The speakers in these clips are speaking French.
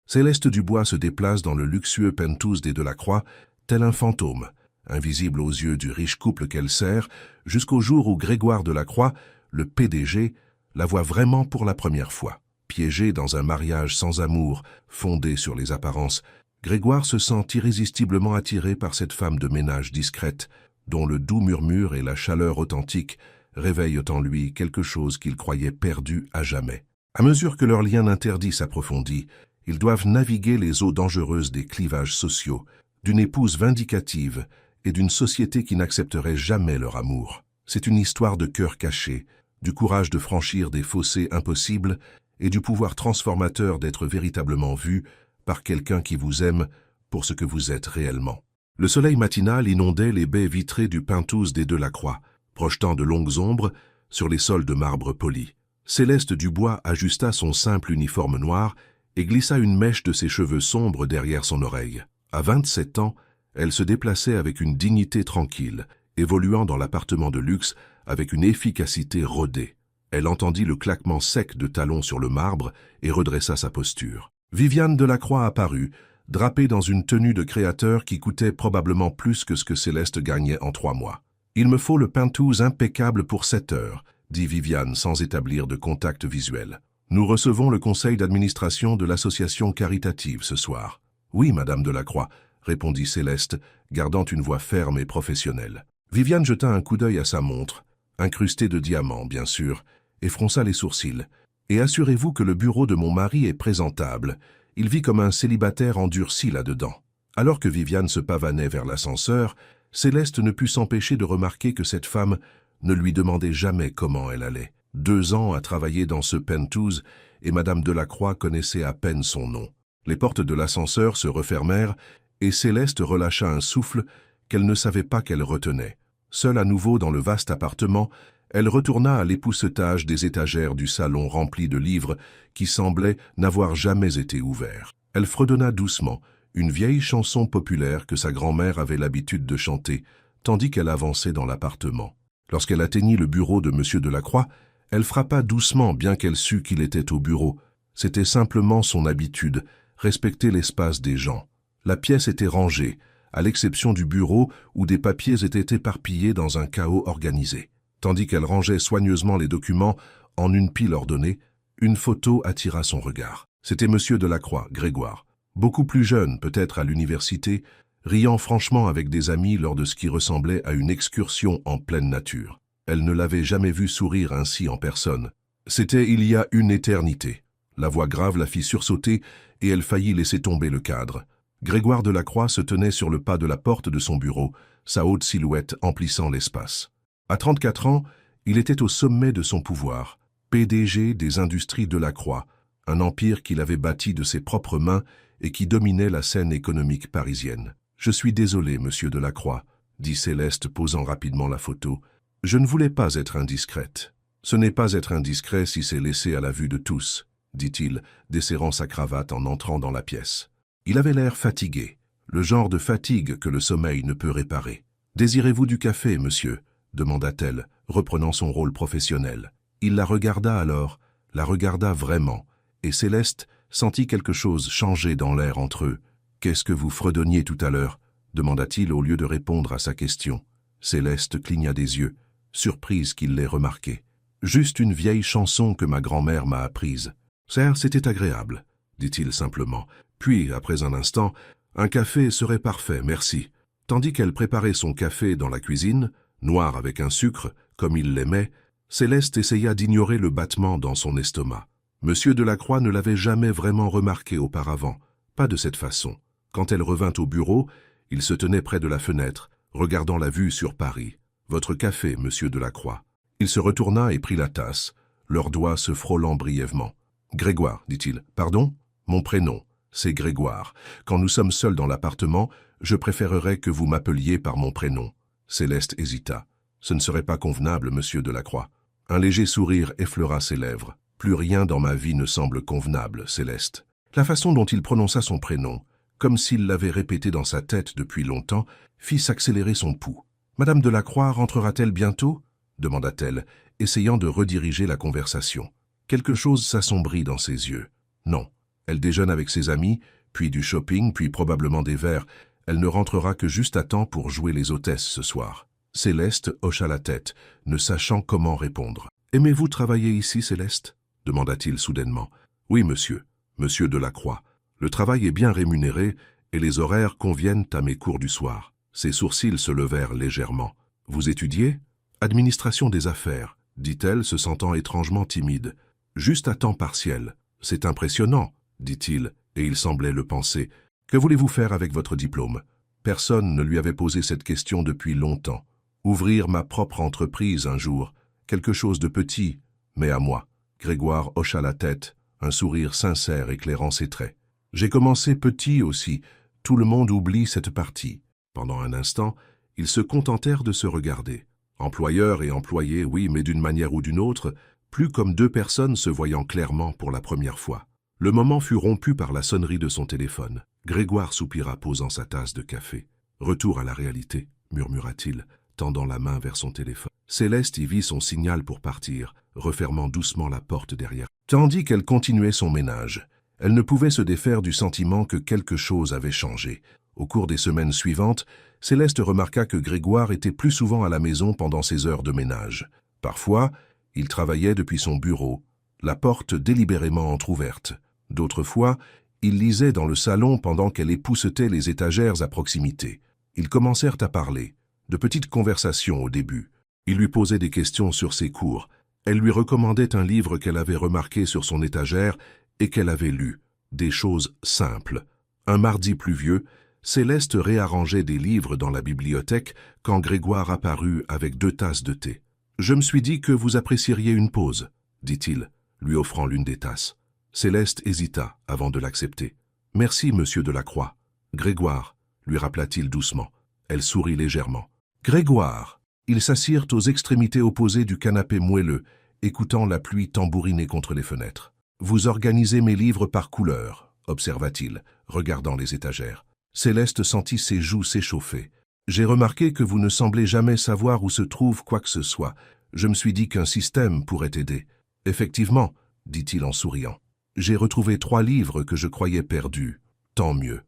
Céleste Dubois se déplace dans le luxueux penthouse des Delacroix, tel un fantôme, invisible aux yeux du riche couple qu'elle sert, jusqu'au jour où Grégoire Delacroix, le PDG, la voit vraiment pour la première fois. Piégé dans un mariage sans amour, fondé sur les apparences, Grégoire se sent irrésistiblement attiré par cette femme de ménage discrète, dont le doux murmure et la chaleur authentique réveillent en lui quelque chose qu'il croyait perdu à jamais. À mesure que leur lien interdit s'approfondit, ils doivent naviguer les eaux dangereuses des clivages sociaux, d'une épouse vindicative et d'une société qui n'accepterait jamais leur amour. C'est une histoire de cœur caché, du courage de franchir des fossés impossibles et du pouvoir transformateur d'être véritablement vu par quelqu'un qui vous aime pour ce que vous êtes réellement. Le soleil matinal inondait les baies vitrées du penthouse des Delacroix, projetant de longues ombres sur les sols de marbre poli. Céleste Dubois ajusta son simple uniforme noir et glissa une mèche de ses cheveux sombres derrière son oreille. À 27 ans, elle se déplaçait avec une dignité tranquille, évoluant dans l'appartement de luxe avec une efficacité rodée. Elle entendit le claquement sec de talons sur le marbre et redressa sa posture. Viviane Delacroix apparut, drapée dans une tenue de créateur qui coûtait probablement plus que ce que Céleste gagnait en 3 mois. « Il me faut le penthouse impeccable pour 7 heures », dit Viviane sans établir de contact visuel. « Nous recevons le conseil d'administration de l'association caritative ce soir. »« Oui, Madame Delacroix », répondit Céleste, gardant une voix ferme et professionnelle. Viviane jeta un coup d'œil à sa montre, incrustée de diamants, bien sûr, et fronça les sourcils. « Et assurez-vous que le bureau de mon mari est présentable. Il vit comme un célibataire endurci là-dedans. » Alors que Viviane se pavanait vers l'ascenseur, Céleste ne put s'empêcher de remarquer que cette femme ne lui demandait jamais comment elle allait. 2 ans à travailler dans ce penthouse et Madame Delacroix connaissait à peine son nom. Les portes de l'ascenseur se refermèrent et Céleste relâcha un souffle qu'elle ne savait pas qu'elle retenait. Seule à nouveau dans le vaste appartement, elle retourna à l'époussetage des étagères du salon rempli de livres qui semblaient n'avoir jamais été ouverts. Elle fredonna doucement une vieille chanson populaire que sa grand-mère avait l'habitude de chanter, tandis qu'elle avançait dans l'appartement. Lorsqu'elle atteignit le bureau de M. Delacroix, elle frappa doucement bien qu'elle sût qu'il était au bureau. C'était simplement son habitude, respecter l'espace des gens. La pièce était rangée, à l'exception du bureau où des papiers étaient éparpillés dans un chaos organisé. Tandis qu'elle rangeait soigneusement les documents en une pile ordonnée, une photo attira son regard. C'était M. Delacroix, Grégoire. Beaucoup plus jeune, peut-être à l'université, riant franchement avec des amis lors de ce qui ressemblait à une excursion en pleine nature. Elle ne l'avait jamais vu sourire ainsi en personne. C'était il y a une éternité. La voix grave la fit sursauter et elle faillit laisser tomber le cadre. Grégoire Delacroix se tenait sur le pas de la porte de son bureau, sa haute silhouette emplissant l'espace. À 34 ans, il était au sommet de son pouvoir, PDG des industries Delacroix, un empire qu'il avait bâti de ses propres mains et qui dominait la scène économique parisienne. « Je suis désolé, monsieur Delacroix, » dit Céleste posant rapidement la photo. « Je ne voulais pas être indiscrète. »« Ce n'est pas être indiscret si c'est laissé à la vue de tous, » dit-il, desserrant sa cravate en entrant dans la pièce. Il avait l'air fatigué, le genre de fatigue que le sommeil ne peut réparer. « Désirez-vous du café, monsieur ?» demanda-t-elle, reprenant son rôle professionnel. Il la regarda alors, la regarda vraiment, et Céleste sentit quelque chose changer dans l'air entre eux. « Qu'est-ce que vous fredonniez tout à l'heure » demanda-t-il au lieu de répondre à sa question. Céleste cligna des yeux, surprise qu'il l'ait remarqué. « Juste une vieille chanson que ma grand-mère m'a apprise. »« Certes, c'était agréable, » dit-il simplement. Puis, après un instant, « Un café serait parfait, merci. » Tandis qu'elle préparait son café dans la cuisine, noir avec un sucre, comme il l'aimait, Céleste essaya d'ignorer le battement dans son estomac. Monsieur Delacroix ne l'avait jamais vraiment remarqué auparavant, pas de cette façon. Quand elle revint au bureau, il se tenait près de la fenêtre, regardant la vue sur Paris. « Votre café, monsieur Delacroix. » Il se retourna et prit la tasse, leurs doigts se frôlant brièvement. « Grégoire, dit-il. Pardon ? Mon prénom, c'est Grégoire. Quand nous sommes seuls dans l'appartement, je préférerais que vous m'appeliez par mon prénom. » Céleste hésita. « Ce ne serait pas convenable, monsieur Delacroix. » Un léger sourire effleura ses lèvres. « Plus rien dans ma vie ne semble convenable, Céleste. » La façon dont il prononça son prénom, comme s'il l'avait répété dans sa tête depuis longtemps, fit s'accélérer son pouls. « Madame Delacroix rentrera-t-elle bientôt ?» demanda-t-elle, essayant de rediriger la conversation. Quelque chose s'assombrit dans ses yeux. Non, Elle déjeune avec ses amis, puis du shopping, puis probablement des verres. Elle ne rentrera que juste à temps pour jouer les hôtesses ce soir. Céleste hocha la tête, ne sachant comment répondre. « Aimez-vous travailler ici, Céleste » demanda-t-il soudainement. « Oui, monsieur. Monsieur Delacroix. Le travail est bien rémunéré et les horaires conviennent à mes cours du soir. » Ses sourcils se levèrent légèrement. « Vous étudiez ?»« Administration des affaires, » dit-elle, se sentant étrangement timide. « Juste à temps partiel. C'est impressionnant, » dit-il, et il semblait le penser. « Que voulez-vous faire avec votre diplôme ?» Personne ne lui avait posé cette question depuis longtemps. « Ouvrir ma propre entreprise un jour. Quelque chose de petit, mais à moi. » Grégoire hocha la tête, un sourire sincère éclairant ses traits. « J'ai commencé petit aussi. Tout le monde oublie cette partie. » Pendant un instant, ils se contentèrent de se regarder. Employeur et employé, oui, mais d'une manière ou d'une autre, plus comme deux personnes se voyant clairement pour la première fois. Le moment fut rompu par la sonnerie de son téléphone. Grégoire soupira, posant sa tasse de café. « Retour à la réalité », murmura-t-il, tendant la main vers son téléphone. Céleste y vit son signal pour partir, refermant doucement la porte derrière. Tandis qu'elle continuait son ménage, elle ne pouvait se défaire du sentiment que quelque chose avait changé. Au cours des semaines suivantes, Céleste remarqua que Grégoire était plus souvent à la maison pendant ses heures de ménage. Parfois, il travaillait depuis son bureau, la porte délibérément entr'ouverte. D'autres fois, il lisait dans le salon pendant qu'elle époussetait les étagères à proximité. Ils commencèrent à parler, de petites conversations au début. Il lui posait des questions sur ses cours. Elle lui recommandait un livre qu'elle avait remarqué sur son étagère et qu'elle avait lu. Des choses simples. Un mardi pluvieux, Céleste réarrangeait des livres dans la bibliothèque quand Grégoire apparut avec 2 tasses de thé. « Je me suis dit que vous apprécieriez une pause, » dit-il, lui offrant l'une des tasses. Céleste hésita avant de l'accepter. « Merci, monsieur Delacroix. »« Grégoire, » lui rappela-t-il doucement. Elle sourit légèrement. « Grégoire !» Ils s'assirent aux extrémités opposées du canapé moelleux, écoutant la pluie tambouriner contre les fenêtres. « Vous organisez mes livres par couleur, » observa-t-il, regardant les étagères. Céleste sentit ses joues s'échauffer. « J'ai remarqué que vous ne semblez jamais savoir où se trouve quoi que ce soit. Je me suis dit qu'un système pourrait aider. »« Effectivement, » dit-il en souriant. « J'ai retrouvé 3 livres que je croyais perdus. Tant mieux. »«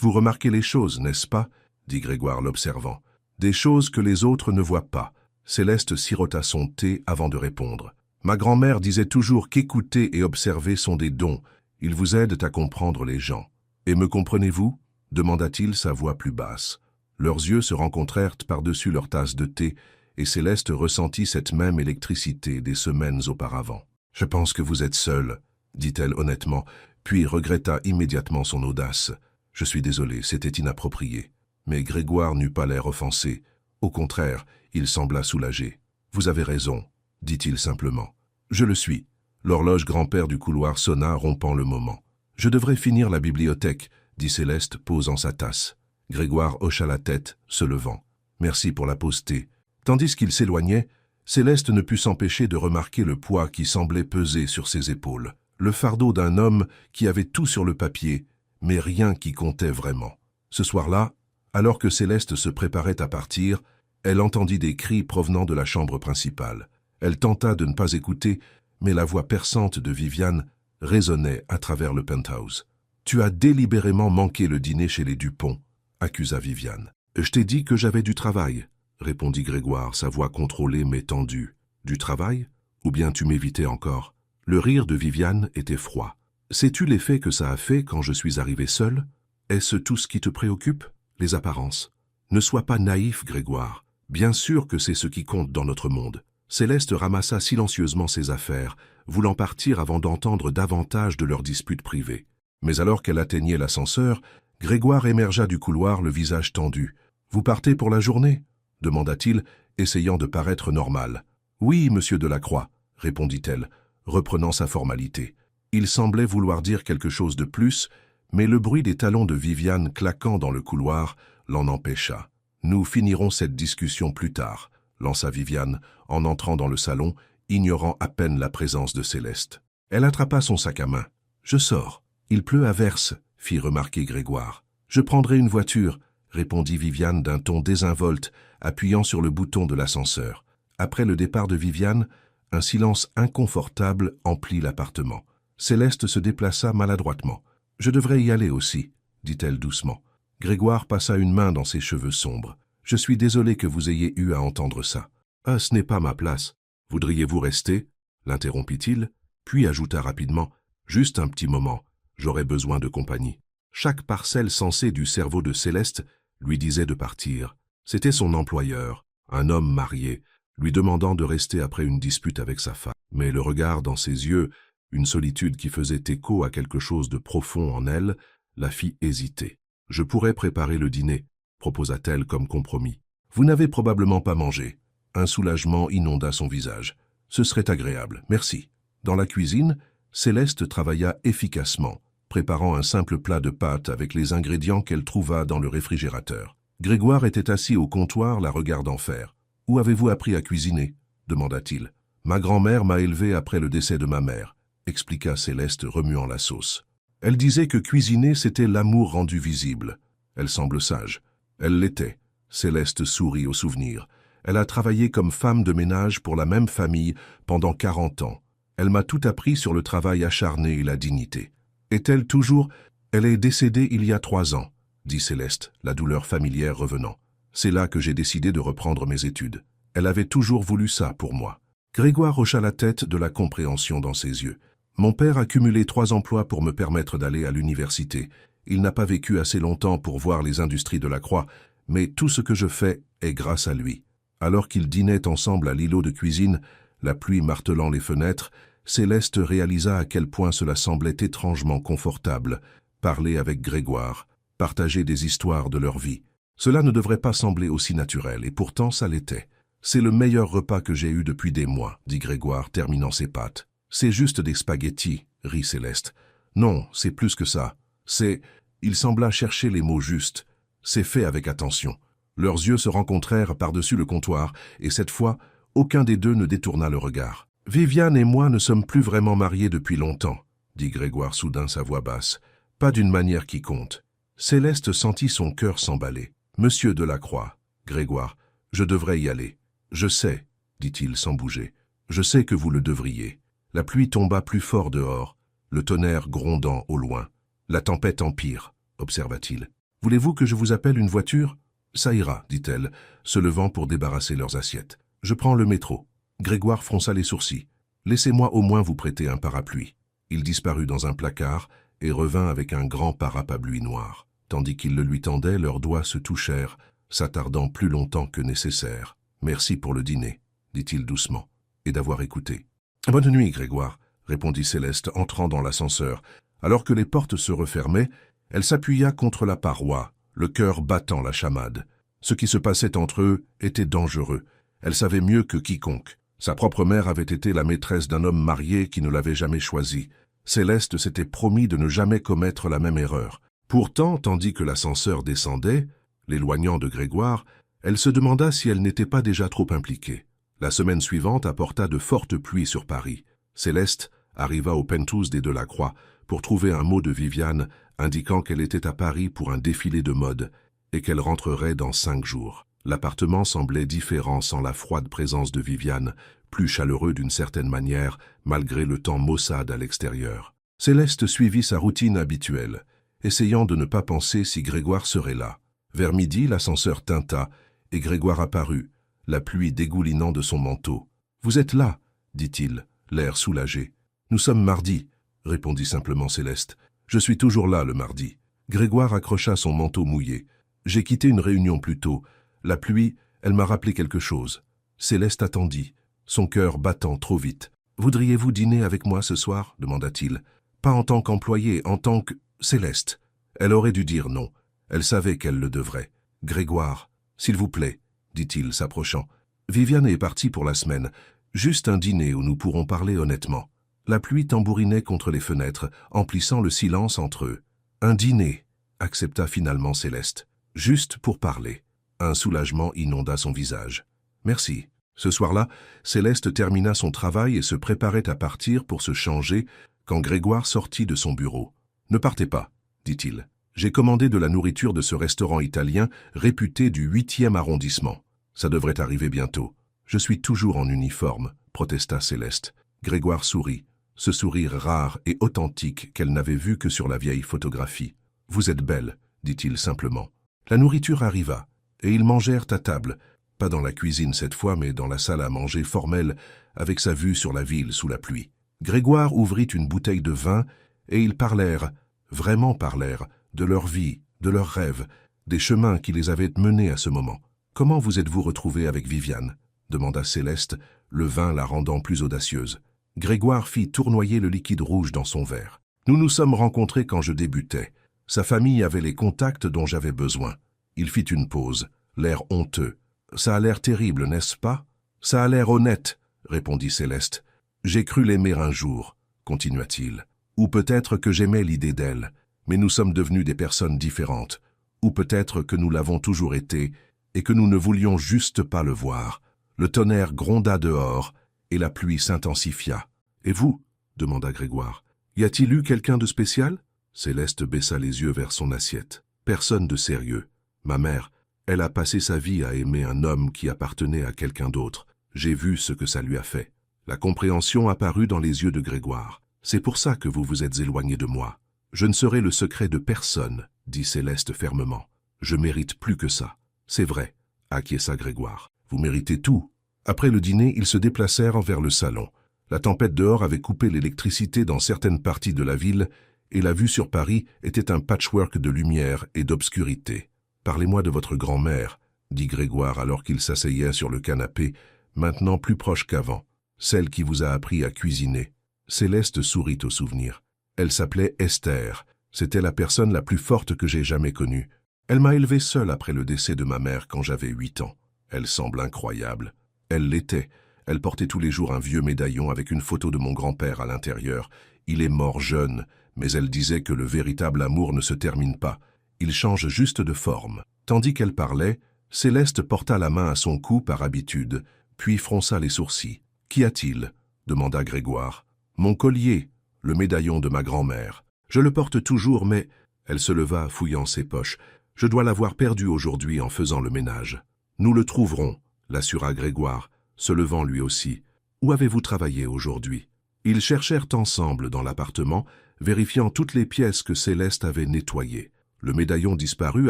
Vous remarquez les choses, n'est-ce pas ?» dit Grégoire l'observant. « Des choses que les autres ne voient pas. » Céleste sirota son thé avant de répondre. « Ma grand-mère disait toujours qu'écouter et observer sont des dons. Ils vous aident à comprendre les gens. »« Et me comprenez-vous » demanda-t-il, sa voix plus basse. Leurs yeux se rencontrèrent par-dessus leur tasse de thé, et Céleste ressentit cette même électricité des semaines auparavant. « Je pense que vous êtes seule, » dit-elle honnêtement, puis regretta immédiatement son audace. « Je suis désolé, c'était inapproprié. » Mais Grégoire n'eut pas l'air offensé. Au contraire, il sembla soulagé. « Vous avez raison, » dit-il simplement. « Je le suis. » L'horloge grand-père du couloir sonna, rompant le moment. « Je devrais finir la bibliothèque, » dit Céleste, posant sa tasse. Grégoire hocha la tête, se levant. « Merci pour la pause thé. » Tandis qu'il s'éloignait, Céleste ne put s'empêcher de remarquer le poids qui semblait peser sur ses épaules. Le fardeau d'un homme qui avait tout sur le papier, mais rien qui comptait vraiment. Ce soir-là, alors que Céleste se préparait à partir, elle entendit des cris provenant de la chambre principale. Elle tenta de ne pas écouter, mais la voix perçante de Viviane résonnait à travers le penthouse. « Tu as délibérément manqué le dîner chez les Dupont, » accusa Viviane. « Je t'ai dit que j'avais du travail, » répondit Grégoire, sa voix contrôlée mais tendue. « Du travail? Ou bien tu m'évitais encore ?» Le rire de Viviane était froid. « Sais-tu l'effet que ça a fait quand je suis arrivé seul? Est-ce tout ce qui te préoccupe? Les apparences. Ne sois pas naïf, Grégoire. Bien sûr que c'est ce qui compte dans notre monde. » Céleste ramassa silencieusement ses affaires, voulant partir avant d'entendre davantage de leurs disputes privées. Mais alors qu'elle atteignait l'ascenseur, Grégoire émergea du couloir, le visage tendu. « Vous partez pour la journée ?» demanda-t-il, essayant de paraître normal. « Oui, monsieur Delacroix, » répondit-elle, reprenant sa formalité. Il semblait vouloir dire quelque chose de plus, mais le bruit des talons de Viviane claquant dans le couloir l'en empêcha. « Nous finirons cette discussion plus tard, » lança Viviane, en entrant dans le salon, ignorant à peine la présence de Céleste. Elle attrapa son sac à main. « Je sors. Il pleut à verse, » fit remarquer Grégoire. « Je prendrai une voiture, » répondit Viviane d'un ton désinvolte, appuyant sur le bouton de l'ascenseur. Après le départ de Viviane, un silence inconfortable emplit l'appartement. Céleste se déplaça maladroitement. « Je devrais y aller aussi, » dit-elle doucement. Grégoire passa une main dans ses cheveux sombres. « Je suis désolé que vous ayez eu à entendre ça. »« Ah, ce n'est pas ma place. Voudriez-vous rester ?» l'interrompit-il, puis ajouta rapidement. « Juste un petit moment, j'aurais besoin de compagnie. » Chaque parcelle sensée du cerveau de Céleste lui disait de partir. C'était son employeur, un homme marié, lui demandant de rester après une dispute avec sa femme. Mais le regard dans ses yeux, une solitude qui faisait écho à quelque chose de profond en elle, la fit hésiter. « Je pourrais préparer le dîner, » proposa-t-elle comme compromis. « Vous n'avez probablement pas mangé. » Un soulagement inonda son visage. « Ce serait agréable, merci. » Dans la cuisine, Céleste travailla efficacement, préparant un simple plat de pâtes avec les ingrédients qu'elle trouva dans le réfrigérateur. Grégoire était assis au comptoir, la regardant faire. « Où avez-vous appris à cuisiner ?» demanda-t-il. « Ma grand-mère m'a élevé après le décès de ma mère », expliqua Céleste remuant la sauce. Elle disait que cuisiner, c'était l'amour rendu visible. Elle semble sage. Elle l'était. Céleste sourit au souvenir. Elle a travaillé comme femme de ménage pour la même famille pendant 40 ans. Elle m'a tout appris sur le travail acharné et la dignité. Est-elle toujours... Elle est décédée il y a 3 ans, dit Céleste, la douleur familière revenant. C'est là que j'ai décidé de reprendre mes études. Elle avait toujours voulu ça pour moi. Grégoire hocha la tête de la compréhension dans ses yeux. Mon père a cumulé 3 emplois pour me permettre d'aller à l'université. Il n'a pas vécu assez longtemps pour voir les industries de la Croix, mais tout ce que je fais est grâce à lui. Alors qu'ils dînaient ensemble à l'îlot de cuisine, la pluie martelant les fenêtres, Céleste réalisa à quel point cela semblait étrangement confortable, parler avec Grégoire, partager des histoires de leur vie. Cela ne devrait pas sembler aussi naturel, et pourtant ça l'était. « C'est le meilleur repas que j'ai eu depuis des mois, » dit Grégoire, terminant ses pâtes. « C'est juste des spaghettis, » rit Céleste. « Non, c'est plus que ça. C'est... » Il sembla chercher les mots justes. « C'est fait avec attention. » Leurs yeux se rencontrèrent par-dessus le comptoir, et cette fois, aucun des deux ne détourna le regard. « Viviane et moi ne sommes plus vraiment mariés depuis longtemps, » dit Grégoire soudain sa voix basse. « Pas d'une manière qui compte. » Céleste sentit son cœur s'emballer. « Monsieur Delacroix, Grégoire, je devrais y aller. »« Je sais, » dit-il sans bouger. « Je sais que vous le devriez. » La pluie tomba plus fort dehors, le tonnerre grondant au loin. « La tempête empire, » observa-t-il. « Voulez-vous que je vous appelle une voiture ?»« Ça ira, » dit-elle, se levant pour débarrasser leurs assiettes. « Je prends le métro. » Grégoire fronça les sourcils. « Laissez-moi au moins vous prêter un parapluie. » Il disparut dans un placard et revint avec un grand parapluie noir. Tandis qu'il le lui tendait, leurs doigts se touchèrent, s'attardant plus longtemps que nécessaire. « Merci pour le dîner, » dit-il doucement, « et d'avoir écouté. »« Bonne nuit, Grégoire, » répondit Céleste, entrant dans l'ascenseur. Alors que les portes se refermaient, elle s'appuya contre la paroi, le cœur battant la chamade. Ce qui se passait entre eux était dangereux. Elle savait mieux que quiconque. Sa propre mère avait été la maîtresse d'un homme marié qui ne l'avait jamais choisi. Céleste s'était promis de ne jamais commettre la même erreur. Pourtant, tandis que l'ascenseur descendait, l'éloignant de Grégoire, elle se demanda si elle n'était pas déjà trop impliquée. La semaine suivante apporta de fortes pluies sur Paris. Céleste arriva au Penthouse des Delacroix pour trouver un mot de Viviane indiquant qu'elle était à Paris pour un défilé de mode et qu'elle rentrerait dans 5 jours. L'appartement semblait différent sans la froide présence de Viviane, plus chaleureux d'une certaine manière malgré le temps maussade à l'extérieur. Céleste suivit sa routine habituelle, essayant de ne pas penser si Grégoire serait là. Vers midi, l'ascenseur tinta et Grégoire apparut, la pluie dégoulinant de son manteau. « Vous êtes là » dit-il, l'air soulagé. « Nous sommes mardi » répondit simplement Céleste. « Je suis toujours là le mardi. » Grégoire accrocha son manteau mouillé. « J'ai quitté une réunion plus tôt. La pluie, elle m'a rappelé quelque chose. » Céleste attendit, son cœur battant trop vite. « Voudriez-vous dîner avec moi ce soir » demanda-t-il. « Pas en tant qu'employé, en tant que... » Céleste. Elle aurait dû dire non. Elle savait qu'elle le devrait. « Grégoire, s'il vous plaît, » dit-il, s'approchant. « Viviane est partie pour la semaine. Juste un dîner où nous pourrons parler honnêtement. » La pluie tambourinait contre les fenêtres, emplissant le silence entre eux. « Un dîner, » accepta finalement Céleste. « Juste pour parler. » Un soulagement inonda son visage. « Merci. » Ce soir-là, Céleste termina son travail et se préparait à partir pour se changer quand Grégoire sortit de son bureau. « Ne partez pas, » dit-il. « J'ai commandé de la nourriture de ce restaurant italien réputé du 8e arrondissement. Ça devrait arriver bientôt. »« Je suis toujours en uniforme, » protesta Céleste. Grégoire sourit. « ce sourire rare et authentique qu'elle n'avait vu que sur la vieille photographie. « Vous êtes belle, dit-il simplement. La nourriture arriva, et ils mangèrent à table, pas dans la cuisine cette fois, mais dans la salle à manger formelle, avec sa vue sur la ville sous la pluie. Grégoire ouvrit une bouteille de vin, et ils parlèrent, vraiment parlèrent, de leur vie, de leurs rêves, des chemins qui les avaient menés à ce moment. « Comment vous êtes-vous retrouvée avec Viviane ?» demanda Céleste, le vin la rendant plus audacieuse. Grégoire fit tournoyer le liquide rouge dans son verre. « Nous nous sommes rencontrés quand je débutais. Sa famille avait les contacts dont j'avais besoin. » Il fit une pause, l'air honteux. « Ça a l'air terrible, n'est-ce pas ?»« Ça a l'air honnête, » répondit Céleste. « J'ai cru l'aimer un jour, » continua-t-il. « Ou peut-être que j'aimais l'idée d'elle, mais nous sommes devenus des personnes différentes. Ou peut-être que nous l'avons toujours été, et que nous ne voulions juste pas le voir. » Le tonnerre gronda dehors, et la pluie s'intensifia. « Et vous ?» demanda Grégoire. « Y a-t-il eu quelqu'un de spécial ?» Céleste baissa les yeux vers son assiette. « Personne de sérieux. Ma mère, elle a passé sa vie à aimer un homme qui appartenait à quelqu'un d'autre. J'ai vu ce que ça lui a fait. » La compréhension apparut dans les yeux de Grégoire. « C'est pour ça que vous vous êtes éloigné de moi. Je ne serai le secret de personne, dit Céleste fermement. Je mérite plus que ça. C'est vrai, acquiesça Grégoire. Vous méritez tout. » Après le dîner, ils se déplacèrent vers le salon. La tempête dehors avait coupé l'électricité dans certaines parties de la ville et la vue sur Paris était un patchwork de lumière et d'obscurité. « Parlez-moi de votre grand-mère, » dit Grégoire alors qu'il s'asseyait sur le canapé, maintenant plus proche qu'avant, celle qui vous a appris à cuisiner. Céleste sourit au souvenir. Elle s'appelait Esther. C'était la personne la plus forte que j'ai jamais connue. Elle m'a élevé seule après le décès de ma mère quand j'avais 8 ans. Elle semble incroyable. Elle l'était. Elle portait tous les jours un vieux médaillon avec une photo de mon grand-père à l'intérieur. Il est mort jeune, mais elle disait que le véritable amour ne se termine pas. Il change juste de forme. Tandis qu'elle parlait, Céleste porta la main à son cou par habitude, puis fronça les sourcils. « Qu'y a-t-il » demanda Grégoire. « Mon collier, le médaillon de ma grand-mère. Je le porte toujours, mais... » Elle se leva, fouillant ses poches. « Je dois l'avoir perdu aujourd'hui en faisant le ménage. »« Nous le trouverons, » l'assura Grégoire, se levant lui aussi. « Où avez-vous travaillé aujourd'hui » Ils cherchèrent ensemble dans l'appartement, vérifiant toutes les pièces que Céleste avait nettoyées. Le médaillon disparu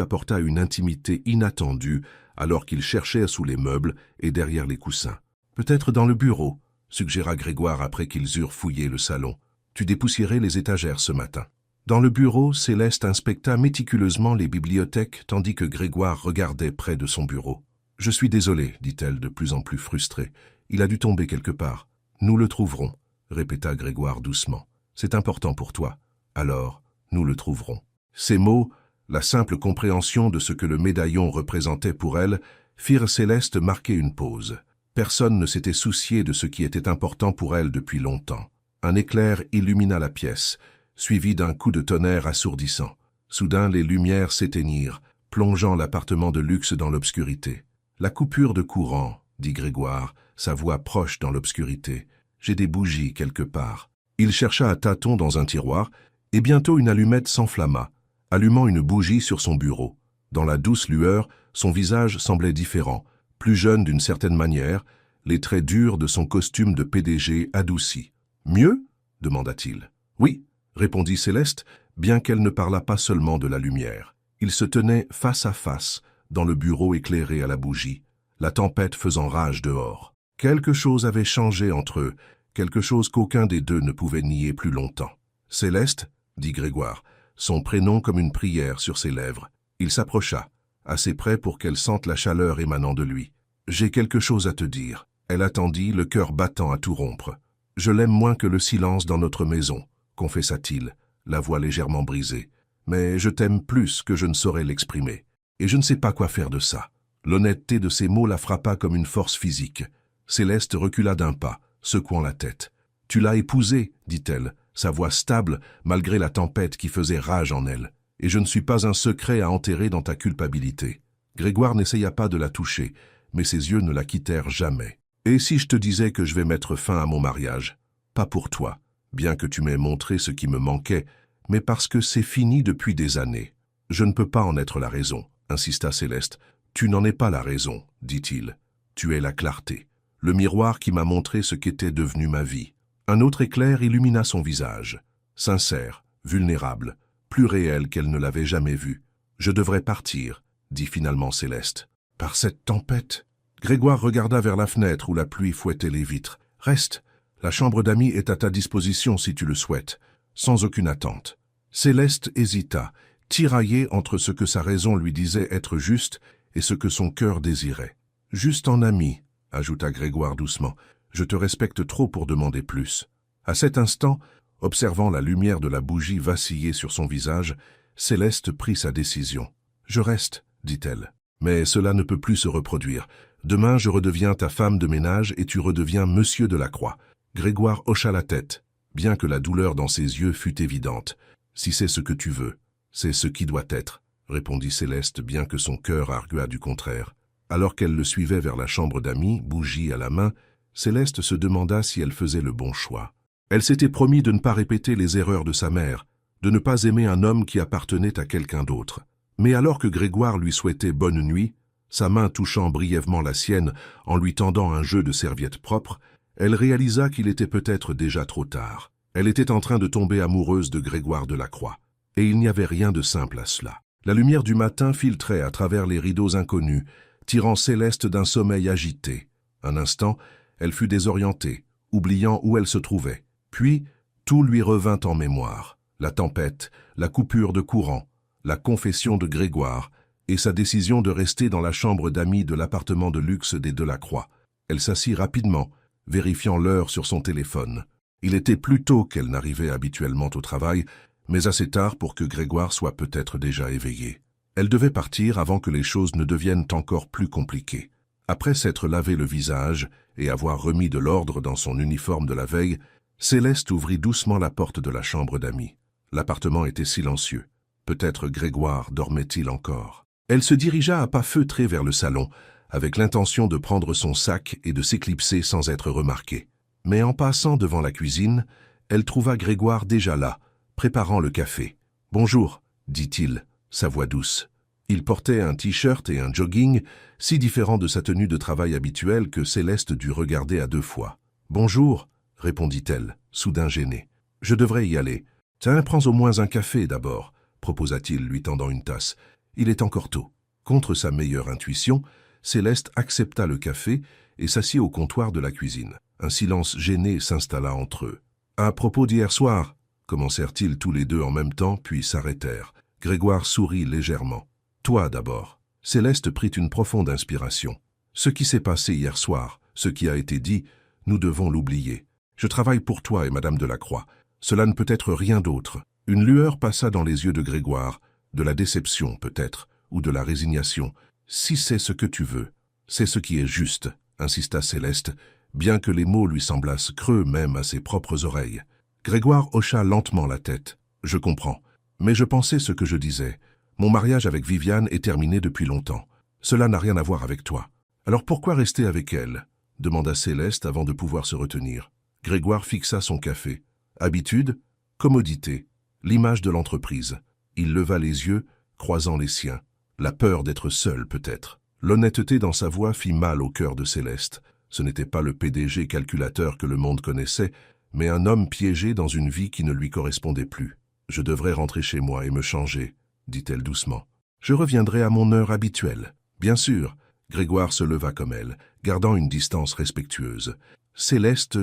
apporta une intimité inattendue alors qu'ils cherchaient sous les meubles et derrière les coussins. « Peut-être dans le bureau » suggéra Grégoire après qu'ils eurent fouillé le salon. « Tu dépoussiérais les étagères ce matin. » Dans le bureau, Céleste inspecta méticuleusement les bibliothèques tandis que Grégoire regardait près de son bureau. « Je suis désolée, dit-elle de plus en plus frustrée. Il a dû tomber quelque part. Nous le trouverons, répéta Grégoire doucement. C'est important pour toi. Alors, nous le trouverons. Ces mots, la simple compréhension de ce que le médaillon représentait pour elle, firent Céleste marquer une pause. Personne ne s'était soucié de ce qui était important pour elle depuis longtemps. Un éclair illumina la pièce, suivi d'un coup de tonnerre assourdissant. Soudain, les lumières s'éteignirent, plongeant l'appartement de luxe dans l'obscurité. « La coupure de courant, » dit Grégoire, sa voix proche dans l'obscurité. « J'ai des bougies quelque part. » Il chercha à tâtons dans un tiroir, et bientôt une allumette s'enflamma, allumant une bougie sur son bureau. Dans la douce lueur, son visage semblait différent, plus jeune d'une certaine manière, les traits durs de son costume de PDG adoucis. « Mieux » demanda-t-il. « Oui » répondit Céleste, bien qu'elle ne parlât pas seulement de la lumière. Ils se tenaient face à face, dans le bureau éclairé à la bougie, la tempête faisant rage dehors. Quelque chose avait changé entre eux, quelque chose qu'aucun des deux ne pouvait nier plus longtemps. « Céleste » dit Grégoire, son prénom comme une prière sur ses lèvres. Il s'approcha, assez près pour qu'elle sente la chaleur émanant de lui. « J'ai quelque chose à te dire. » Elle attendit, le cœur battant à tout rompre. « Je l'aime moins que le silence dans notre maison, » confessa-t-il, la voix légèrement brisée. « Mais je t'aime plus que je ne saurais l'exprimer. Et je ne sais pas quoi faire de ça. » L'honnêteté de ces mots la frappa comme une force physique. Céleste recula d'un pas, secouant la tête. « Tu l'as épousé, » dit-elle, sa voix stable malgré la tempête qui faisait rage en elle. « Et je ne suis pas un secret à enterrer dans ta culpabilité. » Grégoire n'essaya pas de la toucher, mais ses yeux ne la quittèrent jamais. « Et si je te disais que je vais mettre fin à mon mariage? Pas pour toi, bien que tu m'aies montré ce qui me manquait, mais parce que c'est fini depuis des années. Je ne peux pas en être la raison, » insista Céleste. « Tu n'en es pas la raison, » dit-il. « Tu es la clarté, le miroir qui m'a montré ce qu'était devenu ma vie. Un autre éclair illumina son visage, sincère, vulnérable, plus réel qu'elle ne l'avait jamais vu. « Je devrais partir », dit finalement Céleste. « Par cette tempête ?» Grégoire regarda vers la fenêtre où la pluie fouettait les vitres. « Reste, la chambre d'amis est à ta disposition si tu le souhaites, sans aucune attente. » Céleste hésita, tiraillée entre ce que sa raison lui disait être juste et ce que son cœur désirait. « Juste en ami », ajouta Grégoire doucement. « Je te respecte trop pour demander plus. » À cet instant, observant la lumière de la bougie vaciller sur son visage, Céleste prit sa décision. « Je reste, » dit-elle. « Mais cela ne peut plus se reproduire. Demain, je redeviens ta femme de ménage et tu redeviens Monsieur de la Croix. » Grégoire hocha la tête, bien que la douleur dans ses yeux fût évidente. « Si c'est ce que tu veux, c'est ce qui doit être, » répondit Céleste, bien que son cœur arguât du contraire. Alors qu'elle le suivait vers la chambre d'amis, bougie à la main, Céleste se demanda si elle faisait le bon choix. Elle s'était promis de ne pas répéter les erreurs de sa mère, de ne pas aimer un homme qui appartenait à quelqu'un d'autre. Mais alors que Grégoire lui souhaitait bonne nuit, sa main touchant brièvement la sienne en lui tendant un jeu de serviettes propres, elle réalisa qu'il était peut-être déjà trop tard. Elle était en train de tomber amoureuse de Grégoire de la Croix, et il n'y avait rien de simple à cela. La lumière du matin filtrait à travers les rideaux inconnus, tirant Céleste d'un sommeil agité. Un instant, elle fut désorientée, oubliant où elle se trouvait. Puis, tout lui revint en mémoire. La tempête, la coupure de courant, la confession de Grégoire et sa décision de rester dans la chambre d'amis de l'appartement de luxe des Delacroix. Elle s'assit rapidement, vérifiant l'heure sur son téléphone. Il était plus tôt qu'elle n'arrivait habituellement au travail, mais assez tard pour que Grégoire soit peut-être déjà éveillé. Elle devait partir avant que les choses ne deviennent encore plus compliquées. Après s'être lavé le visage et avoir remis de l'ordre dans son uniforme de la veille, Céleste ouvrit doucement la porte de la chambre d'amis. L'appartement était silencieux. Peut-être Grégoire dormait-il encore. Elle se dirigea à pas feutrés vers le salon, avec l'intention de prendre son sac et de s'éclipser sans être remarquée. Mais en passant devant la cuisine, elle trouva Grégoire déjà là, préparant le café. « Bonjour », dit-il, sa voix douce. Il portait un t-shirt et un jogging, si différents de sa tenue de travail habituelle que Céleste dut regarder à deux fois. « Bonjour », répondit-elle, soudain gênée. « Je devrais y aller. Tiens, prends au moins un café d'abord, » proposa-t-il, lui tendant une tasse. « Il est encore tôt. » Contre sa meilleure intuition, Céleste accepta le café et s'assit au comptoir de la cuisine. Un silence gêné s'installa entre eux. « À propos d'hier soir », commencèrent-ils tous les deux en même temps, puis s'arrêtèrent. Grégoire sourit légèrement. « Toi d'abord. » Céleste prit une profonde inspiration. « Ce qui s'est passé hier soir, ce qui a été dit, nous devons l'oublier. Je travaille pour toi et Madame Delacroix. Cela ne peut être rien d'autre. » Une lueur passa dans les yeux de Grégoire, de la déception peut-être, ou de la résignation. « Si c'est ce que tu veux, c'est ce qui est juste, » insista Céleste, bien que les mots lui semblassent creux même à ses propres oreilles. Grégoire hocha lentement la tête. « Je comprends, mais je pensais ce que je disais. Mon mariage avec Viviane est terminé depuis longtemps. Cela n'a rien à voir avec toi. Alors pourquoi rester avec elle ?» demanda Céleste avant de pouvoir se retenir. Grégoire fixa son café. Habitude, commodité, l'image de l'entreprise. Il leva les yeux, croisant les siens. La peur d'être seul, peut-être. L'honnêteté dans sa voix fit mal au cœur de Céleste. Ce n'était pas le PDG calculateur que le monde connaissait, mais un homme piégé dans une vie qui ne lui correspondait plus. « Je devrais rentrer chez moi et me changer, » dit-elle doucement. « Je reviendrai à mon heure habituelle. » Bien sûr. Grégoire se leva comme elle, gardant une distance respectueuse. « Céleste,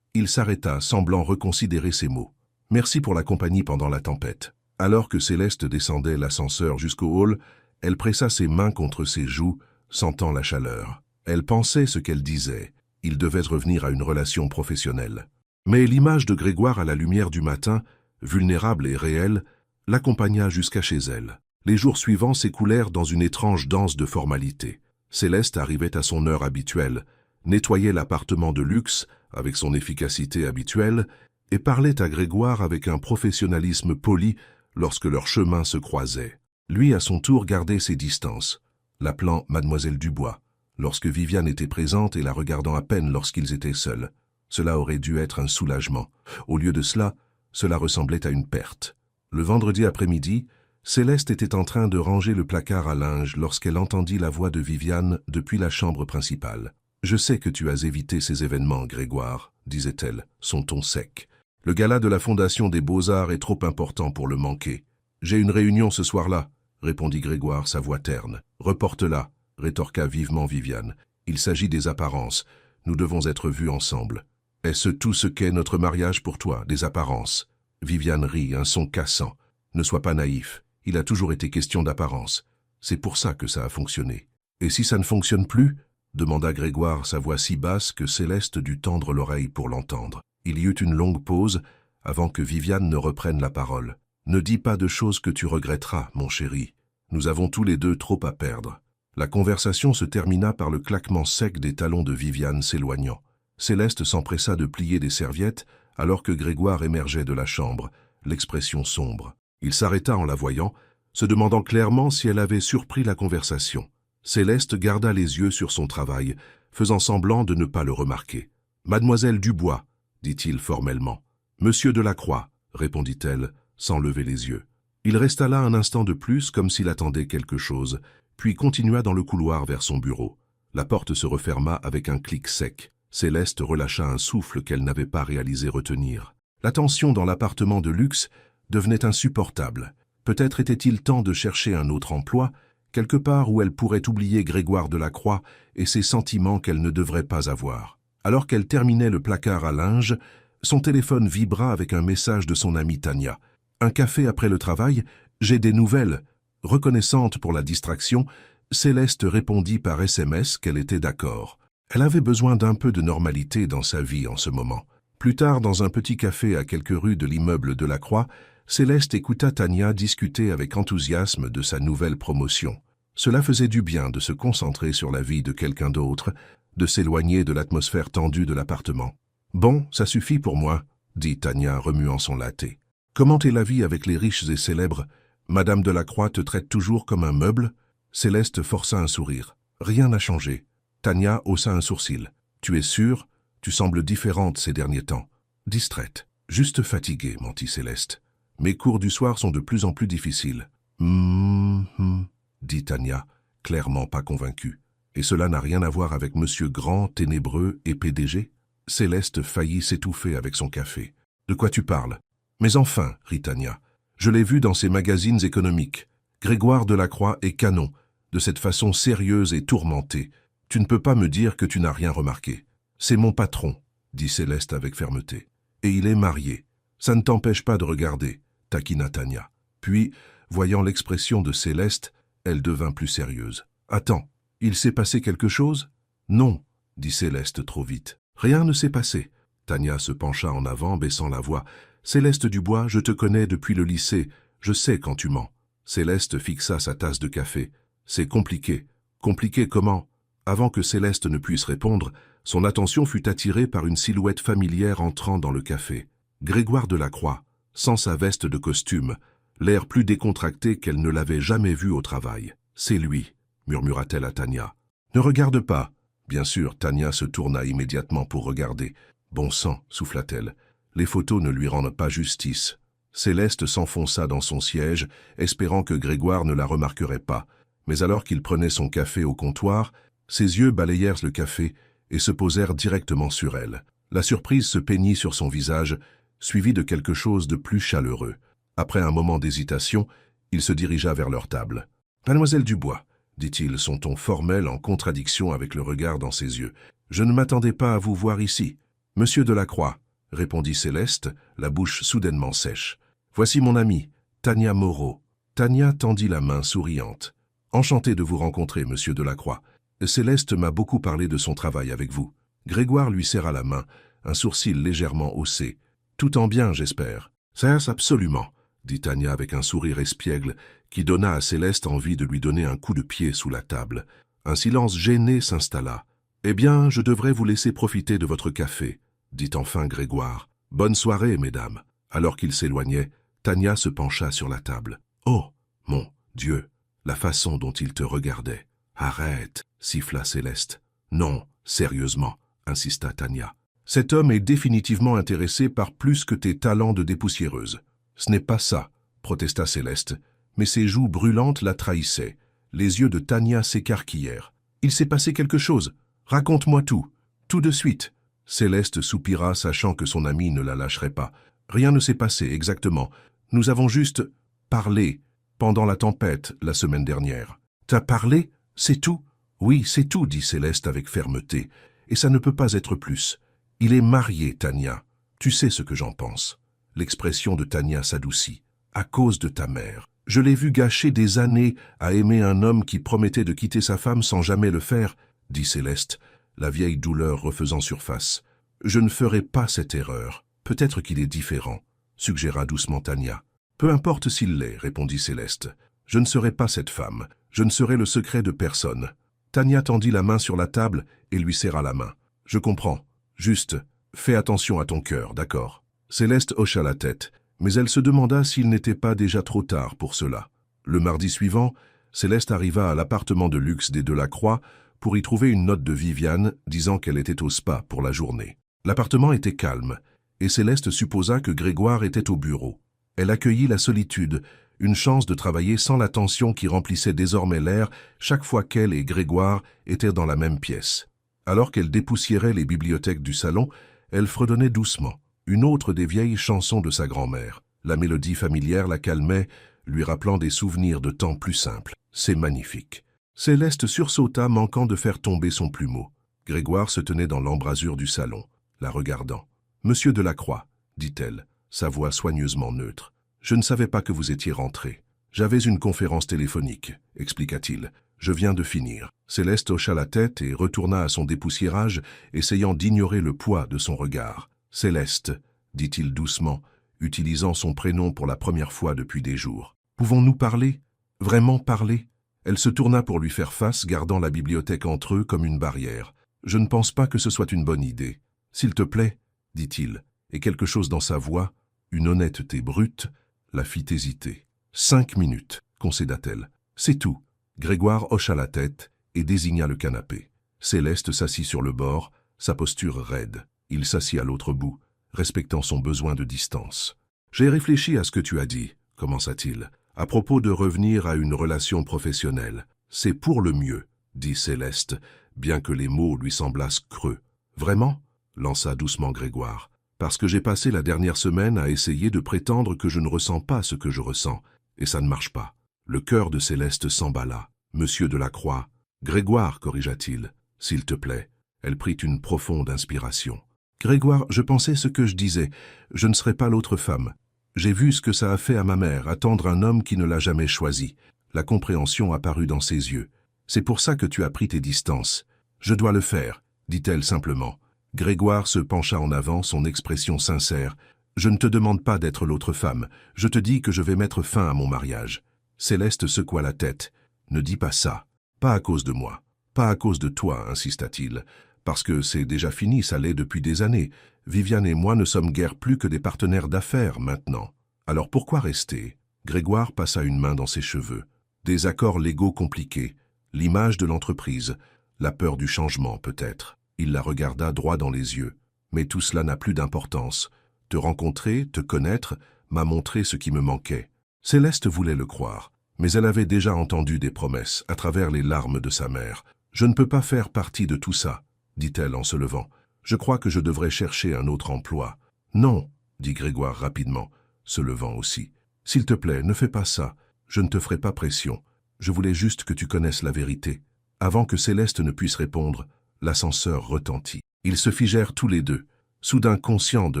Il s'arrêta, semblant reconsidérer ses mots. « Merci pour la compagnie pendant la tempête. » Alors que Céleste descendait l'ascenseur jusqu'au hall, elle pressa ses mains contre ses joues, sentant la chaleur. Elle pensait ce qu'elle disait. Il devait revenir à une relation professionnelle. Mais l'image de Grégoire à la lumière du matin, vulnérable et réelle, l'accompagna jusqu'à chez elle. Les jours suivants s'écoulèrent dans une étrange danse de formalités. Céleste arrivait à son heure habituelle, nettoyait l'appartement de luxe avec son efficacité habituelle et parlait à Grégoire avec un professionnalisme poli lorsque leurs chemins se croisaient. Lui, à son tour, gardait ses distances, l'appelant Mademoiselle Dubois, lorsque Viviane était présente et la regardant à peine lorsqu'ils étaient seuls. Cela aurait dû être un soulagement. Au lieu de cela, cela ressemblait à une perte. Le vendredi après-midi, Céleste était en train de ranger le placard à linge lorsqu'elle entendit la voix de Viviane depuis la chambre principale. Je sais que tu as évité ces événements, Grégoire, disait-elle, son ton sec. Le gala de la Fondation des Beaux-Arts est trop important pour le manquer. J'ai une réunion ce soir-là, répondit Grégoire, sa voix terne. Reporte-la, rétorqua vivement Viviane. Il s'agit des apparences. Nous devons être vus ensemble. Est-ce tout ce qu'est notre mariage pour toi, des apparences? Viviane rit, un son cassant. Ne sois pas naïf. Il a toujours été question d'apparence. C'est pour ça que ça a fonctionné. Et si ça ne fonctionne plus? Demanda Grégoire, sa voix si basse que Céleste dut tendre l'oreille pour l'entendre. Il y eut une longue pause avant que Viviane ne reprenne la parole. Ne dis pas de choses que tu regretteras, mon chéri. Nous avons tous les deux trop à perdre. La conversation se termina par le claquement sec des talons de Viviane s'éloignant. Céleste s'empressa de plier des serviettes alors que Grégoire émergeait de la chambre, l'expression sombre. Il s'arrêta en la voyant, se demandant clairement si elle avait surpris la conversation. Céleste garda les yeux sur son travail, faisant semblant de ne pas le remarquer. « Mademoiselle Dubois », dit-il formellement. « Monsieur Delacroix », répondit-elle, sans lever les yeux. Il resta là un instant de plus, comme s'il attendait quelque chose, puis continua dans le couloir vers son bureau. La porte se referma avec un clic sec. Céleste relâcha un souffle qu'elle n'avait pas réalisé retenir. La tension dans l'appartement de luxe devenait insupportable. Peut-être était-il temps de chercher un autre emploi, quelque part où elle pourrait oublier Grégoire Delacroix et ses sentiments qu'elle ne devrait pas avoir. Alors qu'elle terminait le placard à linge, son téléphone vibra avec un message de son amie Tania. « Un café après le travail, j'ai des nouvelles. » Reconnaissante pour la distraction, Céleste répondit par SMS qu'elle était d'accord. Elle avait besoin d'un peu de normalité dans sa vie en ce moment. Plus tard, dans un petit café à quelques rues de l'immeuble Delacroix, Céleste écouta Tania discuter avec enthousiasme de sa nouvelle promotion. Cela faisait du bien de se concentrer sur la vie de quelqu'un d'autre, de s'éloigner de l'atmosphère tendue de l'appartement. « Bon, ça suffit pour moi, » dit Tania remuant son latte. « Comment est la vie avec les riches et célèbres? Madame Delacroix te traite toujours comme un meuble ?» Céleste força un sourire. « Rien n'a changé. » Tania haussa un sourcil. « Tu es sûre? Tu sembles différente ces derniers temps. »« Distraite. Juste fatiguée, mentit Céleste. Mes cours du soir sont de plus en plus difficiles. »« dit Tania, clairement pas convaincue. « Et cela n'a rien à voir avec monsieur grand, ténébreux et PDG ?» Céleste faillit s'étouffer avec son café. « De quoi tu parles ?»« Mais enfin, rit Tania, je l'ai vu dans ces magazines économiques. Grégoire Delacroix est canon, de cette façon sérieuse et tourmentée. Tu ne peux pas me dire que tu n'as rien remarqué. C'est mon patron, dit Céleste avec fermeté. Et il est marié. Ça ne t'empêche pas de regarder, taquina Tania. Puis, voyant l'expression de Céleste, elle devint plus sérieuse. Attends, il s'est passé quelque chose? Non, dit Céleste trop vite. Rien ne s'est passé. Tania se pencha en avant, baissant la voix. Céleste Dubois, je te connais depuis le lycée. Je sais quand tu mens. Céleste fixa sa tasse de café. C'est compliqué. Compliqué comment? Avant que Céleste ne puisse répondre, son attention fut attirée par une silhouette familière entrant dans le café. Grégoire Delacroix, sans sa veste de costume, l'air plus décontracté qu'elle ne l'avait jamais vu au travail. « C'est lui », murmura-t-elle à Tania. « Ne regarde pas. » Bien sûr, Tania se tourna immédiatement pour regarder. « Bon sang », souffla-t-elle. « Les photos ne lui rendent pas justice. » Céleste s'enfonça dans son siège, espérant que Grégoire ne la remarquerait pas. Mais alors qu'il prenait son café au comptoir, ses yeux balayèrent le café et se posèrent directement sur elle. La surprise se peignit sur son visage, suivie de quelque chose de plus chaleureux. Après un moment d'hésitation, il se dirigea vers leur table. « Mademoiselle Dubois, » dit-il, son ton formel en contradiction avec le regard dans ses yeux. « Je ne m'attendais pas à vous voir ici. »« Monsieur Delacroix, » répondit Céleste, la bouche soudainement sèche. « Voici mon amie, Tania Moreau. » Tania tendit la main souriante. « Enchanté de vous rencontrer, monsieur Delacroix. Céleste m'a beaucoup parlé de son travail avec vous. » Grégoire lui serra la main, un sourcil légèrement haussé. « Tout en bien, j'espère. »« Ça, absolument, » dit Tania avec un sourire espiègle qui donna à Céleste envie de lui donner un coup de pied sous la table. Un silence gêné s'installa. « Eh bien, je devrais vous laisser profiter de votre café, » dit enfin Grégoire. « Bonne soirée, mesdames. » Alors qu'il s'éloignait, Tania se pencha sur la table. « Oh, mon Dieu, la façon dont il te regardait. »« Arrête, » siffla Céleste. « Non, sérieusement, » insista Tania. « Cet homme est définitivement intéressé par plus que tes talents de dépoussiéreuse. »« Ce n'est pas ça, » protesta Céleste, mais ses joues brûlantes la trahissaient. Les yeux de Tania s'écarquillèrent. « Il s'est passé quelque chose. Raconte-moi tout, tout de suite. Céleste soupira, sachant que son ami ne la lâcherait pas. Rien ne s'est passé exactement. Nous avons juste parlé pendant la tempête la semaine dernière. T'as parlé? C'est tout? Oui, c'est tout, dit Céleste avec fermeté. Et ça ne peut pas être plus. Il est marié, Tania. Tu sais ce que j'en pense. L'expression de Tania s'adoucit. À cause de ta mère. Je l'ai vu gâcher des années à aimer un homme qui promettait de quitter sa femme sans jamais le faire, dit Céleste, la vieille douleur refaisant surface. Je ne ferai pas cette erreur. Peut-être qu'il est différent, suggéra doucement Tania. Peu importe s'il l'est, répondit Céleste. Je ne serai pas cette femme. Je ne serai le secret de personne. Tania tendit la main sur la table et lui serra la main. Je comprends. Juste, fais attention à ton cœur, d'accord? Céleste hocha la tête, mais elle se demanda s'il n'était pas déjà trop tard pour cela. Le mardi suivant, Céleste arriva à l'appartement de luxe des Delacroix pour y trouver une note de Viviane disant qu'elle était au spa pour la journée. L'appartement était calme, et Céleste supposa que Grégoire était au bureau. Elle accueillit la solitude, une chance de travailler sans la tension qui remplissait désormais l'air chaque fois qu'elle et Grégoire étaient dans la même pièce. Alors qu'elle dépoussiérait les bibliothèques du salon, elle fredonnait doucement une autre des vieilles chansons de sa grand-mère. La mélodie familière la calmait, lui rappelant des souvenirs de temps plus simples. C'est magnifique. Céleste sursauta, manquant de faire tomber son plumeau. Grégoire se tenait dans l'embrasure du salon, la regardant. « Monsieur Delacroix, dit-elle, sa voix soigneusement neutre. Je ne savais pas que vous étiez rentré. J'avais une conférence téléphonique, expliqua-t-il. Je viens de finir. Céleste hocha la tête et retourna à son dépoussiérage, essayant d'ignorer le poids de son regard. Céleste, dit-il doucement, utilisant son prénom pour la première fois depuis des jours. Pouvons-nous parler? Vraiment parler? Elle se tourna pour lui faire face, gardant la bibliothèque entre eux comme une barrière. Je ne pense pas que ce soit une bonne idée. S'il te plaît, dit-il, et quelque chose dans sa voix, une honnêteté brute, la fit hésiter. 5 minutes, concéda-t-elle. C'est tout. Grégoire hocha la tête et désigna le canapé. Céleste s'assit sur le bord, sa posture raide. Il s'assit à l'autre bout, respectant son besoin de distance. « J'ai réfléchi à ce que tu as dit, commença-t-il, à propos de revenir à une relation professionnelle. C'est pour le mieux, dit Céleste, bien que les mots lui semblassent creux. Vraiment? Lança doucement Grégoire. Parce que j'ai passé la dernière semaine à essayer de prétendre que je ne ressens pas ce que je ressens, et ça ne marche pas. Le cœur de Céleste s'emballa. Monsieur Delacroix. Grégoire, corrigea-t-il. S'il te plaît. Elle prit une profonde inspiration. Grégoire, je pensais ce que je disais. Je ne serai pas l'autre femme. J'ai vu ce que ça a fait à ma mère, attendre un homme qui ne l'a jamais choisi. La compréhension apparut dans ses yeux. C'est pour ça que tu as pris tes distances. Je dois le faire, dit-elle simplement. Grégoire se pencha en avant, son expression sincère. Je ne te demande pas d'être l'autre femme. Je te dis que je vais mettre fin à mon mariage. Céleste secoua la tête. Ne dis pas ça. Pas à cause de moi. Pas à cause de toi, insista-t-il. Parce que c'est déjà fini, ça l'est depuis des années. Viviane et moi ne sommes guère plus que des partenaires d'affaires maintenant. Alors pourquoi rester? Grégoire passa une main dans ses cheveux. Des accords légaux compliqués, l'image de l'entreprise, la peur du changement peut-être. Il la regarda droit dans les yeux. Mais tout cela n'a plus d'importance. Te rencontrer, te connaître, m'a montré ce qui me manquait. Céleste voulait le croire, mais elle avait déjà entendu des promesses à travers les larmes de sa mère. Je ne peux pas faire partie de tout ça, dit-elle en se levant. Je crois que je devrais chercher un autre emploi. Non, dit Grégoire rapidement, se levant aussi. S'il te plaît, ne fais pas ça. Je ne te ferai pas pression. Je voulais juste que tu connaisses la vérité. Avant que Céleste ne puisse répondre, l'ascenseur retentit. Ils se figèrent tous les deux, soudain conscients de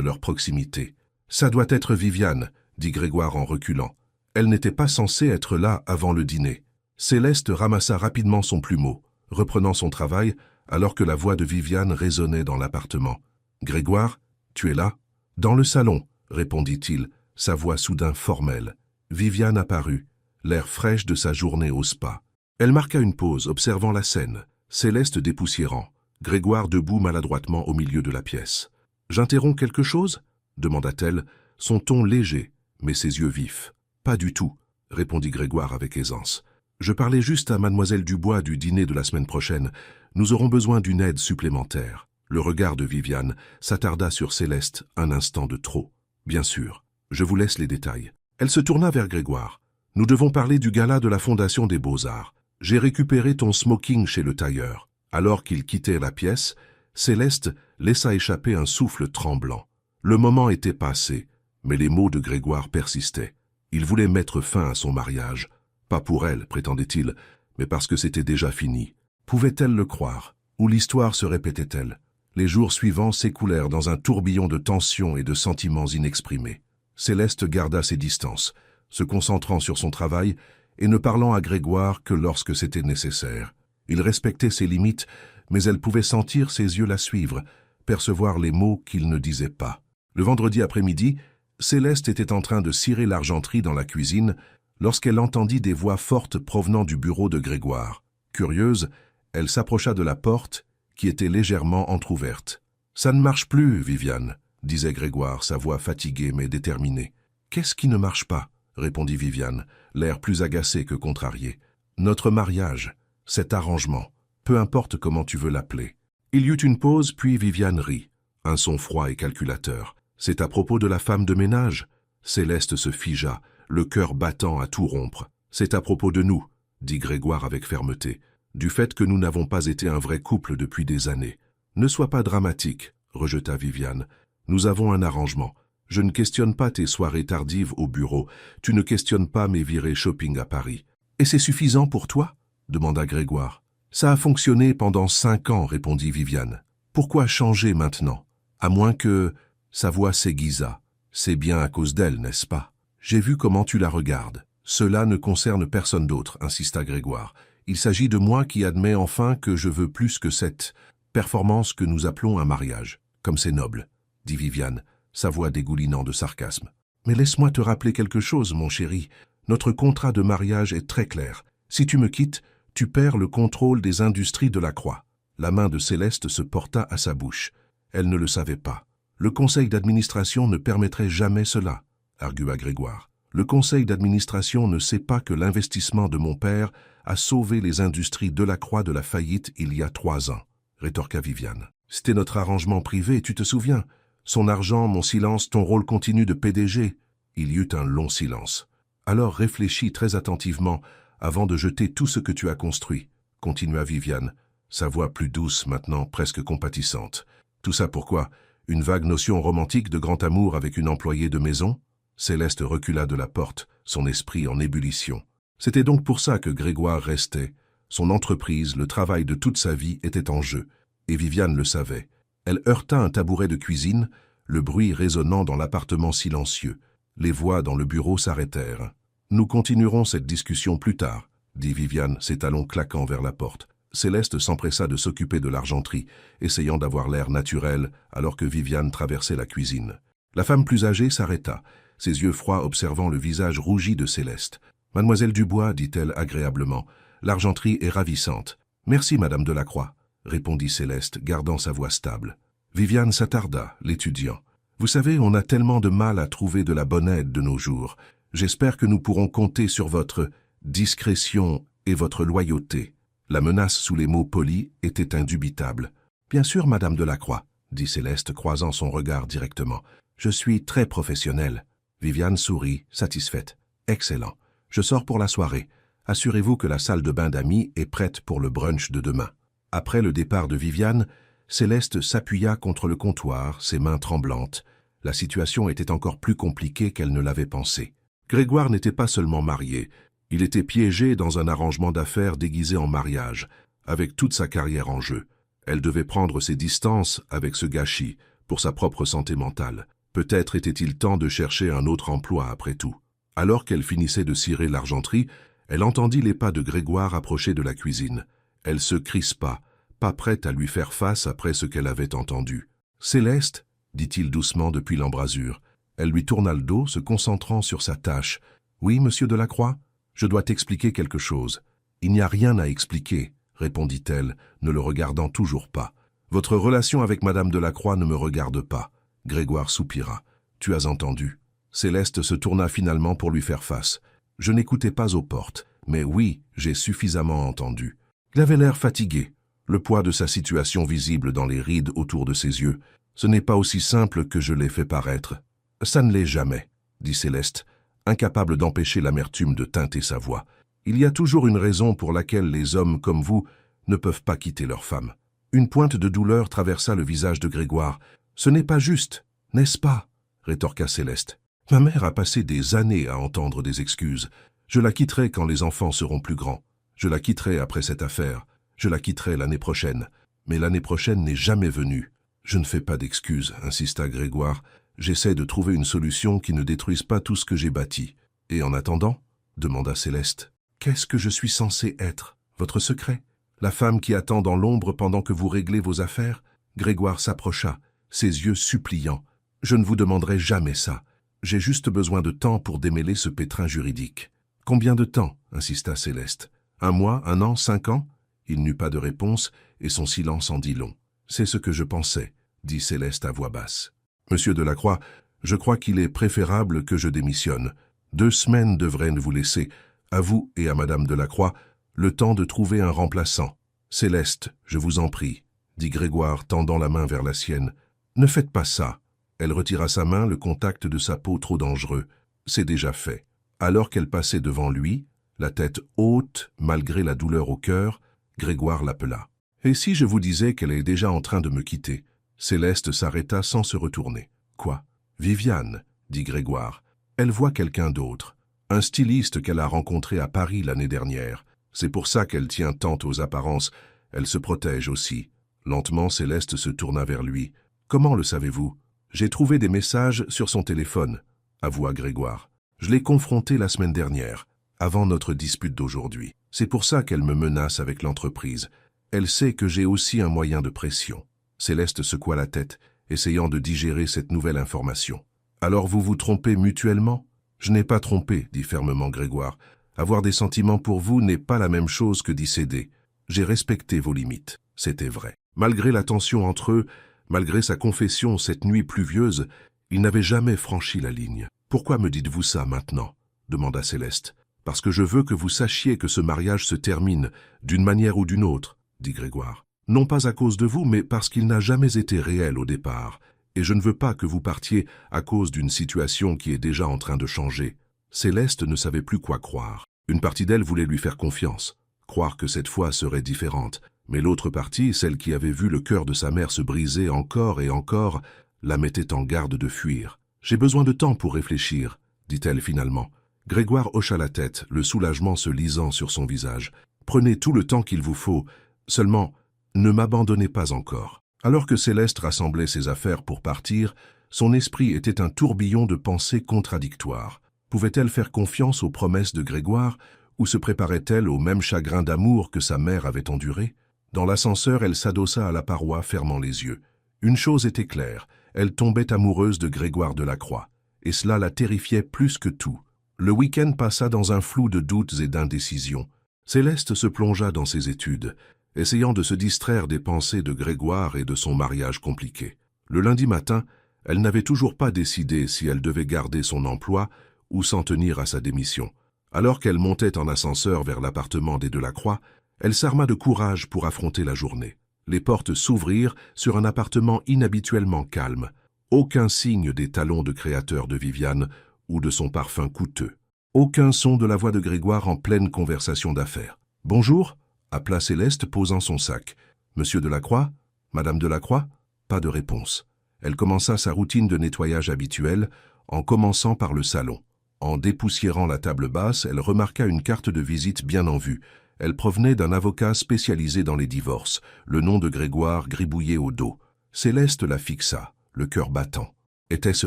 leur proximité. Ça doit être Viviane, dit Grégoire en reculant. Elle n'était pas censée être là avant le dîner. Céleste ramassa rapidement son plumeau, reprenant son travail, alors que la voix de Viviane résonnait dans l'appartement. « Grégoire, tu es là ?»« Dans le salon, » répondit-il, sa voix soudain formelle. Viviane apparut, l'air fraîche de sa journée au spa. Elle marqua une pause, observant la scène, Céleste dépoussiérant, Grégoire debout maladroitement au milieu de la pièce. « J'interromps quelque chose ?» demanda-t-elle, son ton léger, mais ses yeux vifs. « Pas du tout, » répondit Grégoire avec aisance. « Je parlais juste à mademoiselle Dubois du dîner de la semaine prochaine. Nous aurons besoin d'une aide supplémentaire. » Le regard de Viviane s'attarda sur Céleste un instant de trop. « Bien sûr, je vous laisse les détails. » Elle se tourna vers Grégoire. « Nous devons parler du gala de la Fondation des Beaux-Arts. J'ai récupéré ton smoking chez le tailleur. Alors qu'il quittait la pièce, Céleste laissa échapper un souffle tremblant. Le moment était passé, mais les mots de Grégoire persistaient. Il voulait mettre fin à son mariage. Pas pour elle, prétendait-il, mais parce que c'était déjà fini. Pouvait-elle le croire? Ou l'histoire se répétait-elle? Les jours suivants s'écoulèrent dans un tourbillon de tensions et de sentiments inexprimés. Céleste garda ses distances, se concentrant sur son travail et ne parlant à Grégoire que lorsque c'était nécessaire. Il respectait ses limites, mais elle pouvait sentir ses yeux la suivre, percevoir les mots qu'il ne disait pas. Le vendredi après-midi, Céleste était en train de cirer l'argenterie dans la cuisine lorsqu'elle entendit des voix fortes provenant du bureau de Grégoire. Curieuse, elle s'approcha de la porte, qui était légèrement entr'ouverte. « Ça ne marche plus, Viviane », disait Grégoire, sa voix fatiguée mais déterminée. « Qu'est-ce qui ne marche pas ?» répondit Viviane, l'air plus agacé que contrarié. « Notre mariage, cet arrangement, peu importe comment tu veux l'appeler. » Il y eut une pause, puis Viviane rit, un son froid et calculateur. « C'est à propos de la femme de ménage ?» Céleste se figea, le cœur battant à tout rompre. « C'est à propos de nous, » dit Grégoire avec fermeté, « du fait que nous n'avons pas été un vrai couple depuis des années. »« Ne sois pas dramatique, » rejeta Viviane. « Nous avons un arrangement. Je ne questionne pas tes soirées tardives au bureau. Tu ne questionnes pas mes virées shopping à Paris. »« Et c'est suffisant pour toi ?» demanda Grégoire. « Ça a fonctionné pendant 5 ans, répondit Viviane. « Pourquoi changer maintenant? À moins que... » Sa voix s'aiguisa. « C'est bien à cause d'elle, n'est-ce pas? J'ai vu comment tu la regardes. »« Cela ne concerne personne d'autre, » insista Grégoire. « Il s'agit de moi qui admets enfin que je veux plus que cette performance que nous appelons un mariage. Comme c'est noble, » dit Viviane, sa voix dégoulinant de sarcasme. « Mais laisse-moi te rappeler quelque chose, mon chéri. Notre contrat de mariage est très clair. Si tu me quittes, tu perds le contrôle des industries de la Croix. » La main de Céleste se porta à sa bouche. Elle ne le savait pas. « Le conseil d'administration ne permettrait jamais cela, » argua Grégoire. « Le conseil d'administration ne sait pas que l'investissement de mon père a sauvé les industries de la Croix de la faillite il y a 3 ans, » rétorqua Viviane. « C'était notre arrangement privé, tu te souviens? Son argent, mon silence, ton rôle continu de PDG. » Il y eut un long silence. « Alors réfléchis très attentivement avant de jeter tout ce que tu as construit, » continua Viviane, sa voix plus douce maintenant, presque compatissante. « Tout ça pourquoi? Une vague notion romantique de grand amour avec une employée de maison ?» Céleste recula de la porte, son esprit en ébullition. C'était donc pour ça que Grégoire restait. Son entreprise, le travail de toute sa vie était en jeu, et Viviane le savait. Elle heurta un tabouret de cuisine, le bruit résonnant dans l'appartement silencieux. Les voix dans le bureau s'arrêtèrent. « Nous continuerons cette discussion plus tard, » dit Viviane, ses talons claquant vers la porte. Céleste s'empressa de s'occuper de l'argenterie, essayant d'avoir l'air naturel alors que Viviane traversait la cuisine. La femme plus âgée s'arrêta, ses yeux froids observant le visage rougi de Céleste. « Mademoiselle Dubois, dit-elle agréablement, l'argenterie est ravissante. »« Merci, Madame Delacroix, » répondit Céleste, gardant sa voix stable. Viviane s'attarda, l'étudiant. « Vous savez, on a tellement de mal à trouver de la bonne aide de nos jours. J'espère que nous pourrons compter sur votre discrétion et votre loyauté. » La menace sous les mots polis était indubitable. « Bien sûr, Madame Delacroix, » dit Céleste, croisant son regard directement. « Je suis très professionnelle. » Viviane sourit, satisfaite. « Excellent. Je sors pour la soirée. Assurez-vous que la salle de bain d'amis est prête pour le brunch de demain. » Après le départ de Viviane, Céleste s'appuya contre le comptoir, ses mains tremblantes. La situation était encore plus compliquée qu'elle ne l'avait pensé. Grégoire n'était pas seulement marié. Il était piégé dans un arrangement d'affaires déguisé en mariage, avec toute sa carrière en jeu. Elle devait prendre ses distances avec ce gâchis, pour sa propre santé mentale. Peut-être était-il temps de chercher un autre emploi après tout. Alors qu'elle finissait de cirer l'argenterie, elle entendit les pas de Grégoire approcher de la cuisine. Elle se crispa, pas prête à lui faire face après ce qu'elle avait entendu. « Céleste » dit-il doucement depuis l'embrasure. Elle lui tourna le dos, se concentrant sur sa tâche. « Oui, monsieur Delacroix ? Je dois t'expliquer quelque chose. »« Il n'y a rien à expliquer, » répondit-elle, ne le regardant toujours pas. « Votre relation avec Madame Delacroix ne me regarde pas. » Grégoire soupira. « Tu as entendu. » Céleste se tourna finalement pour lui faire face. « Je n'écoutais pas aux portes, mais oui, j'ai suffisamment entendu. » Il avait l'air fatigué, le poids de sa situation visible dans les rides autour de ses yeux. « Ce n'est pas aussi simple que je l'ai fait paraître. »« Ça ne l'est jamais, » dit Céleste, incapable d'empêcher l'amertume de teinter sa voix. « Il y a toujours une raison pour laquelle les hommes comme vous ne peuvent pas quitter leur femme. Une pointe de douleur traversa le visage de Grégoire. « Ce n'est pas juste, n'est-ce pas ?» rétorqua Céleste. « Ma mère a passé des années à entendre des excuses. Je la quitterai quand les enfants seront plus grands. Je la quitterai après cette affaire. Je la quitterai l'année prochaine. Mais l'année prochaine n'est jamais venue. »« Je ne fais pas d'excuses, » insista Grégoire. « J'essaie de trouver une solution qui ne détruise pas tout ce que j'ai bâti. »« Et en attendant ?» demanda Céleste. « Qu'est-ce que je suis censé être? Votre secret? La femme qui attend dans l'ombre pendant que vous réglez vos affaires ?» Grégoire s'approcha, ses yeux suppliants. « Je ne vous demanderai jamais ça. J'ai juste besoin de temps pour démêler ce pétrin juridique. »« Combien de temps ?» insista Céleste. « 1 mois, 1 an, 5 ans ?» Il n'eut pas de réponse, et son silence en dit long. « C'est ce que je pensais, » dit Céleste à voix basse. « Monsieur Delacroix, je crois qu'il est préférable que je démissionne. 2 semaines devraient vous laisser, à vous et à Madame Delacroix, le temps de trouver un remplaçant. Céleste, je vous en prie, » dit Grégoire, tendant la main vers la sienne. « Ne faites pas ça. » Elle retira sa main, le contact de sa peau trop dangereux. C'est déjà fait. Alors qu'elle passait devant lui, la tête haute, malgré la douleur au cœur, Grégoire l'appela. « Et si je vous disais qu'elle est déjà en train de me quitter ?» Céleste s'arrêta sans se retourner. « Quoi ? Viviane, » dit Grégoire. « Elle voit quelqu'un d'autre. Un styliste qu'elle a rencontré à Paris l'année dernière. C'est pour ça qu'elle tient tant aux apparences. Elle se protège aussi. » Lentement, Céleste se tourna vers lui. « Comment le savez-vous ? » « J'ai trouvé des messages sur son téléphone, » avoua Grégoire. « Je l'ai confrontée la semaine dernière, avant notre dispute d'aujourd'hui. C'est pour ça qu'elle me menace avec l'entreprise. Elle sait que j'ai aussi un moyen de pression. » Céleste secoua la tête, essayant de digérer cette nouvelle information. « Alors vous vous trompez mutuellement ?»« Je n'ai pas trompé, » dit fermement Grégoire. « Avoir des sentiments pour vous n'est pas la même chose que d'y céder. J'ai respecté vos limites. » C'était vrai. Malgré la tension entre eux, malgré sa confession cette nuit pluvieuse, il n'avait jamais franchi la ligne. « Pourquoi me dites-vous ça maintenant ?» demanda Céleste. « Parce que je veux que vous sachiez que ce mariage se termine, d'une manière ou d'une autre, » dit Grégoire. « Non pas à cause de vous, mais parce qu'il n'a jamais été réel au départ, et je ne veux pas que vous partiez à cause d'une situation qui est déjà en train de changer. » Céleste ne savait plus quoi croire. Une partie d'elle voulait lui faire confiance, croire que cette fois serait différente. Mais l'autre partie, celle qui avait vu le cœur de sa mère se briser encore et encore, la mettait en garde de fuir. « J'ai besoin de temps pour réfléchir, » dit-elle finalement. Grégoire hocha la tête, le soulagement se lisant sur son visage. « Prenez tout le temps qu'il vous faut, seulement ne m'abandonnez pas encore. » Alors que Céleste rassemblait ses affaires pour partir, son esprit était un tourbillon de pensées contradictoires. Pouvait-elle faire confiance aux promesses de Grégoire, ou se préparait-elle au même chagrin d'amour que sa mère avait enduré? Dans l'ascenseur, elle s'adossa à la paroi, fermant les yeux. Une chose était claire, elle tombait amoureuse de Grégoire Delacroix, et cela la terrifiait plus que tout. Le week-end passa dans un flou de doutes et d'indécisions. Céleste se plongea dans ses études, essayant de se distraire des pensées de Grégoire et de son mariage compliqué. Le lundi matin, elle n'avait toujours pas décidé si elle devait garder son emploi ou s'en tenir à sa démission. Alors qu'elle montait en ascenseur vers l'appartement des Delacroix, elle s'arma de courage pour affronter la journée. Les portes s'ouvrirent sur un appartement inhabituellement calme. Aucun signe des talons de créateur de Viviane ou de son parfum coûteux. Aucun son de la voix de Grégoire en pleine conversation d'affaires. « Bonjour » appela Céleste, posant son sac. « Monsieur Delacroix ? Madame Delacroix ?» Pas de réponse. Elle commença sa routine de nettoyage habituelle, en commençant par le salon. En dépoussiérant la table basse, elle remarqua une carte de visite bien en vue. Elle provenait d'un avocat spécialisé dans les divorces, le nom de Grégoire gribouillé au dos. Céleste la fixa, le cœur battant. Était-ce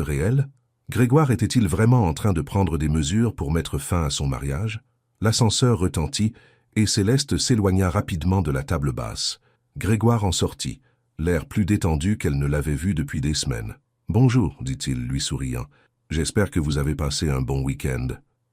réel? Grégoire était-il vraiment en train de prendre des mesures pour mettre fin à son mariage? L'ascenseur retentit et Céleste s'éloigna rapidement de la table basse. Grégoire en sortit, l'air plus détendu qu'elle ne l'avait vu depuis des semaines. « Bonjour, » dit-il, lui souriant. « J'espère que vous avez passé un bon week-end. »«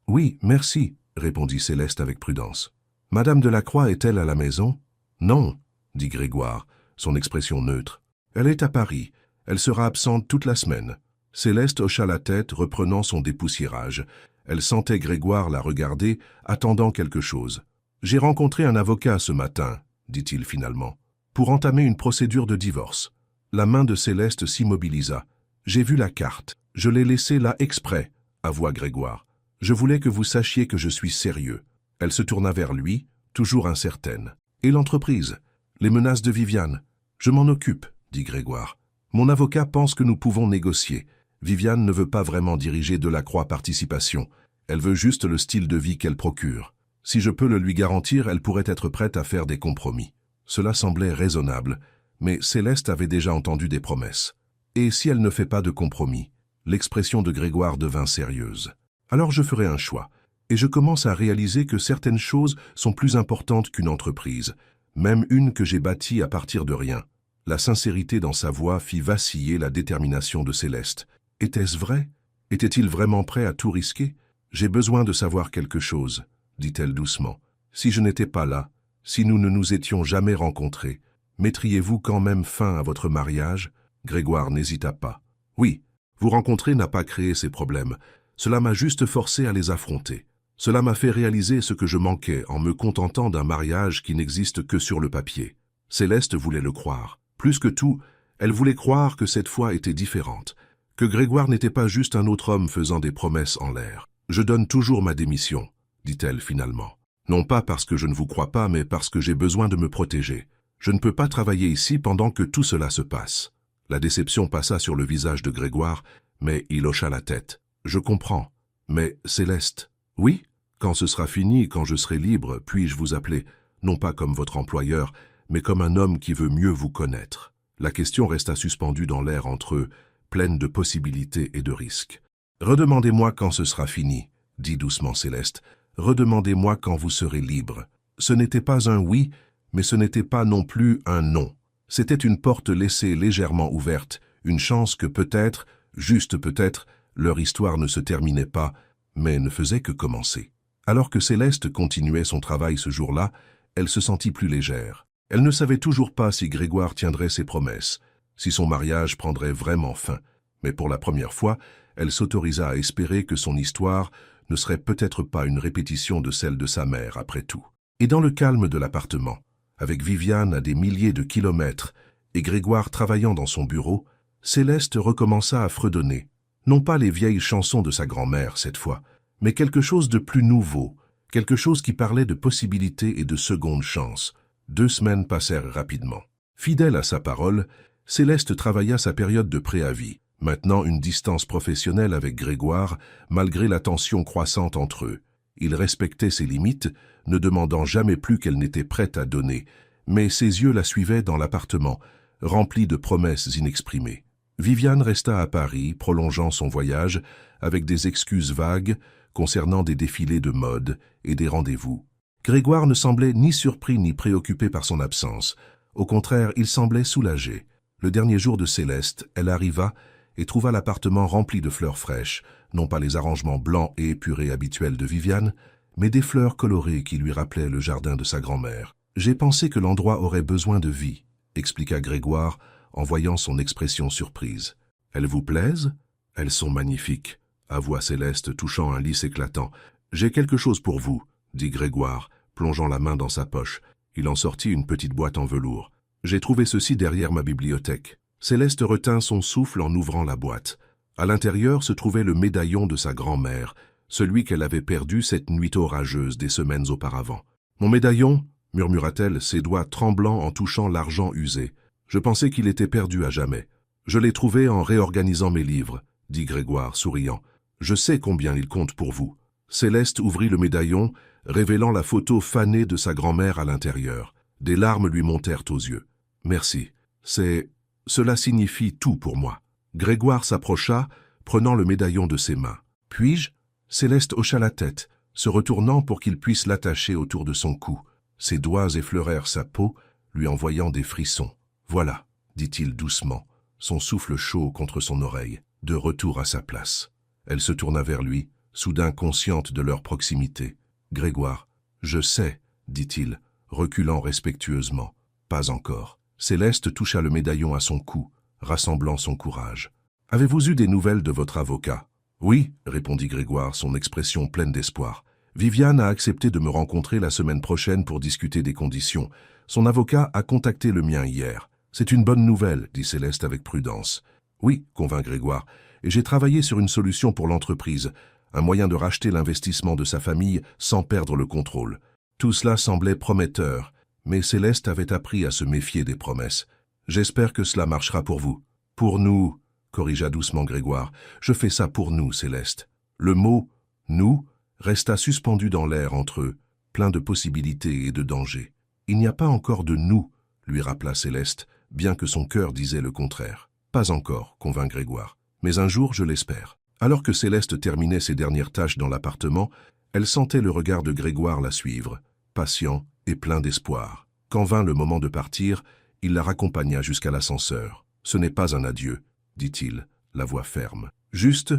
Oui, merci, » répondit Céleste avec prudence. « Madame Delacroix est-elle à la maison ?»« Non, » dit Grégoire, son expression neutre. « Elle est à Paris. Elle sera absente toute la semaine. » Céleste hocha la tête, reprenant son dépoussiérage. Elle sentait Grégoire la regarder, attendant quelque chose. « J'ai rencontré un avocat ce matin, » dit-il finalement, « pour entamer une procédure de divorce. » La main de Céleste s'immobilisa. « J'ai vu la carte. Je l'ai laissée là exprès, » avoua Grégoire. « Je voulais que vous sachiez que je suis sérieux. » Elle se tourna vers lui, toujours incertaine. Et l'entreprise? Les menaces de Viviane? Je m'en occupe, dit Grégoire. Mon avocat pense que nous pouvons négocier. Viviane ne veut pas vraiment diriger Delacroix Participation. Elle veut juste le style de vie qu'elle procure. Si je peux le lui garantir, elle pourrait être prête à faire des compromis. Cela semblait raisonnable, mais Céleste avait déjà entendu des promesses. Et si elle ne fait pas de compromis? L'expression de Grégoire devint sérieuse. Alors je ferai un choix, et je commence à réaliser que certaines choses sont plus importantes qu'une entreprise, même une que j'ai bâtie à partir de rien. La sincérité dans sa voix fit vaciller la détermination de Céleste. Était-ce vrai? Était-il vraiment prêt à tout risquer? J'ai besoin de savoir quelque chose, dit-elle doucement. Si je n'étais pas là, si nous ne nous étions jamais rencontrés, mettriez-vous quand même fin à votre mariage? Grégoire n'hésita pas. Oui, vous rencontrer n'a pas créé ces problèmes. Cela m'a juste forcé à les affronter. Cela m'a fait réaliser ce que je manquais en me contentant d'un mariage qui n'existe que sur le papier. Céleste voulait le croire. Plus que tout, elle voulait croire que cette fois était différente, que Grégoire n'était pas juste un autre homme faisant des promesses en l'air. « Je donne toujours ma démission », dit-elle finalement. « Non pas parce que je ne vous crois pas, mais parce que j'ai besoin de me protéger. Je ne peux pas travailler ici pendant que tout cela se passe. » La déception passa sur le visage de Grégoire, mais il hocha la tête. « Je comprends. Mais Céleste, oui? Quand ce sera fini, quand je serai libre, puis-je vous appeler, non pas comme votre employeur, mais comme un homme qui veut mieux vous connaître ?» La question resta suspendue dans l'air entre eux, pleine de possibilités et de risques. « Redemandez-moi quand ce sera fini, » dit doucement Céleste. « Redemandez-moi quand vous serez libre. » Ce n'était pas un oui, mais ce n'était pas non plus un non. C'était une porte laissée légèrement ouverte, une chance que peut-être, juste peut-être, leur histoire ne se terminait pas, mais ne faisait que commencer. Alors que Céleste continuait son travail ce jour-là, elle se sentit plus légère. Elle ne savait toujours pas si Grégoire tiendrait ses promesses, si son mariage prendrait vraiment fin. Mais pour la première fois, elle s'autorisa à espérer que son histoire ne serait peut-être pas une répétition de celle de sa mère après tout. Et dans le calme de l'appartement, avec Viviane à des milliers de kilomètres et Grégoire travaillant dans son bureau, Céleste recommença à fredonner, non pas les vieilles chansons de sa grand-mère cette fois, mais quelque chose de plus nouveau, quelque chose qui parlait de possibilités et de secondes chances. 2 semaines passèrent rapidement. Fidèle à sa parole, Céleste travailla sa période de préavis, maintenant une distance professionnelle avec Grégoire, malgré la tension croissante entre eux. Il respectait ses limites, ne demandant jamais plus qu'elle n'était prête à donner, mais ses yeux la suivaient dans l'appartement, rempli de promesses inexprimées. Viviane resta à Paris, prolongeant son voyage, avec des excuses vagues concernant des défilés de mode et des rendez-vous. Grégoire ne semblait ni surpris ni préoccupé par son absence. Au contraire, il semblait soulagé. Le dernier jour de Céleste, elle arriva et trouva l'appartement rempli de fleurs fraîches, non pas les arrangements blancs et épurés habituels de Viviane, mais des fleurs colorées qui lui rappelaient le jardin de sa grand-mère. « J'ai pensé que l'endroit aurait besoin de vie », expliqua Grégoire en voyant son expression surprise. « Elles vous plaisent? Elles sont magnifiques », avoua Céleste, touchant un lys éclatant. « J'ai quelque chose pour vous », dit Grégoire, plongeant la main dans sa poche. Il en sortit une petite boîte en velours. « J'ai trouvé ceci derrière ma bibliothèque. » Céleste retint son souffle en ouvrant la boîte. À l'intérieur se trouvait le médaillon de sa grand-mère, celui qu'elle avait perdu cette nuit orageuse des semaines auparavant. « Mon médaillon ?» murmura-t-elle, ses doigts tremblants en touchant l'argent usé. « Je pensais qu'il était perdu à jamais. Je l'ai trouvé en réorganisant mes livres, » dit Grégoire, souriant. « Je sais combien il compte pour vous. » Céleste ouvrit le médaillon, révélant la photo fanée de sa grand-mère à l'intérieur. Des larmes lui montèrent aux yeux. « Merci. Cela signifie tout pour moi. » Grégoire s'approcha, prenant le médaillon de ses mains. « Puis-je » Céleste hocha la tête, se retournant pour qu'il puisse l'attacher autour de son cou. Ses doigts effleurèrent sa peau, lui envoyant des frissons. « Voilà, » dit-il doucement, son souffle chaud contre son oreille, de retour à sa place. Elle se tourna vers lui, soudain consciente de leur proximité. « Grégoire, je sais, » dit-il, reculant respectueusement. « Pas encore. » Céleste toucha le médaillon à son cou, rassemblant son courage. « Avez-vous eu des nouvelles de votre avocat ?»« Oui, » répondit Grégoire, son expression pleine d'espoir. « Viviane a accepté de me rencontrer la semaine prochaine pour discuter des conditions. Son avocat a contacté le mien hier. C'est une bonne nouvelle, dit Céleste avec prudence. « Oui, » convint Grégoire, « et j'ai travaillé sur une solution pour l'entreprise, un moyen de racheter l'investissement de sa famille sans perdre le contrôle. » Tout cela semblait prometteur, Mais Céleste avait appris à se méfier des promesses. « J'espère que cela marchera pour vous. »« Pour nous, » corrigea doucement Grégoire. « Je fais ça pour nous, Céleste. » Le mot « nous » resta suspendu dans l'air entre eux, plein de possibilités et de dangers. « Il n'y a pas encore de nous », lui rappela Céleste, bien que son cœur disait le contraire. « Pas encore », convint Grégoire. « Mais un jour, je l'espère. » Alors que Céleste terminait ses dernières tâches dans l'appartement, elle sentait le regard de Grégoire la suivre, patient et plein d'espoir. Quand vint le moment de partir, il la raccompagna jusqu'à l'ascenseur. « Ce n'est pas un adieu, » dit-il, la voix ferme. « Juste,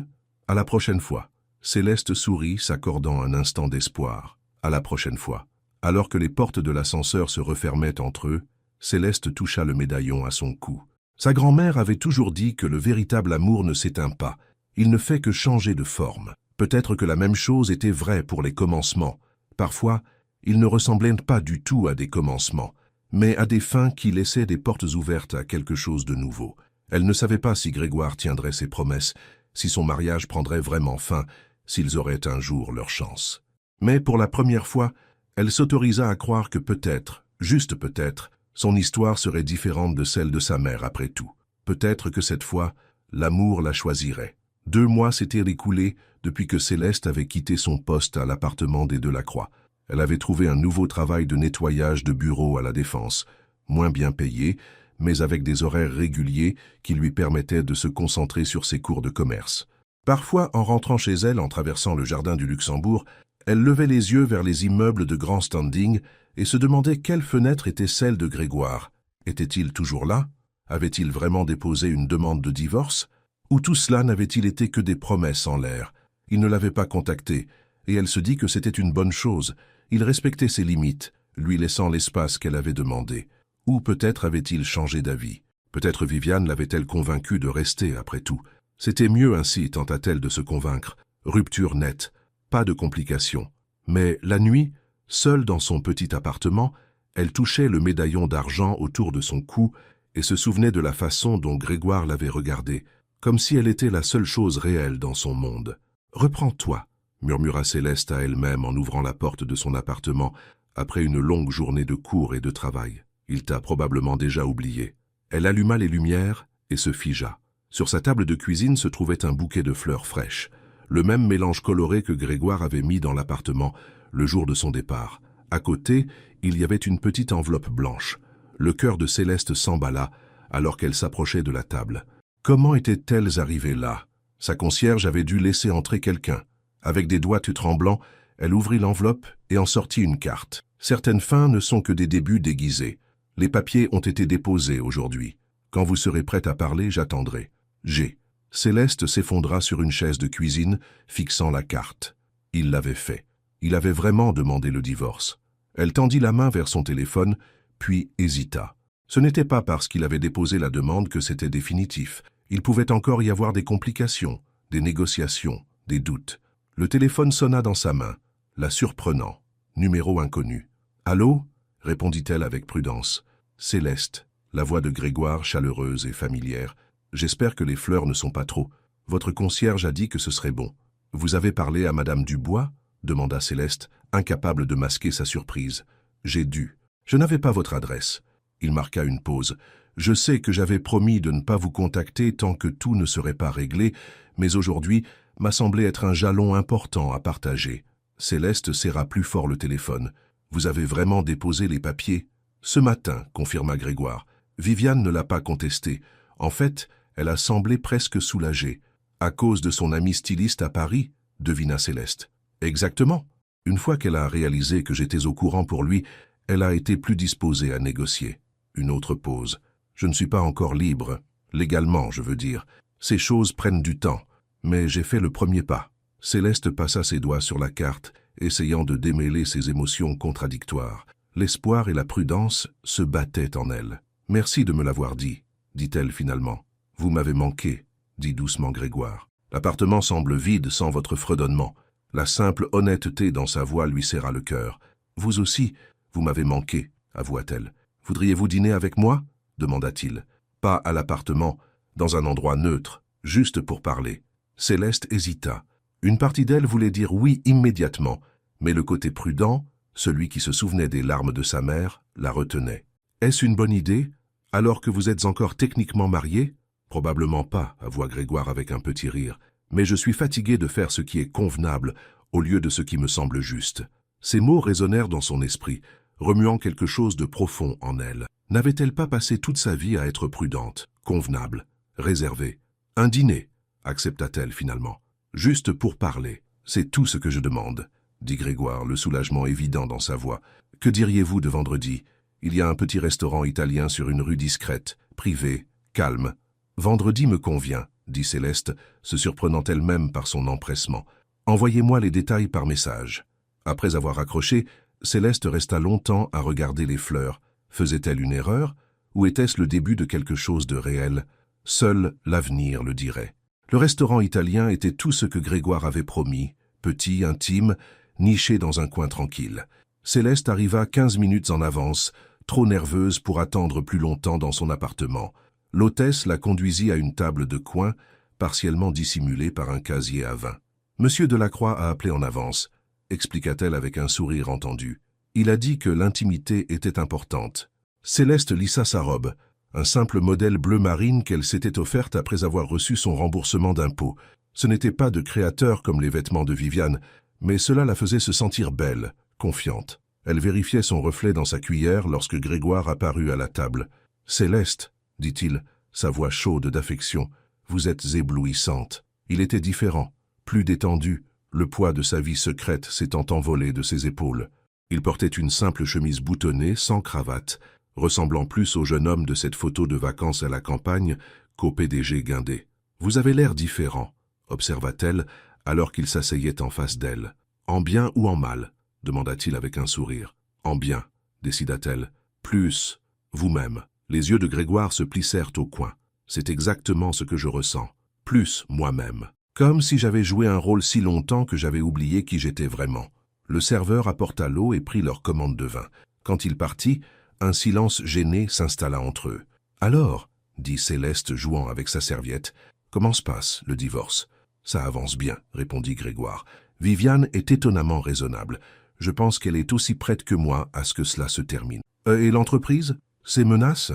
à la prochaine fois. » Céleste sourit, s'accordant un instant d'espoir. « À la prochaine fois. » Alors que les portes de l'ascenseur se refermaient entre eux, Céleste toucha le médaillon à son cou. Sa grand-mère avait toujours dit que le véritable amour ne s'éteint pas. Il ne fait que changer de forme. Peut-être que la même chose était vraie pour les commencements. Parfois, ils ne ressemblaient pas du tout à des commencements, mais à des fins qui laissaient des portes ouvertes à quelque chose de nouveau. Elle ne savait pas si Grégoire tiendrait ses promesses, si son mariage prendrait vraiment fin, s'ils auraient un jour leur chance. Mais pour la première fois, elle s'autorisa à croire que peut-être, juste peut-être, son histoire serait différente de celle de sa mère après tout. Peut-être que cette fois, l'amour la choisirait. 2 mois s'étaient écoulés depuis que Céleste avait quitté son poste à l'appartement des Delacroix. Elle avait trouvé un nouveau travail de nettoyage de bureau à la Défense, moins bien payé, mais avec des horaires réguliers qui lui permettaient de se concentrer sur ses cours de commerce. Parfois, en rentrant chez elle en traversant le jardin du Luxembourg, elle levait les yeux vers les immeubles de grand standing et se demandait quelle fenêtre était celle de Grégoire. Était-il toujours là? Avait-il vraiment déposé une demande de divorce? Ou tout cela n'avait-il été que des promesses en l'air? Il ne l'avait pas contacté, et elle se dit que c'était une bonne chose. Il respectait ses limites, lui laissant l'espace qu'elle avait demandé. Ou peut-être avait-il changé d'avis. Peut-être Viviane l'avait-elle convaincu de rester après tout. C'était mieux ainsi, tenta-t-elle de se convaincre. Rupture nette, pas de complications. Mais la nuit, seule dans son petit appartement, elle touchait le médaillon d'argent autour de son cou et se souvenait de la façon dont Grégoire l'avait regardée, comme si elle était la seule chose réelle dans son monde. « Reprends-toi », murmura Céleste à elle-même en ouvrant la porte de son appartement après une longue journée de cours et de travail. « Il t'a probablement déjà oublié. » Elle alluma les lumières et se figea. Sur sa table de cuisine se trouvait un bouquet de fleurs fraîches, le même mélange coloré que Grégoire avait mis dans l'appartement le jour de son départ. À côté, il y avait une petite enveloppe blanche. Le cœur de Céleste s'emballa alors qu'elle s'approchait de la table. Comment étaient-elles arrivées là? Sa concierge avait dû laisser entrer quelqu'un. Avec des doigts tout tremblants, elle ouvrit l'enveloppe et en sortit une carte. Certaines fins ne sont que des débuts déguisés. Les papiers ont été déposés aujourd'hui. Quand vous serez prête à parler, j'attendrai. G. Céleste s'effondra sur une chaise de cuisine, fixant la carte. Il l'avait fait. Il avait vraiment demandé le divorce. Elle tendit la main vers son téléphone, puis hésita. Ce n'était pas parce qu'il avait déposé la demande que c'était définitif. Il pouvait encore y avoir des complications, des négociations, des doutes. Le téléphone sonna dans sa main, la surprenant. Numéro inconnu. « Allô ?» répondit-elle avec prudence. « Céleste. » La voix de Grégoire, chaleureuse et familière. « J'espère que les fleurs ne sont pas trop. Votre concierge a dit que ce serait bon. »« Vous avez parlé à Madame Dubois ?» demanda Céleste, incapable de masquer sa surprise. « J'ai dû. Je n'avais pas votre adresse. » Il marqua une pause. « Je sais que j'avais promis de ne pas vous contacter tant que tout ne serait pas réglé, mais aujourd'hui m'a semblé être un jalon important à partager. » Céleste serra plus fort le téléphone. « Vous avez vraiment déposé les papiers ?»« Ce matin, » confirma Grégoire. Viviane ne l'a pas contesté. En fait, elle a semblé presque soulagée. « À cause de son ami styliste à Paris ?» devina Céleste. « Exactement. Une fois qu'elle a réalisé que j'étais au courant pour lui, elle a été plus disposée à négocier. » Une autre pause. « Je ne suis pas encore libre. Légalement, je veux dire. Ces choses prennent du temps. Mais j'ai fait le premier pas. » Céleste passa ses doigts sur la carte, essayant de démêler ses émotions contradictoires. L'espoir et la prudence se battaient en elle. « Merci de me l'avoir dit, » dit-elle finalement. « Vous m'avez manqué, » dit doucement Grégoire. « L'appartement semble vide sans votre fredonnement. » La simple honnêteté dans sa voix lui serra le cœur. « Vous aussi, vous m'avez manqué, » avoua-t-elle. « Voudriez-vous dîner avec moi ?» demanda-t-il. « Pas à l'appartement, dans un endroit neutre, juste pour parler. » Céleste hésita. Une partie d'elle voulait dire oui immédiatement, mais le côté prudent, celui qui se souvenait des larmes de sa mère, la retenait. « Est-ce une bonne idée, alors que vous êtes encore techniquement mariés ?»« Probablement pas, » avoua Grégoire avec un petit rire. « Mais je suis fatigué de faire ce qui est convenable au lieu de ce qui me semble juste. » Ces mots résonnèrent dans son esprit, remuant quelque chose de profond en elle. N'avait-elle pas passé toute sa vie à être prudente, convenable, réservée? « Un dîner, » accepta-t-elle finalement. « Juste pour parler. C'est tout ce que je demande, » dit Grégoire, le soulagement évident dans sa voix. « Que diriez-vous de vendredi? Il y a un petit restaurant italien sur une rue discrète, privé, calme. »« Vendredi me convient, » dit Céleste, se surprenant elle-même par son empressement. « Envoyez-moi les détails par message. » Après avoir raccroché, Céleste resta longtemps à regarder les fleurs. Faisait-elle une erreur, ou était-ce le début de quelque chose de réel? Seul l'avenir le dirait. Le restaurant italien était tout ce que Grégoire avait promis, petit, intime, niché dans un coin tranquille. Céleste arriva 15 minutes en avance, trop nerveuse pour attendre plus longtemps dans son appartement. L'hôtesse la conduisit à une table de coin, partiellement dissimulée par un casier à vin. « Monsieur Delacroix a appelé en avance, » expliqua-t-elle avec un sourire entendu. « Il a dit que l'intimité était importante. » Céleste lissa sa robe, un simple modèle bleu marine qu'elle s'était offerte après avoir reçu son remboursement d'impôts. Ce n'était pas de créateur comme les vêtements de Viviane, mais cela la faisait se sentir belle, confiante. Elle vérifiait son reflet dans sa cuillère lorsque Grégoire apparut à la table. « Céleste, » dit-il, sa voix chaude d'affection, « vous êtes éblouissante. » Il était différent, plus détendu, le poids de sa vie secrète s'étant envolé de ses épaules. Il portait une simple chemise boutonnée, sans cravate, ressemblant plus au jeune homme de cette photo de vacances à la campagne qu'au PDG guindé. « Vous avez l'air différent, » observa-t-elle, alors qu'il s'asseyait en face d'elle. « En bien ou en mal ?» demanda-t-il avec un sourire. « En bien, » décida-t-elle. « Plus vous-même. » Les yeux de Grégoire se plissèrent au coin. « C'est exactement ce que je ressens. Plus moi-même. Comme si j'avais joué un rôle si longtemps que j'avais oublié qui j'étais vraiment. » Le serveur apporta l'eau et prit leur commande de vin. Quand il partit, un silence gêné s'installa entre eux. « Alors, » dit Céleste jouant avec sa serviette, « comment se passe le divorce ?»« Ça avance bien, » répondit Grégoire. « Viviane est étonnamment raisonnable. Je pense qu'elle est aussi prête que moi à ce que cela se termine. Et l'entreprise? Ces menaces ?»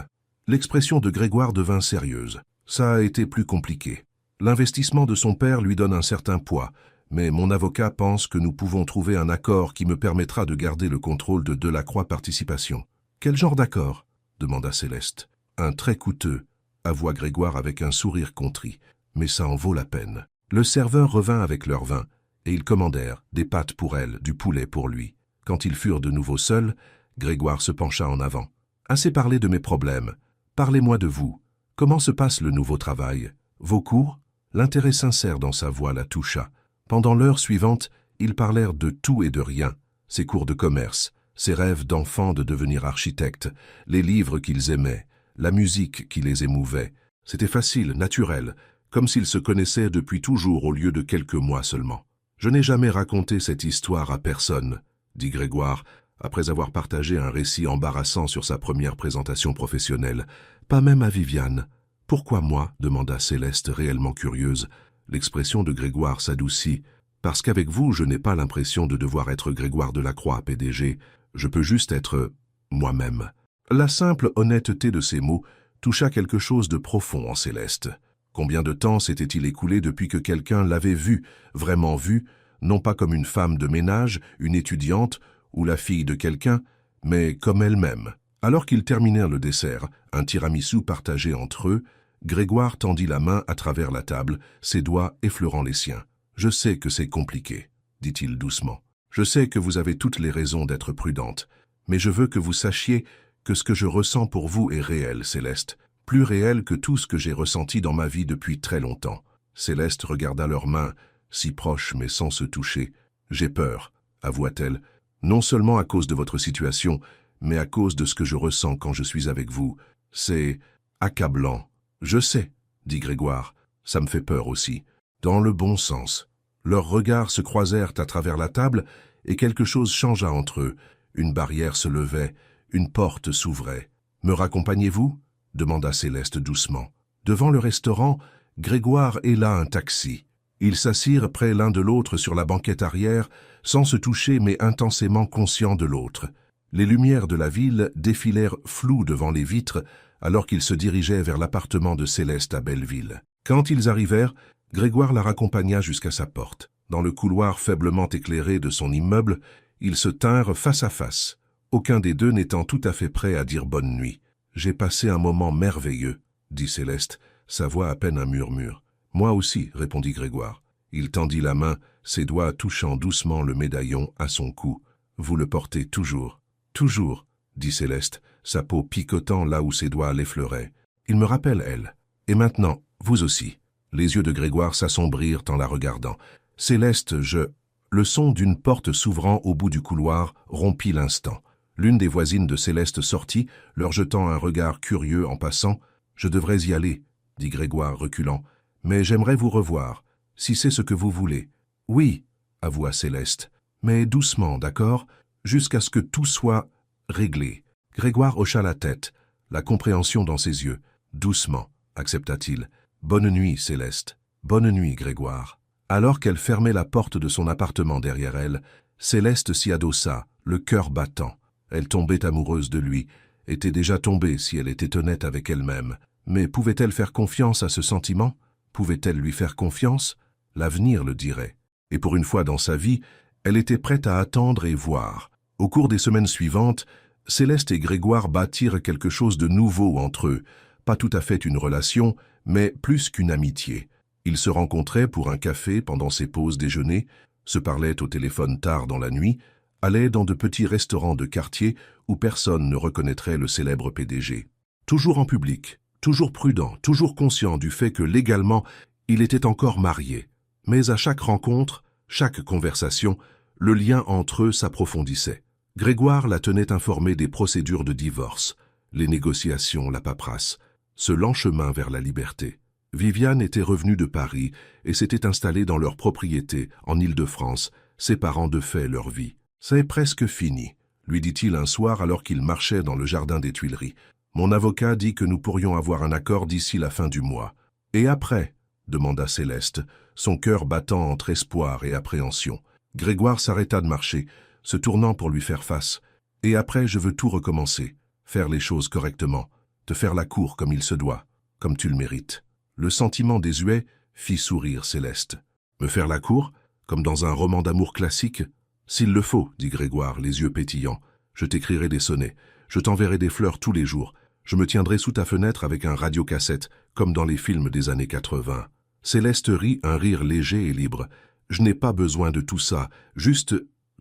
L'expression de Grégoire devint sérieuse. « Ça a été plus compliqué. L'investissement de son père lui donne un certain poids, mais mon avocat pense que nous pouvons trouver un accord qui me permettra de garder le contrôle de Delacroix Participation. » « Quel genre d'accord ?» demanda Céleste. « Un très coûteux, » avoua Grégoire avec un sourire contrit, « mais ça en vaut la peine. » Le serveur revint avec leur vin, et ils commandèrent des pâtes pour elle, du poulet pour lui. Quand ils furent de nouveau seuls, Grégoire se pencha en avant. « Assez parlé de mes problèmes. Parlez-moi de vous. Comment se passe le nouveau travail? Vos cours ?» L'intérêt sincère dans sa voix la toucha. Pendant l'heure suivante, ils parlèrent de tout et de rien. Ses cours de commerce, ses rêves d'enfant de devenir architecte, les livres qu'ils aimaient, la musique qui les émouvait. C'était facile, naturel, comme s'ils se connaissaient depuis toujours au lieu de quelques mois seulement. « Je n'ai jamais raconté cette histoire à personne, » dit Grégoire, après avoir partagé un récit embarrassant sur sa première présentation professionnelle. « Pas même à Viviane. »« Pourquoi moi ?» demanda Céleste, réellement curieuse. L'expression de Grégoire s'adoucit. « Parce qu'avec vous, je n'ai pas l'impression de devoir être Grégoire Delacroix, PDG. Je peux juste être moi-même. » La simple honnêteté de ces mots toucha quelque chose de profond en Céleste. Combien de temps s'était-il écoulé depuis que quelqu'un l'avait vue, vraiment vue, non pas comme une femme de ménage, une étudiante ou la fille de quelqu'un, mais comme elle-même. Alors qu'ils terminèrent le dessert, un tiramisu partagé entre eux, Grégoire tendit la main à travers la table, ses doigts effleurant les siens. « Je sais que c'est compliqué, » dit-il doucement. « Je sais que vous avez toutes les raisons d'être prudente, mais je veux que vous sachiez que ce que je ressens pour vous est réel, Céleste, plus réel que tout ce que j'ai ressenti dans ma vie depuis très longtemps. » Céleste regarda leurs mains, si proches mais sans se toucher. « J'ai peur, » avoua-t-elle, « non seulement à cause de votre situation, mais à cause de ce que je ressens quand je suis avec vous. C'est accablant. »« Je sais, » dit Grégoire, « ça me fait peur aussi. Dans le bon sens. » Leurs regards se croisèrent à travers la table et quelque chose changea entre eux. Une barrière se levait, une porte s'ouvrait. « Me raccompagnez-vous » demanda Céleste doucement. Devant le restaurant, Grégoire héla un taxi. Ils s'assirent près l'un de l'autre sur la banquette arrière, sans se toucher mais intensément conscients de l'autre. Les lumières de la ville défilèrent floues devant les vitres alors qu'ils se dirigeaient vers l'appartement de Céleste à Belleville. Quand ils arrivèrent, Grégoire la raccompagna jusqu'à sa porte. Dans le couloir faiblement éclairé de son immeuble, ils se tinrent face à face, aucun des deux n'étant tout à fait prêt à dire bonne nuit. « J'ai passé un moment merveilleux », dit Céleste, sa voix à peine un murmure. « Moi aussi », répondit Grégoire. Il tendit la main, ses doigts touchant doucement le médaillon à son cou. « Vous le portez toujours. »« Toujours », dit Céleste, sa peau picotant là où ses doigts l'effleuraient. « Il me rappelle elle. Et maintenant, vous aussi. » Les yeux de Grégoire s'assombrirent en la regardant. « Céleste, je... » Le son d'une porte s'ouvrant au bout du couloir rompit l'instant. L'une des voisines de Céleste sortit, leur jetant un regard curieux en passant. « Je devrais y aller, » dit Grégoire reculant. « Mais j'aimerais vous revoir, si c'est ce que vous voulez. »« Oui, » avoua Céleste. « Mais doucement, d'accord, jusqu'à ce que tout soit réglé. » Grégoire hocha la tête, la compréhension dans ses yeux. « Doucement, » accepta-t-il. « Bonne nuit, Céleste. Bonne nuit, Grégoire. » Alors qu'elle fermait la porte de son appartement derrière elle, Céleste s'y adossa, le cœur battant. Elle tombait amoureuse de lui, était déjà tombée si elle était honnête avec elle-même. Mais pouvait-elle faire confiance à ce sentiment? Pouvait-elle lui faire confiance? L'avenir le dirait. Et pour une fois dans sa vie, elle était prête à attendre et voir. Au cours des semaines suivantes, Céleste et Grégoire bâtirent quelque chose de nouveau entre eux. Pas tout à fait une relation, mais plus qu'une amitié. Ils se rencontraient pour un café pendant ses pauses déjeuner, se parlaient au téléphone tard dans la nuit, allaient dans de petits restaurants de quartier où personne ne reconnaîtrait le célèbre PDG. Toujours en public, toujours prudent, toujours conscient du fait que légalement, il était encore marié. Mais à chaque rencontre, chaque conversation, le lien entre eux s'approfondissait. Grégoire la tenait informée des procédures de divorce, les négociations, la paperasse, ce lent chemin vers la liberté. Viviane était revenue de Paris et s'était installée dans leur propriété, en Île-de-France, séparant de fait leur vie. « C'est presque fini », lui dit-il un soir alors qu'il marchait dans le jardin des Tuileries. « Mon avocat dit que nous pourrions avoir un accord d'ici la fin du mois. »« Et après ?» demanda Céleste, son cœur battant entre espoir et appréhension. Grégoire s'arrêta de marcher, se tournant pour lui faire face. « Et après, je veux tout recommencer, faire les choses correctement, te faire la cour comme il se doit, comme tu le mérites. » Le sentiment désuet fit sourire Céleste. « Me faire la cour, comme dans un roman d'amour classique ? S'il le faut, dit Grégoire, les yeux pétillants. Je t'écrirai des sonnets, je t'enverrai des fleurs tous les jours, je me tiendrai sous ta fenêtre avec un radiocassette, comme dans les films des années 80. Céleste rit un rire léger et libre. « Je n'ai pas besoin de tout ça, juste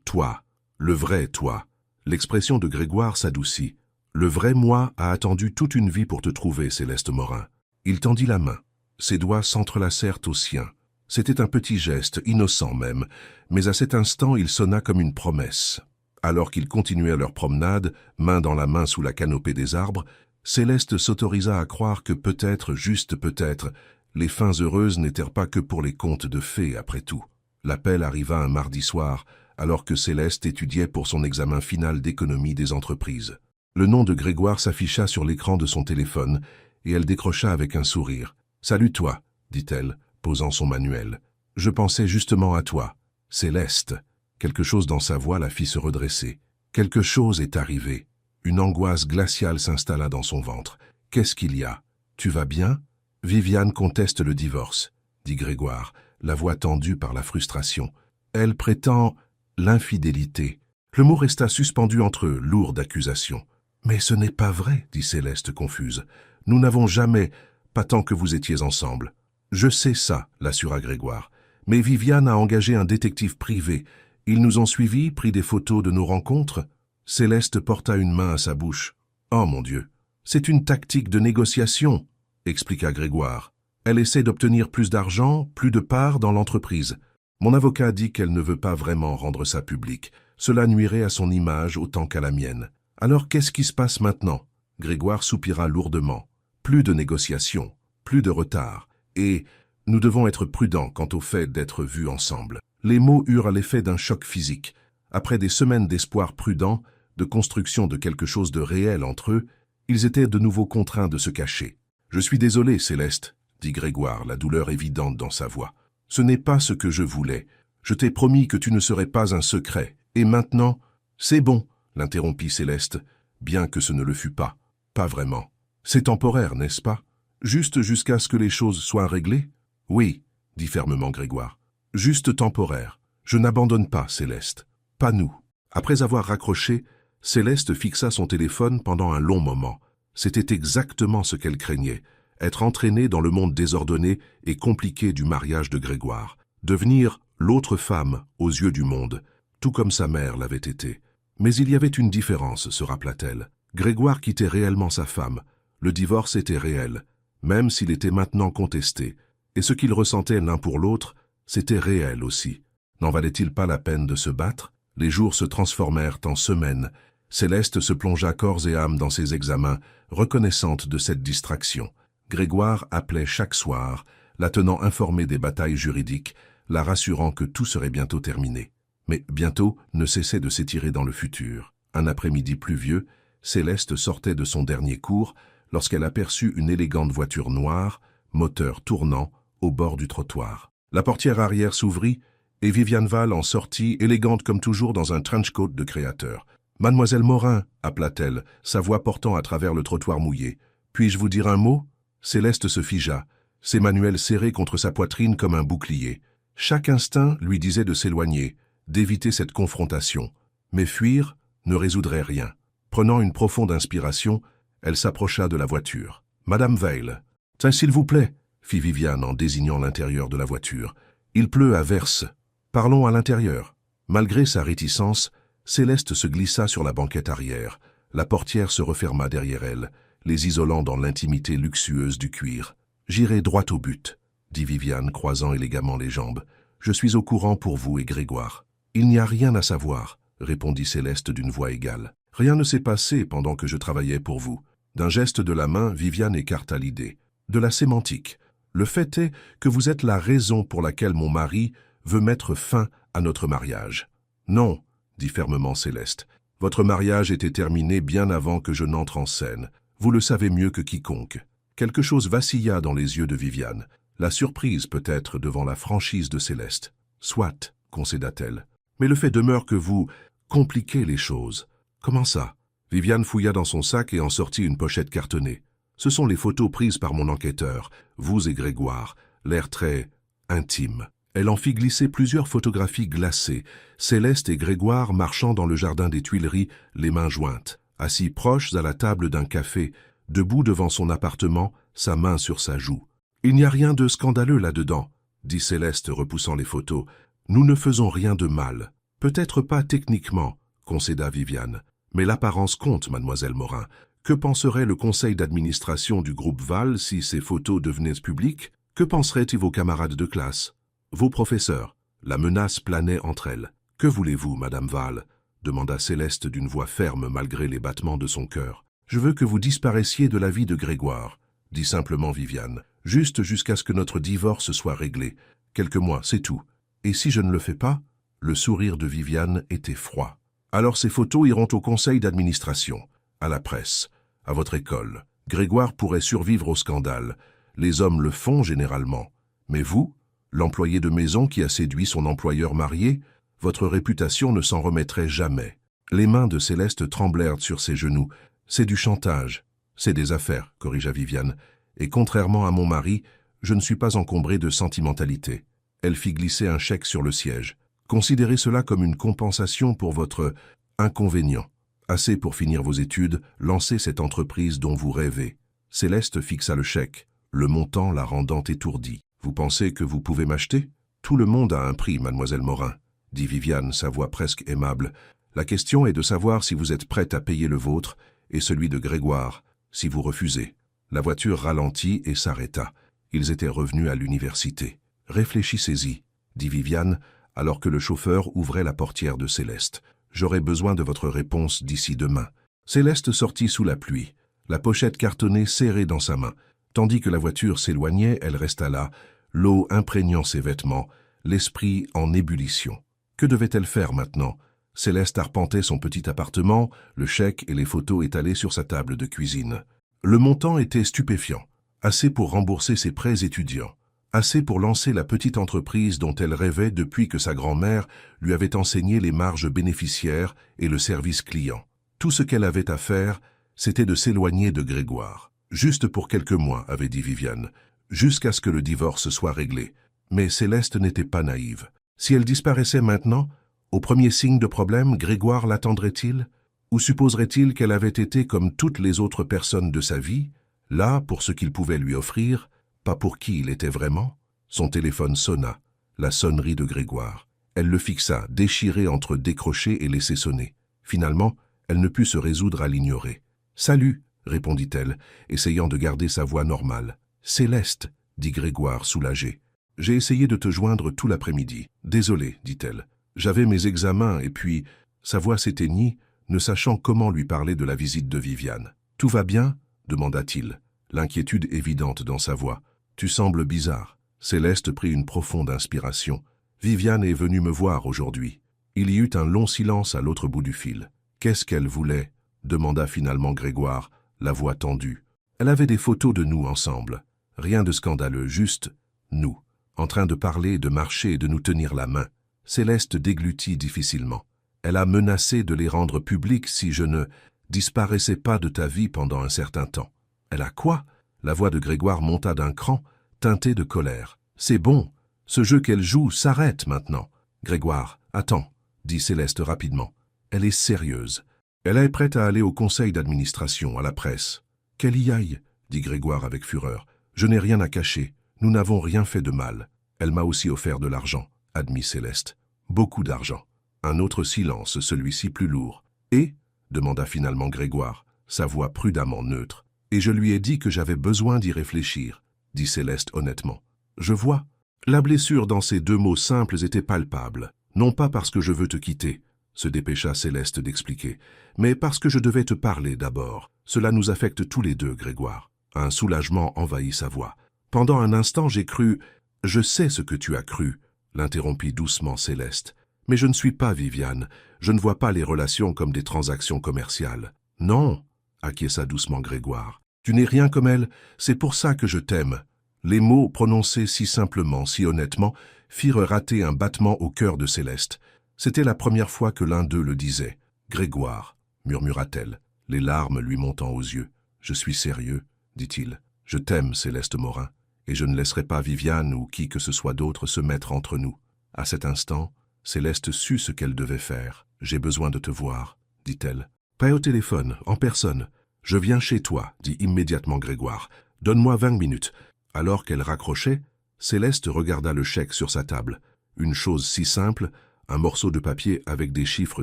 toi, le vrai toi. » L'expression de Grégoire s'adoucit. « Le vrai moi a attendu toute une vie pour te trouver, Céleste Morin. » Il tendit la main. Ses doigts s'entrelacèrent aux siens. C'était un petit geste, innocent même, mais à cet instant il sonna comme une promesse. Alors qu'ils continuaient leur promenade, main dans la main sous la canopée des arbres, Céleste s'autorisa à croire que peut-être, juste peut-être, les fins heureuses n'étaient pas que pour les contes de fées après tout. L'appel arriva un mardi soir, alors que Céleste étudiait pour son examen final d'économie des entreprises. Le nom de Grégoire s'afficha sur l'écran de son téléphone, et elle décrocha avec un sourire. « Salut toi, » dit-elle, posant son manuel. « Je pensais justement à toi. Céleste. » Quelque chose dans sa voix la fit se redresser. Quelque chose est arrivé. Une angoisse glaciale s'installa dans son ventre. « Qu'est-ce qu'il y a? Tu vas bien ?»« Viviane conteste le divorce, » dit Grégoire, la voix tendue par la frustration. « Elle prétend l'infidélité. » Le mot resta suspendu entre eux, lourd d'accusation. « Mais ce n'est pas vrai, » dit Céleste confuse. « Nous n'avons jamais, pas tant que vous étiez ensemble. »« Je sais ça, » l'assura Grégoire. « Mais Viviane a engagé un détective privé. Ils nous ont suivis, pris des photos de nos rencontres. » Céleste porta une main à sa bouche. « Oh mon Dieu, c'est une tactique de négociation, » expliqua Grégoire. « Elle essaie d'obtenir plus d'argent, plus de parts dans l'entreprise. Mon avocat dit qu'elle ne veut pas vraiment rendre ça public. Cela nuirait à son image autant qu'à la mienne. Alors qu'est-ce qui se passe maintenant ?» Grégoire soupira lourdement. Plus de négociations, plus de retard, et nous devons être prudents quant au fait d'être vus ensemble. Les mots eurent l'effet d'un choc physique. Après des semaines d'espoir prudent, de construction de quelque chose de réel entre eux, ils étaient de nouveau contraints de se cacher. « Je suis désolé, Céleste, » dit Grégoire, la douleur évidente dans sa voix. « Ce n'est pas ce que je voulais. Je t'ai promis que tu ne serais pas un secret. Et maintenant, c'est bon, l'interrompit Céleste, bien que ce ne le fût pas. Pas vraiment. C'est temporaire, n'est-ce pas? Juste jusqu'à ce que les choses soient réglées? Oui, dit fermement Grégoire. Juste temporaire. Je n'abandonne pas, Céleste. Pas nous. Après avoir raccroché, Céleste fixa son téléphone pendant un long moment. C'était exactement ce qu'elle craignait, être entraînée dans le monde désordonné et compliqué du mariage de Grégoire, devenir l'autre femme aux yeux du monde, tout comme sa mère l'avait été. Mais il y avait une différence, se rappela-t-elle. Grégoire quittait réellement sa femme. Le divorce était réel, même s'il était maintenant contesté, et ce qu'ils ressentaient l'un pour l'autre, c'était réel aussi. N'en valait-il pas la peine de se battre? Les jours se transformèrent en semaines. Céleste se plongea corps et âme dans ses examens, reconnaissante de cette distraction. Grégoire appelait chaque soir, la tenant informée des batailles juridiques, la rassurant que tout serait bientôt terminé. Mais bientôt ne cessait de s'étirer dans le futur. Un après-midi pluvieux, Céleste sortait de son dernier cours lorsqu'elle aperçut une élégante voiture noire, moteur tournant, au bord du trottoir. La portière arrière s'ouvrit et Viviane Val en sortit, élégante comme toujours dans un trench-coat de créateur. « Mademoiselle Morin » appela-t-elle, sa voix portant à travers le trottoir mouillé. « Puis-je vous dire un mot ?» Céleste se figea, ses manuels serrés contre sa poitrine comme un bouclier. Chaque instinct lui disait de s'éloigner, d'éviter cette confrontation. Mais fuir ne résoudrait rien. Prenant une profonde inspiration, elle s'approcha de la voiture. « Madame Veil. »« Tiens, s'il vous plaît » fit Viviane en désignant l'intérieur de la voiture. « Il pleut à verse. Parlons à l'intérieur. » Malgré sa réticence, Céleste se glissa sur la banquette arrière. La portière se referma derrière elle, les isolant dans l'intimité luxueuse du cuir. « J'irai droit au but » dit Viviane, croisant élégamment les jambes. « Je suis au courant pour vous et Grégoire. »« Il n'y a rien à savoir, » répondit Céleste d'une voix égale. « Rien ne s'est passé pendant que je travaillais pour vous. » D'un geste de la main, Viviane écarta l'idée. « De la sémantique. Le fait est que vous êtes la raison pour laquelle mon mari veut mettre fin à notre mariage. »« Non, » dit fermement Céleste. « Votre mariage était terminé bien avant que je n'entre en scène. Vous le savez mieux que quiconque. » Quelque chose vacilla dans les yeux de Viviane. La surprise peut-être devant la franchise de Céleste. « Soit, » concéda-t-elle. « Mais le fait demeure que vous compliquez les choses. » « Comment ça ?» Viviane fouilla dans son sac et en sortit une pochette cartonnée. « Ce sont les photos prises par mon enquêteur, vous et Grégoire, l'air très intime. » Elle en fit glisser plusieurs photographies glacées, Céleste et Grégoire marchant dans le jardin des Tuileries, les mains jointes, assis proches à la table d'un café, debout devant son appartement, sa main sur sa joue. « Il n'y a rien de scandaleux là-dedans, » dit Céleste repoussant les photos. « Nous ne faisons rien de mal. Peut-être pas techniquement, » concéda Viviane. « Mais l'apparence compte, mademoiselle Morin. Que penserait le conseil d'administration du groupe Val si ces photos devenaient publiques? Que penseraient vos camarades de classe? Vos professeurs? » La menace planait entre elles. « Que voulez-vous, madame Val ?» demanda Céleste d'une voix ferme malgré les battements de son cœur. « Je veux que vous disparaissiez de la vie de Grégoire, » dit simplement Viviane. « Juste jusqu'à ce que notre divorce soit réglé. Quelques mois, c'est tout. Et si je ne le fais pas ?» Le sourire de Viviane était froid. « Alors ces photos iront au conseil d'administration, à la presse, à votre école. Grégoire pourrait survivre au scandale. Les hommes le font généralement. Mais vous, l'employé de maison qui a séduit son employeur marié, votre réputation ne s'en remettrait jamais. » Les mains de Céleste tremblèrent sur ses genoux. « C'est du chantage. C'est des affaires, » corrigea Viviane. « Et contrairement à mon mari, je ne suis pas encombrée de sentimentalité. » Elle fit glisser un chèque sur le siège. « Considérez cela comme une compensation pour votre inconvénient. Assez pour finir vos études, lancer cette entreprise dont vous rêvez. » Céleste fixa le chèque, le montant la rendant étourdie. « Vous pensez que vous pouvez m'acheter? Tout le monde a un prix, mademoiselle Morin, » dit Viviane, sa voix presque aimable. « La question est de savoir si vous êtes prête à payer le vôtre et celui de Grégoire, si vous refusez. » La voiture ralentit et s'arrêta. Ils étaient revenus à l'université. « Réfléchissez-y, » dit Viviane, alors que le chauffeur ouvrait la portière de Céleste. « J'aurai besoin de votre réponse d'ici demain. » Céleste sortit sous la pluie, la pochette cartonnée serrée dans sa main. Tandis que la voiture s'éloignait, elle resta là, l'eau imprégnant ses vêtements, l'esprit en ébullition. Que devait-elle faire maintenant? Céleste arpentait son petit appartement, le chèque et les photos étalés sur sa table de cuisine. Le montant était stupéfiant, assez pour rembourser ses prêts étudiants. Assez pour lancer la petite entreprise dont elle rêvait depuis que sa grand-mère lui avait enseigné les marges bénéficiaires et le service client. Tout ce qu'elle avait à faire, c'était de s'éloigner de Grégoire. Juste pour quelques mois, avait dit Viviane, jusqu'à ce que le divorce soit réglé. Mais Céleste n'était pas naïve. Si elle disparaissait maintenant, au premier signe de problème, Grégoire l'attendrait-il? Ou supposerait-il qu'elle avait été comme toutes les autres personnes de sa vie, là pour ce qu'il pouvait lui offrir, pas pour qui il était vraiment? Son téléphone sonna, la sonnerie de Grégoire. Elle le fixa, déchirée entre décrocher et laisser sonner. Finalement, elle ne put se résoudre à l'ignorer. « Salut !» répondit-elle, essayant de garder sa voix normale. « Céleste !» dit Grégoire, soulagé. « J'ai essayé de te joindre tout l'après-midi. Désolé, dit-elle. J'avais mes examens et puis... » Sa voix s'éteignit, ne sachant comment lui parler de la visite de Viviane. « Tout va bien ?» demanda-t-il, l'inquiétude évidente dans sa voix. « Tu sembles bizarre. » Céleste prit une profonde inspiration. « Viviane est venue me voir aujourd'hui. » Il y eut un long silence à l'autre bout du fil. « Qu'est-ce qu'elle voulait ?» demanda finalement Grégoire, la voix tendue. Elle avait des photos de nous ensemble. Rien de scandaleux, juste nous, en train de parler, de marcher et de nous tenir la main. Céleste déglutit difficilement. Elle a menacé de les rendre publics si je ne disparaissais pas de ta vie pendant un certain temps. Elle a quoi? La voix de Grégoire monta d'un cran, teintée de colère. C'est bon, ce jeu qu'elle joue s'arrête maintenant. Grégoire, attends, dit Céleste rapidement. Elle est sérieuse. Elle est prête à aller au conseil d'administration, à la presse. Qu'elle y aille, dit Grégoire avec fureur. Je n'ai rien à cacher. Nous n'avons rien fait de mal. Elle m'a aussi offert de l'argent, admit Céleste. Beaucoup d'argent. Un autre silence, celui-ci plus lourd. Et demanda finalement Grégoire, sa voix prudemment neutre. Et je lui ai dit que j'avais besoin d'y réfléchir, dit Céleste honnêtement. Je vois. La blessure dans ces deux mots simples était palpable. Non pas parce que je veux te quitter, se dépêcha Céleste d'expliquer, mais parce que je devais te parler d'abord. Cela nous affecte tous les deux, Grégoire. Un soulagement envahit sa voix. Pendant un instant, j'ai cru... Je sais ce que tu as cru, l'interrompit doucement Céleste. Mais je ne suis pas Viviane. Je ne vois pas les relations comme des transactions commerciales. Non, acquiesça doucement Grégoire. Tu n'es rien comme elle, c'est pour ça que je t'aime. Les mots, prononcés si simplement, si honnêtement, firent rater un battement au cœur de Céleste. C'était la première fois que l'un d'eux le disait. « Grégoire », murmura-t-elle, les larmes lui montant aux yeux. « Je suis sérieux, » dit-il. « Je t'aime, Céleste Morin, et je ne laisserai pas Viviane ou qui que ce soit d'autre se mettre entre nous. » À cet instant, Céleste sut ce qu'elle devait faire. « J'ai besoin de te voir, » dit-elle. « Pas au téléphone, en personne. Je viens chez toi, » dit immédiatement Grégoire. « Donne-moi 20 minutes. » Alors qu'elle raccrochait, Céleste regarda le chèque sur sa table. Une chose si simple, un morceau de papier avec des chiffres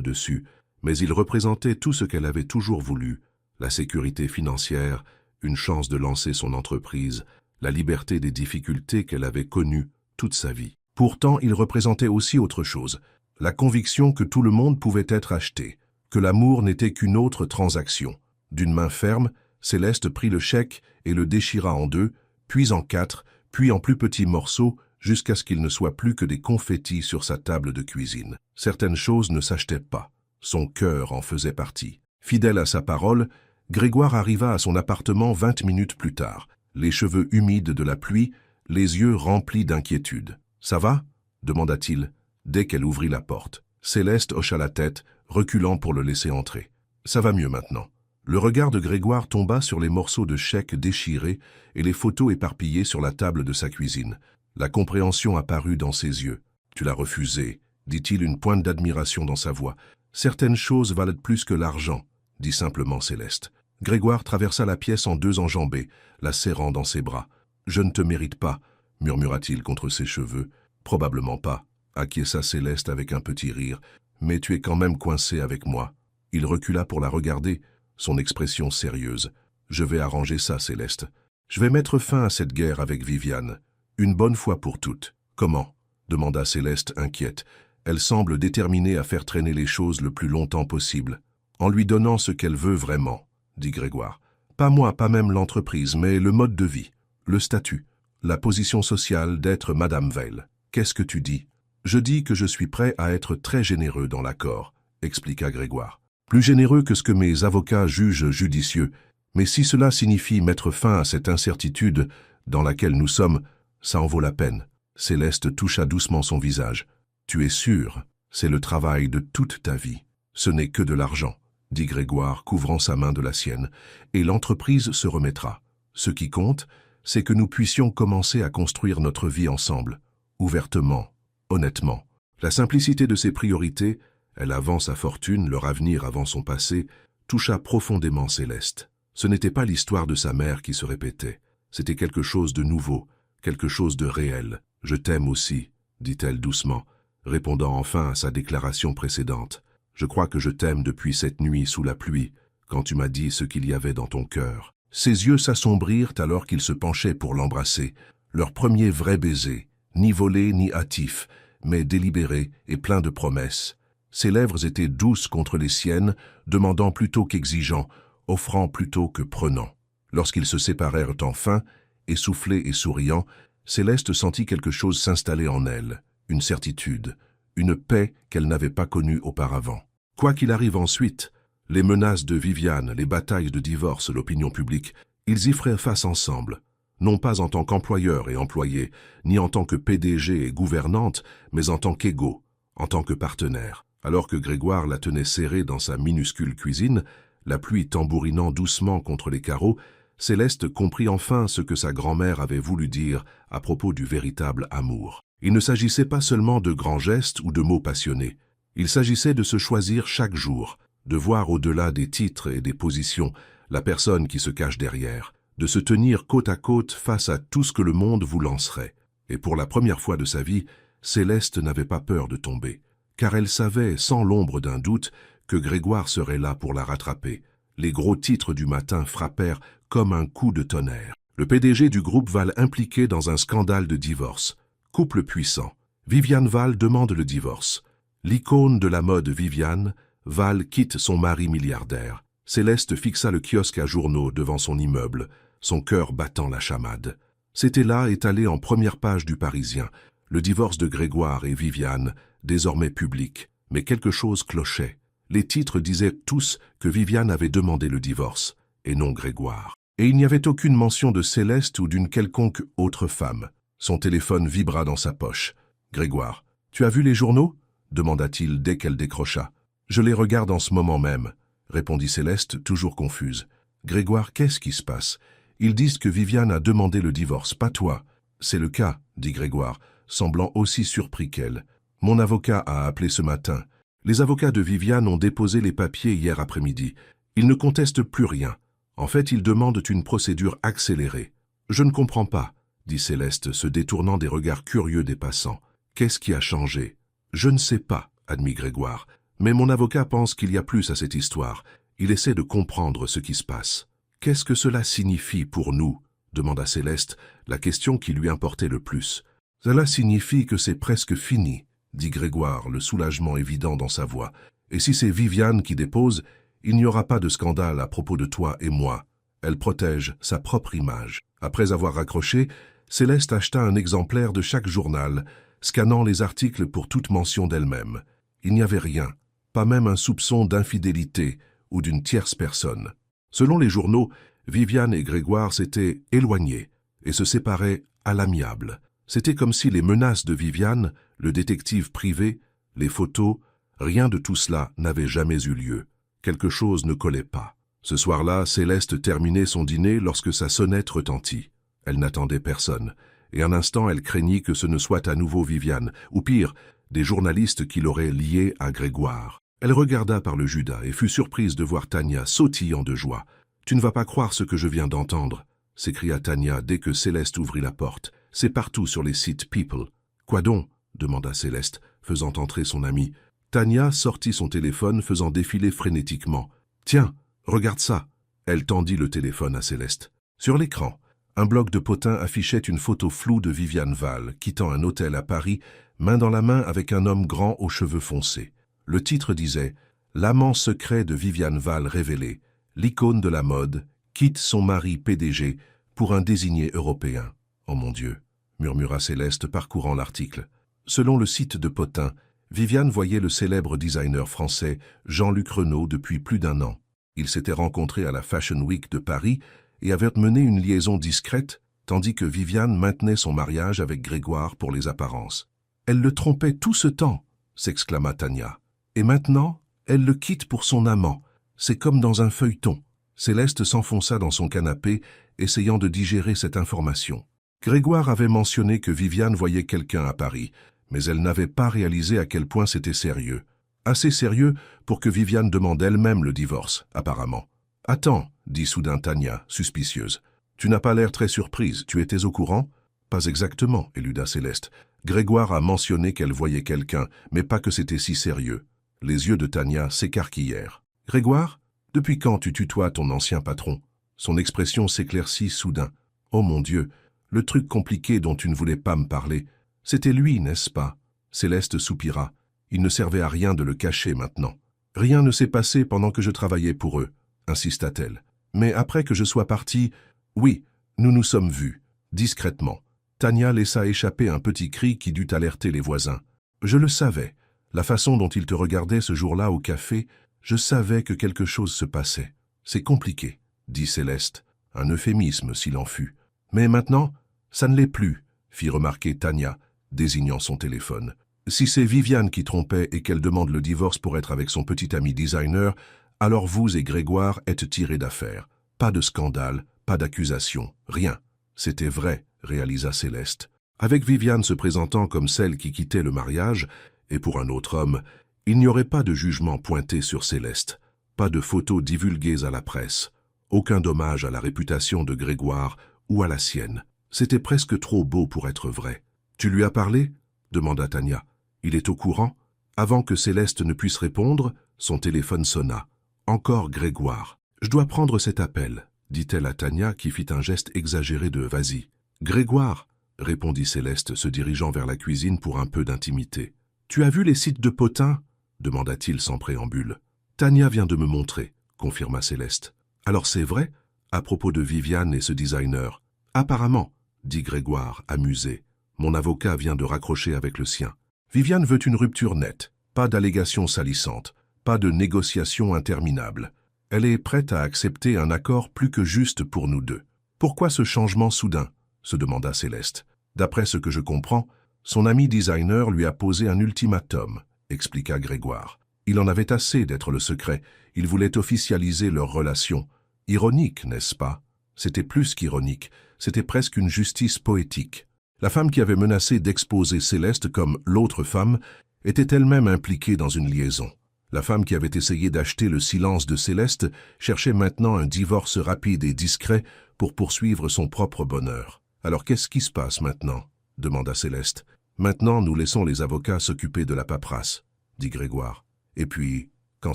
dessus, mais il représentait tout ce qu'elle avait toujours voulu, la sécurité financière, une chance de lancer son entreprise, la liberté des difficultés qu'elle avait connues toute sa vie. Pourtant, il représentait aussi autre chose, la conviction que tout le monde pouvait être acheté, que l'amour n'était qu'une autre transaction. D'une main ferme, Céleste prit le chèque et le déchira en deux, puis en quatre, puis en plus petits morceaux, jusqu'à ce qu'il ne soit plus que des confettis sur sa table de cuisine. Certaines choses ne s'achetaient pas. Son cœur en faisait partie. Fidèle à sa parole, Grégoire arriva à son appartement 20 minutes plus tard, les cheveux humides de la pluie, les yeux remplis d'inquiétude. « Ça va ?» demanda-t-il, dès qu'elle ouvrit la porte. Céleste hocha la tête, reculant pour le laisser entrer. « Ça va mieux maintenant. » Le regard de Grégoire tomba sur les morceaux de chèques déchirés et les photos éparpillées sur la table de sa cuisine. La compréhension apparut dans ses yeux. « Tu l'as refusé, » dit-il, une pointe d'admiration dans sa voix. « Certaines choses valent plus que l'argent, » dit simplement Céleste. Grégoire traversa la pièce en deux enjambées, la serrant dans ses bras. « Je ne te mérite pas, » murmura-t-il contre ses cheveux. « Probablement pas, » acquiesça Céleste avec un petit rire. « Mais tu es quand même coincé avec moi. » Il recula pour la regarder, son expression sérieuse. « Je vais arranger ça, Céleste. Je vais mettre fin à cette guerre avec Viviane. Une bonne fois pour toutes. »« Comment ?» demanda Céleste inquiète. Elle semble déterminée à faire traîner les choses le plus longtemps possible. « En lui donnant ce qu'elle veut vraiment, » dit Grégoire. « Pas moi, pas même l'entreprise, mais le mode de vie, le statut, la position sociale d'être Madame Veil. Qu'est-ce que tu dis ?»« Je dis que je suis prêt à être très généreux dans l'accord, » expliqua Grégoire. « Plus généreux que ce que mes avocats jugent judicieux. Mais si cela signifie mettre fin à cette incertitude dans laquelle nous sommes, Ça en vaut la peine. Céleste toucha doucement son visage. Tu es sûr, c'est le travail de toute ta vie. Ce n'est que de l'argent, dit Grégoire, couvrant sa main de la sienne, et l'entreprise se remettra. Ce qui compte, c'est que nous puissions commencer à construire notre vie ensemble, ouvertement, honnêtement. La simplicité de ses priorités, elle avant sa fortune, leur avenir avant son passé, toucha profondément Céleste. Ce n'était pas l'histoire de sa mère qui se répétait, c'était quelque chose de nouveau, quelque chose de réel. « Je t'aime aussi », dit-elle doucement, répondant enfin à sa déclaration précédente. « Je crois que je t'aime depuis cette nuit sous la pluie, quand tu m'as dit ce qu'il y avait dans ton cœur. » Ses yeux s'assombrirent alors qu'il se penchait pour l'embrasser. Leur premier vrai baiser, ni volé ni hâtif, mais délibéré et plein de promesses. Ses lèvres étaient douces contre les siennes, demandant plutôt qu'exigeant, offrant plutôt que prenant. Lorsqu'ils se séparèrent enfin, essoufflés et souriants, Céleste sentit quelque chose s'installer en elle, une certitude, une paix qu'elle n'avait pas connue auparavant. Quoi qu'il arrive ensuite, les menaces de Viviane, les batailles de divorce, l'opinion publique, ils y feraient face ensemble, non pas en tant qu'employeur et employé, ni en tant que PDG et gouvernante, mais en tant qu'égaux, en tant que partenaire. Alors que Grégoire la tenait serrée dans sa minuscule cuisine, la pluie tambourinant doucement contre les carreaux, Céleste comprit enfin ce que sa grand-mère avait voulu dire à propos du véritable amour. Il ne s'agissait pas seulement de grands gestes ou de mots passionnés. Il s'agissait de se choisir chaque jour, de voir au-delà des titres et des positions la personne qui se cache derrière, de se tenir côte à côte face à tout ce que le monde vous lancerait. Et pour la première fois de sa vie, Céleste n'avait pas peur de tomber, car elle savait, sans l'ombre d'un doute, que Grégoire serait là pour la rattraper. Les gros titres du matin frappèrent comme un coup de tonnerre. Le PDG du groupe Val impliqué dans un scandale de divorce. Couple puissant. Viviane Val demande le divorce. L'icône de la mode Viviane, Val quitte son mari milliardaire. Céleste fixa le kiosque à journaux devant son immeuble, son cœur battant la chamade. C'était là, étalé en première page du Parisien, le divorce de Grégoire et Viviane, désormais public. Mais quelque chose clochait. Les titres disaient tous que Viviane avait demandé le divorce, et non Grégoire. Et il n'y avait aucune mention de Céleste ou d'une quelconque autre femme. Son téléphone vibra dans sa poche. « Grégoire, tu as vu les journaux ?» demanda-t-il dès qu'elle décrocha. « Je les regarde en ce moment même », répondit Céleste, toujours confuse. « Grégoire, qu'est-ce qui se passe? Ils disent que Viviane a demandé le divorce, pas toi. »« C'est le cas, » dit Grégoire, semblant aussi surpris qu'elle. « Mon avocat a appelé ce matin. Les avocats de Viviane ont déposé les papiers hier après-midi. Ils ne contestent plus rien. En fait, ils demandent une procédure accélérée. »« Je ne comprends pas, » dit Céleste, se détournant des regards curieux des passants. « Qu'est-ce qui a changé ?»« Je ne sais pas, » admit Grégoire. « Mais mon avocat pense qu'il y a plus à cette histoire. Il essaie de comprendre ce qui se passe. »« Qu'est-ce que cela signifie pour nous ?» demanda Céleste, la question qui lui importait le plus. « Cela signifie que c'est presque fini, » dit Grégoire, le soulagement évident dans sa voix. « Et si c'est Viviane qui dépose, il n'y aura pas de scandale à propos de toi et moi. Elle protège sa propre image. » Après avoir raccroché, Céleste acheta un exemplaire de chaque journal, scannant les articles pour toute mention d'elle-même. Il n'y avait rien, pas même un soupçon d'infidélité ou d'une tierce personne. Selon les journaux, Viviane et Grégoire s'étaient éloignés et se séparaient à l'amiable. C'était comme si les menaces de Viviane, le détective privé, les photos, rien de tout cela n'avait jamais eu lieu. Quelque chose ne collait pas. Ce soir-là, Céleste terminait son dîner lorsque sa sonnette retentit. Elle n'attendait personne, et un instant elle craignit que ce ne soit à nouveau Viviane, ou pire, des journalistes qui l'auraient liée à Grégoire. Elle regarda par le Judas et fut surprise de voir Tania sautillant de joie. « Tu ne vas pas croire ce que je viens d'entendre » s'écria Tania dès que Céleste ouvrit la porte. « C'est partout sur les sites People. »« Quoi donc ?» demanda Céleste, faisant entrer son amie. Tania sortit son téléphone, faisant défiler frénétiquement. « Tiens, regarde ça !» Elle tendit le téléphone à Céleste. Sur l'écran, un bloc de potins affichait une photo floue de Viviane Val, quittant un hôtel à Paris, main dans la main avec un homme grand aux cheveux foncés. Le titre disait « L'amant secret de Viviane Val révélé, l'icône de la mode, quitte son mari PDG pour un désigné européen. » « Oh mon Dieu !» murmura Céleste parcourant l'article. Selon le site de Potin, Viviane voyait le célèbre designer français Jean-Luc Renault depuis plus d'un an. Ils s'étaient rencontrés à la Fashion Week de Paris et avaient mené une liaison discrète, tandis que Viviane maintenait son mariage avec Grégoire pour les apparences. « Elle le trompait tout ce temps !» s'exclama Tania. « Et maintenant, elle le quitte pour son amant. C'est comme dans un feuilleton. » Céleste s'enfonça dans son canapé, essayant de digérer cette information. Grégoire avait mentionné que Viviane voyait quelqu'un à Paris, mais elle n'avait pas réalisé à quel point c'était sérieux. Assez sérieux pour que Viviane demande elle-même le divorce, apparemment. « Attends, » dit soudain Tania, suspicieuse. « Tu n'as pas l'air très surprise, tu étais au courant ?»« Pas exactement, » éluda Céleste. Grégoire a mentionné qu'elle voyait quelqu'un, mais pas que c'était si sérieux. Les yeux de Tania s'écarquillèrent. « Grégoire, depuis quand tu tutoies ton ancien patron ?» Son expression s'éclaircit soudain. « Oh mon Dieu, le truc compliqué dont tu ne voulais pas me parler, c'était lui, n'est-ce pas ?» Céleste soupira. Il ne servait à rien de le cacher maintenant. « Rien ne s'est passé pendant que je travaillais pour eux, » insista-t-elle. « Mais après que je sois partie, oui, nous nous sommes vus, discrètement. » Tania laissa échapper un petit cri qui dut alerter les voisins. « Je le savais. La façon dont il te regardait ce jour-là au café, je savais que quelque chose se passait. C'est compliqué, » dit Céleste, un euphémisme s'il en fut. « Mais maintenant, ça ne l'est plus, » fit remarquer Tania, désignant son téléphone. « Si c'est Viviane qui trompait et qu'elle demande le divorce pour être avec son petit ami designer, alors vous et Grégoire êtes tirés d'affaire. Pas de scandale, pas d'accusation, rien. C'était vrai, » réalisa Céleste. Avec Viviane se présentant comme celle qui quittait le mariage, et pour un autre homme, il n'y aurait pas de jugement pointé sur Céleste, pas de photos divulguées à la presse, aucun dommage à la réputation de Grégoire ou à la sienne. C'était presque trop beau pour être vrai. « Tu lui as parlé ?» demanda Tania. « Il est au courant ?» Avant que Céleste ne puisse répondre, son téléphone sonna. Encore Grégoire. « Je dois prendre cet appel, » dit-elle à Tania qui fit un geste exagéré de « vas-y ». « Grégoire » répondit Céleste, se dirigeant vers la cuisine pour un peu d'intimité. « Tu as vu les sites de potins ?» demanda-t-il sans préambule. « Tania vient de me montrer, » confirma Céleste. « Alors c'est vrai, à propos de Viviane et ce designer ?»« Apparemment, » dit Grégoire, amusé. « Mon avocat vient de raccrocher avec le sien. Viviane veut une rupture nette, pas d'allégations salissantes, pas de négociations interminables. Elle est prête à accepter un accord plus que juste pour nous deux. Pourquoi ce changement soudain ?» se demanda Céleste. « D'après ce que je comprends, son ami designer lui a posé un ultimatum, » expliqua Grégoire. « Il en avait assez d'être le secret, il voulait officialiser leur relation. Ironique, n'est-ce pas? C'était plus qu'ironique, c'était presque une justice poétique. La femme qui avait menacé d'exposer Céleste comme l'autre femme était elle-même impliquée dans une liaison. La femme qui avait essayé d'acheter le silence de Céleste cherchait maintenant un divorce rapide et discret pour poursuivre son propre bonheur. « Alors qu'est-ce qui se passe maintenant ?» demanda Céleste. « Maintenant, nous laissons les avocats s'occuper de la paperasse, » dit Grégoire. « Et puis, quand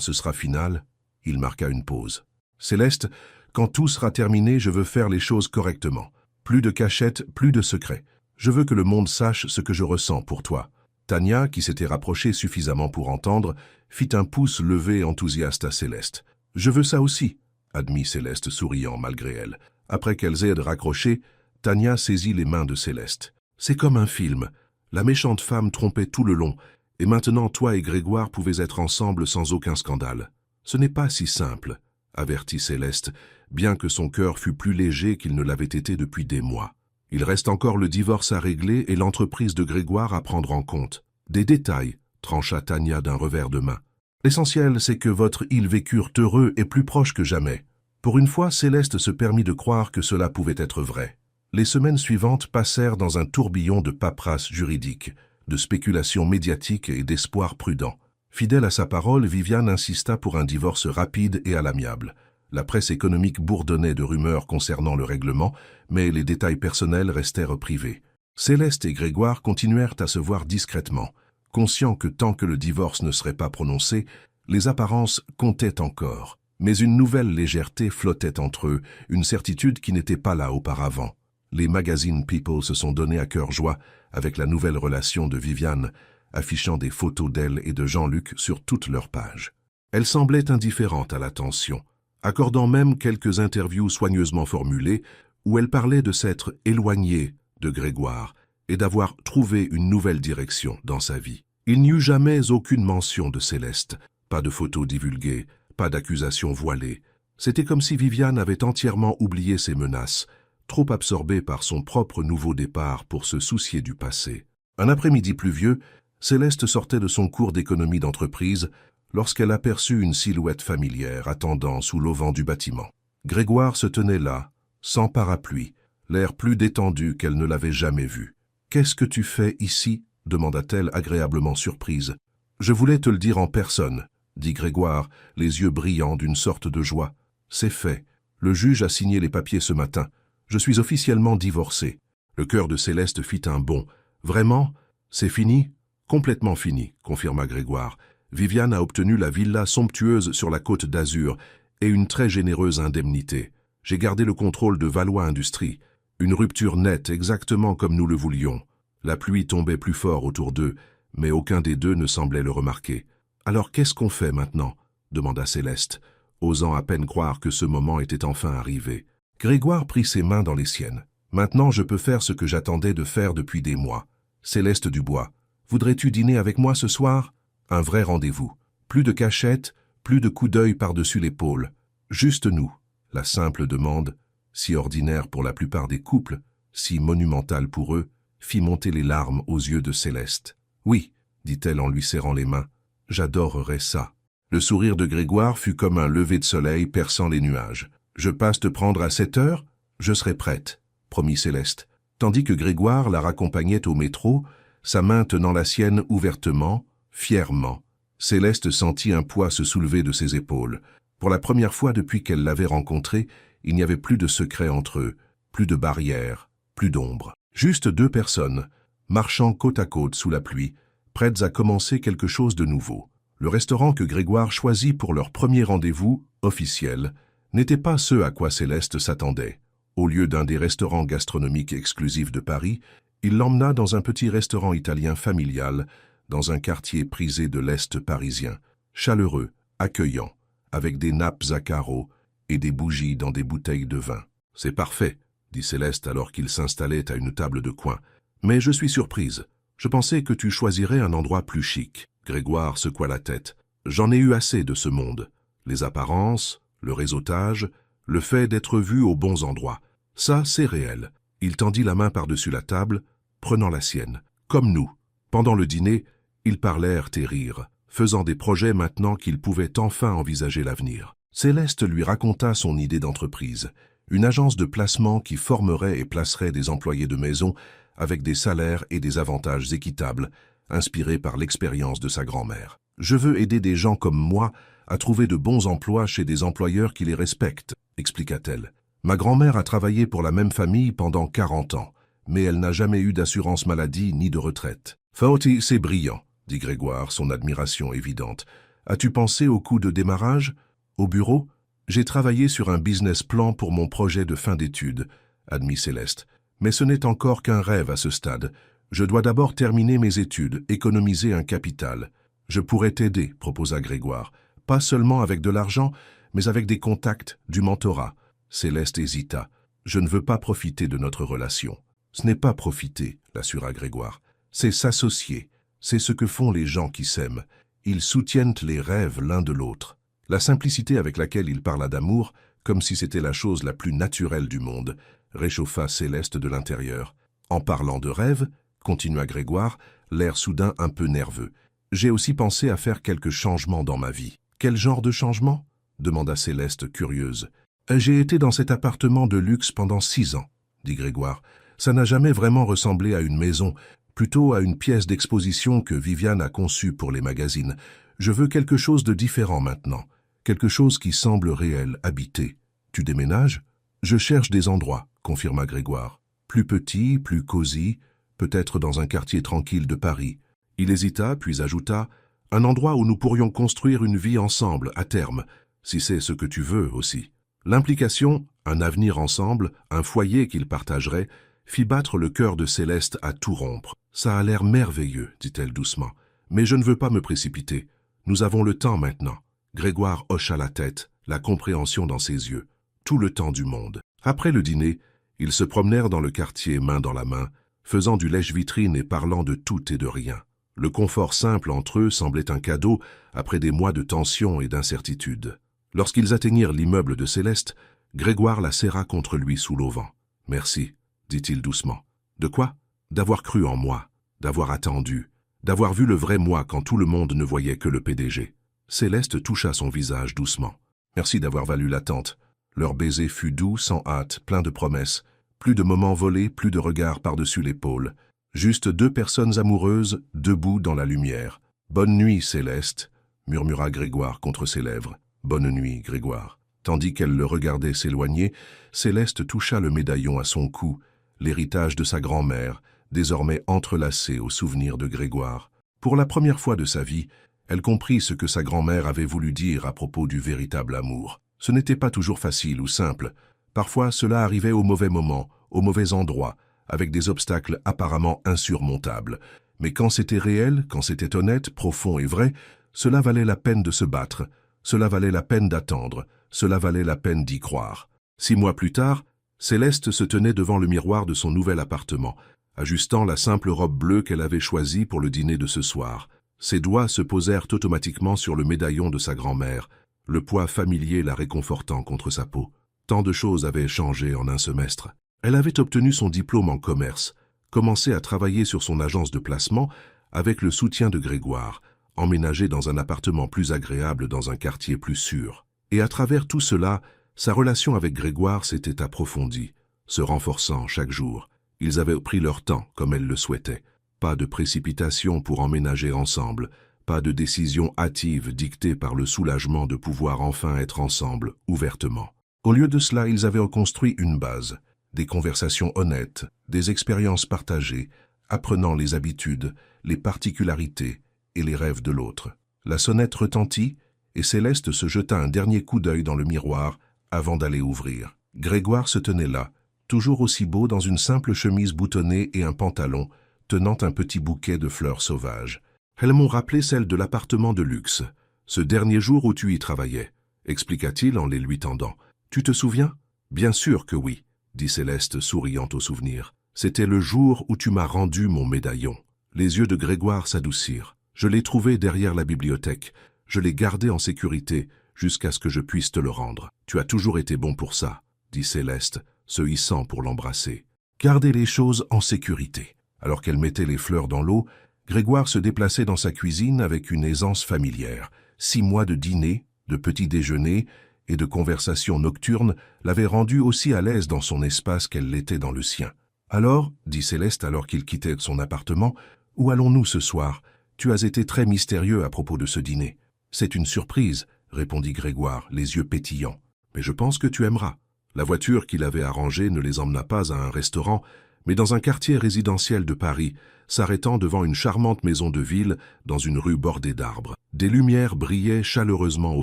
ce sera final, » il marqua une pause. « Céleste, quand tout sera terminé, je veux faire les choses correctement. Plus de cachette, plus de secret. Je veux que le monde sache ce que je ressens pour toi. » Tania, qui s'était rapprochée suffisamment pour entendre, fit un pouce levé enthousiaste à Céleste. « Je veux ça aussi, » admit Céleste souriant malgré elle. Après qu'elles aient raccroché, Tania saisit les mains de Céleste. « C'est comme un film. La méchante femme trompait tout le long, et maintenant toi et Grégoire pouvez être ensemble sans aucun scandale. Ce n'est pas si simple, » avertit Céleste, bien que son cœur fût plus léger qu'il ne l'avait été depuis des mois. « Il reste encore le divorce à régler et l'entreprise de Grégoire à prendre en compte. Des détails, » trancha Tania d'un revers de main. « L'essentiel, c'est que votre ils vécurent heureux et plus proches que jamais. » Pour une fois, Céleste se permit de croire que cela pouvait être vrai. Les semaines suivantes passèrent dans un tourbillon de paperasse juridique, de spéculations médiatiques et d'espoirs prudents. Fidèle à sa parole, Viviane insista pour un divorce rapide et à l'amiable. La presse économique bourdonnait de rumeurs concernant le règlement, mais les détails personnels restèrent privés. Céleste et Grégoire continuèrent à se voir discrètement, conscients que tant que le divorce ne serait pas prononcé, les apparences comptaient encore. Mais une nouvelle légèreté flottait entre eux, une certitude qui n'était pas là auparavant. Les magazines People se sont donnés à cœur joie avec la nouvelle relation de Viviane, affichant des photos d'elle et de Jean-Luc sur toutes leurs pages. Elle semblait indifférente à l'attention, accordant même quelques interviews soigneusement formulées où elle parlait de s'être éloignée de Grégoire et d'avoir trouvé une nouvelle direction dans sa vie. Il n'y eut jamais aucune mention de Céleste, pas de photos divulguées, pas d'accusations voilées. C'était comme si Viviane avait entièrement oublié ses menaces, trop absorbé par son propre nouveau départ pour se soucier du passé. Un après-midi pluvieux, Céleste sortait de son cours d'économie d'entreprise lorsqu'elle aperçut une silhouette familière attendant sous l'auvent du bâtiment. Grégoire se tenait là, sans parapluie, l'air plus détendu qu'elle ne l'avait jamais vu. « Qu'est-ce que tu fais ici ?» demanda-t-elle agréablement surprise. « Je voulais te le dire en personne, » dit Grégoire, les yeux brillants d'une sorte de joie. « C'est fait. Le juge a signé les papiers ce matin. Je suis officiellement divorcé. » Le cœur de Céleste fit un bond. « Vraiment? C'est fini ?»« Complètement fini, » confirma Grégoire. « Viviane a obtenu la villa somptueuse sur la côte d'Azur et une très généreuse indemnité. J'ai gardé le contrôle de Valois Industries. Une rupture nette, exactement comme nous le voulions. » La pluie tombait plus fort autour d'eux, mais aucun des deux ne semblait le remarquer. « Alors qu'est-ce qu'on fait maintenant ?» demanda Céleste, osant à peine croire que ce moment était enfin arrivé. Grégoire prit ses mains dans les siennes. « Maintenant je peux faire ce que j'attendais de faire depuis des mois. Céleste Dubois, voudrais-tu dîner avec moi ce soir? Un vrai rendez-vous. Plus de cachette, plus de coups d'œil par-dessus l'épaule. Juste nous. » La simple demande, si ordinaire pour la plupart des couples, si monumentale pour eux, fit monter les larmes aux yeux de Céleste. « Oui, » dit-elle en lui serrant les mains, « j'adorerais ça. » Le sourire de Grégoire fut comme un lever de soleil perçant les nuages. « Je passe te prendre à 7 heures? Je serai prête, » promit Céleste, tandis que Grégoire la raccompagnait au métro, sa main tenant la sienne ouvertement, fièrement. Céleste sentit un poids se soulever de ses épaules. Pour la première fois depuis qu'elle l'avait rencontré, il n'y avait plus de secret entre eux, plus de barrières, plus d'ombre. Juste deux personnes, marchant côte à côte sous la pluie, prêtes à commencer quelque chose de nouveau. Le restaurant que Grégoire choisit pour leur premier rendez-vous, officiel, n'était pas ce à quoi Céleste s'attendait. Au lieu d'un des restaurants gastronomiques exclusifs de Paris, il l'emmena dans un petit restaurant italien familial, dans un quartier prisé de l'Est parisien, chaleureux, accueillant, avec des nappes à carreaux et des bougies dans des bouteilles de vin. « C'est parfait, » dit Céleste alors qu'il s'installait à une table de coin. « Mais je suis surprise. Je pensais que tu choisirais un endroit plus chic. » Grégoire secoua la tête. « J'en ai eu assez de ce monde. Les apparences, le réseautage, le fait d'être vu aux bons endroits. Ça, c'est réel. » Il tendit la main par-dessus la table, prenant la sienne. Comme nous. Pendant le dîner, ils parlèrent et rirent, faisant des projets maintenant qu'ils pouvaient enfin envisager l'avenir. Céleste lui raconta son idée d'entreprise, une agence de placement qui formerait et placerait des employés de maison avec des salaires et des avantages équitables, inspirés par l'expérience de sa grand-mère. « Je veux aider des gens comme moi à trouver de bons emplois chez des employeurs qui les respectent, » expliqua-t-elle. « Ma grand-mère a travaillé pour la même famille pendant 40 ans, mais elle n'a jamais eu d'assurance maladie ni de retraite. »« Fauti, c'est brillant, » dit Grégoire, son admiration évidente. « As-tu pensé au coup de démarrage? Au bureau? J'ai travaillé sur un business plan pour mon projet de fin d'études, » admit Céleste. « Mais ce n'est encore qu'un rêve à ce stade. Je dois d'abord terminer mes études, économiser un capital. »« Je pourrais t'aider, » proposa Grégoire. « Pas seulement avec de l'argent, mais avec des contacts, du mentorat. » Céleste hésita. « Je ne veux pas profiter de notre relation. »« Ce n'est pas profiter, » l'assura Grégoire. « C'est s'associer. C'est ce que font les gens qui s'aiment. Ils soutiennent les rêves l'un de l'autre. » La simplicité avec laquelle il parla d'amour, comme si c'était la chose la plus naturelle du monde, réchauffa Céleste de l'intérieur. « En parlant de rêve, » continua Grégoire, l'air soudain un peu nerveux, « j'ai aussi pensé à faire quelques changements dans ma vie. »« Quel genre de changement ?» demanda Céleste curieuse. « J'ai été dans cet appartement de luxe pendant 6 ans, » dit Grégoire. « Ça n'a jamais vraiment ressemblé à une maison, plutôt à une pièce d'exposition que Viviane a conçue pour les magazines. Je veux quelque chose de différent maintenant, quelque chose qui semble réel, habité. Tu déménages ? » « Je cherche des endroits, » confirma Grégoire. « Plus petits, plus cosy, peut-être dans un quartier tranquille de Paris. » Il hésita, puis ajouta « Un endroit où nous pourrions construire une vie ensemble, à terme, si c'est ce que tu veux aussi. » L'implication, un avenir ensemble, un foyer qu'ils partageraient, fit battre le cœur de Céleste à tout rompre. « Ça a l'air merveilleux, » dit-elle doucement. « Mais je ne veux pas me précipiter. Nous avons le temps maintenant. » Grégoire hocha la tête, la compréhension dans ses yeux. Tout le temps du monde. Après le dîner, ils se promenèrent dans le quartier main dans la main, faisant du lèche-vitrine et parlant de tout et de rien. Le confort simple entre eux semblait un cadeau après des mois de tension et d'incertitude. Lorsqu'ils atteignirent l'immeuble de Céleste, Grégoire la serra contre lui sous l'auvent. « Merci, dit-il doucement. De quoi? D'avoir cru en moi, d'avoir attendu, d'avoir vu le vrai moi quand tout le monde ne voyait que le PDG. Céleste toucha son visage doucement. Merci d'avoir valu l'attente. Leur baiser fut doux, sans hâte, plein de promesses. Plus de moments volés, plus de regards par-dessus l'épaule. Juste deux personnes amoureuses, debout dans la lumière. « Bonne nuit, Céleste », murmura Grégoire contre ses lèvres. « Bonne nuit, Grégoire ». Tandis qu'elle le regardait s'éloigner, Céleste toucha le médaillon à son cou, l'héritage de sa grand-mère, désormais entrelacé au souvenir de Grégoire. Pour la première fois de sa vie, elle comprit ce que sa grand-mère avait voulu dire à propos du véritable amour. Ce n'était pas toujours facile ou simple. Parfois, cela arrivait au mauvais moment, au mauvais endroit, avec des obstacles apparemment insurmontables. Mais quand c'était réel, quand c'était honnête, profond et vrai, cela valait la peine de se battre, cela valait la peine d'attendre, cela valait la peine d'y croire. 6 mois plus tard, Céleste se tenait devant le miroir de son nouvel appartement, ajustant la simple robe bleue qu'elle avait choisie pour le dîner de ce soir. Ses doigts se posèrent automatiquement sur le médaillon de sa grand-mère, le poids familier la réconfortant contre sa peau. Tant de choses avaient changé en un semestre. Elle avait obtenu son diplôme en commerce, commencé à travailler sur son agence de placement avec le soutien de Grégoire, emménagé dans un appartement plus agréable dans un quartier plus sûr. Et à travers tout cela, sa relation avec Grégoire s'était approfondie, se renforçant chaque jour. Ils avaient pris leur temps, comme elle le souhaitait. Pas de précipitation pour emménager ensemble, pas de décision hâtive dictée par le soulagement de pouvoir enfin être ensemble, ouvertement. Au lieu de cela, ils avaient reconstruit une base, des conversations honnêtes, des expériences partagées, apprenant les habitudes, les particularités et les rêves de l'autre. La sonnette retentit et Céleste se jeta un dernier coup d'œil dans le miroir avant d'aller ouvrir. Grégoire se tenait là, toujours aussi beau dans une simple chemise boutonnée et un pantalon, tenant un petit bouquet de fleurs sauvages. Elles m'ont rappelé celle de l'appartement de luxe, ce dernier jour où tu y travaillais, expliqua-t-il en les lui tendant. Tu te souviens? Bien sûr que oui, dit Céleste souriant au souvenir. C'était le jour où tu m'as rendu mon médaillon. Les yeux de Grégoire s'adoucirent. Je l'ai trouvé derrière la bibliothèque. Je l'ai gardé en sécurité jusqu'à ce que je puisse te le rendre. Tu as toujours été bon pour ça, dit Céleste, se hissant pour l'embrasser. Garder les choses en sécurité. Alors qu'elle mettait les fleurs dans l'eau, Grégoire se déplaçait dans sa cuisine avec une aisance familière. 6 mois de dîner, de petits déjeuners et de conversations nocturnes l'avaient rendue aussi à l'aise dans son espace qu'elle l'était dans le sien. « Alors, dit Céleste alors qu'il quittait son appartement, où allons-nous ce soir? Tu as été très mystérieux à propos de ce dîner. »« C'est une surprise, » répondit Grégoire, les yeux pétillants. « Mais je pense que tu aimeras. » La voiture qu'il avait arrangée ne les emmena pas à un restaurant, mais dans un quartier résidentiel de Paris, s'arrêtant devant une charmante maison de ville dans une rue bordée d'arbres. Des lumières brillaient chaleureusement aux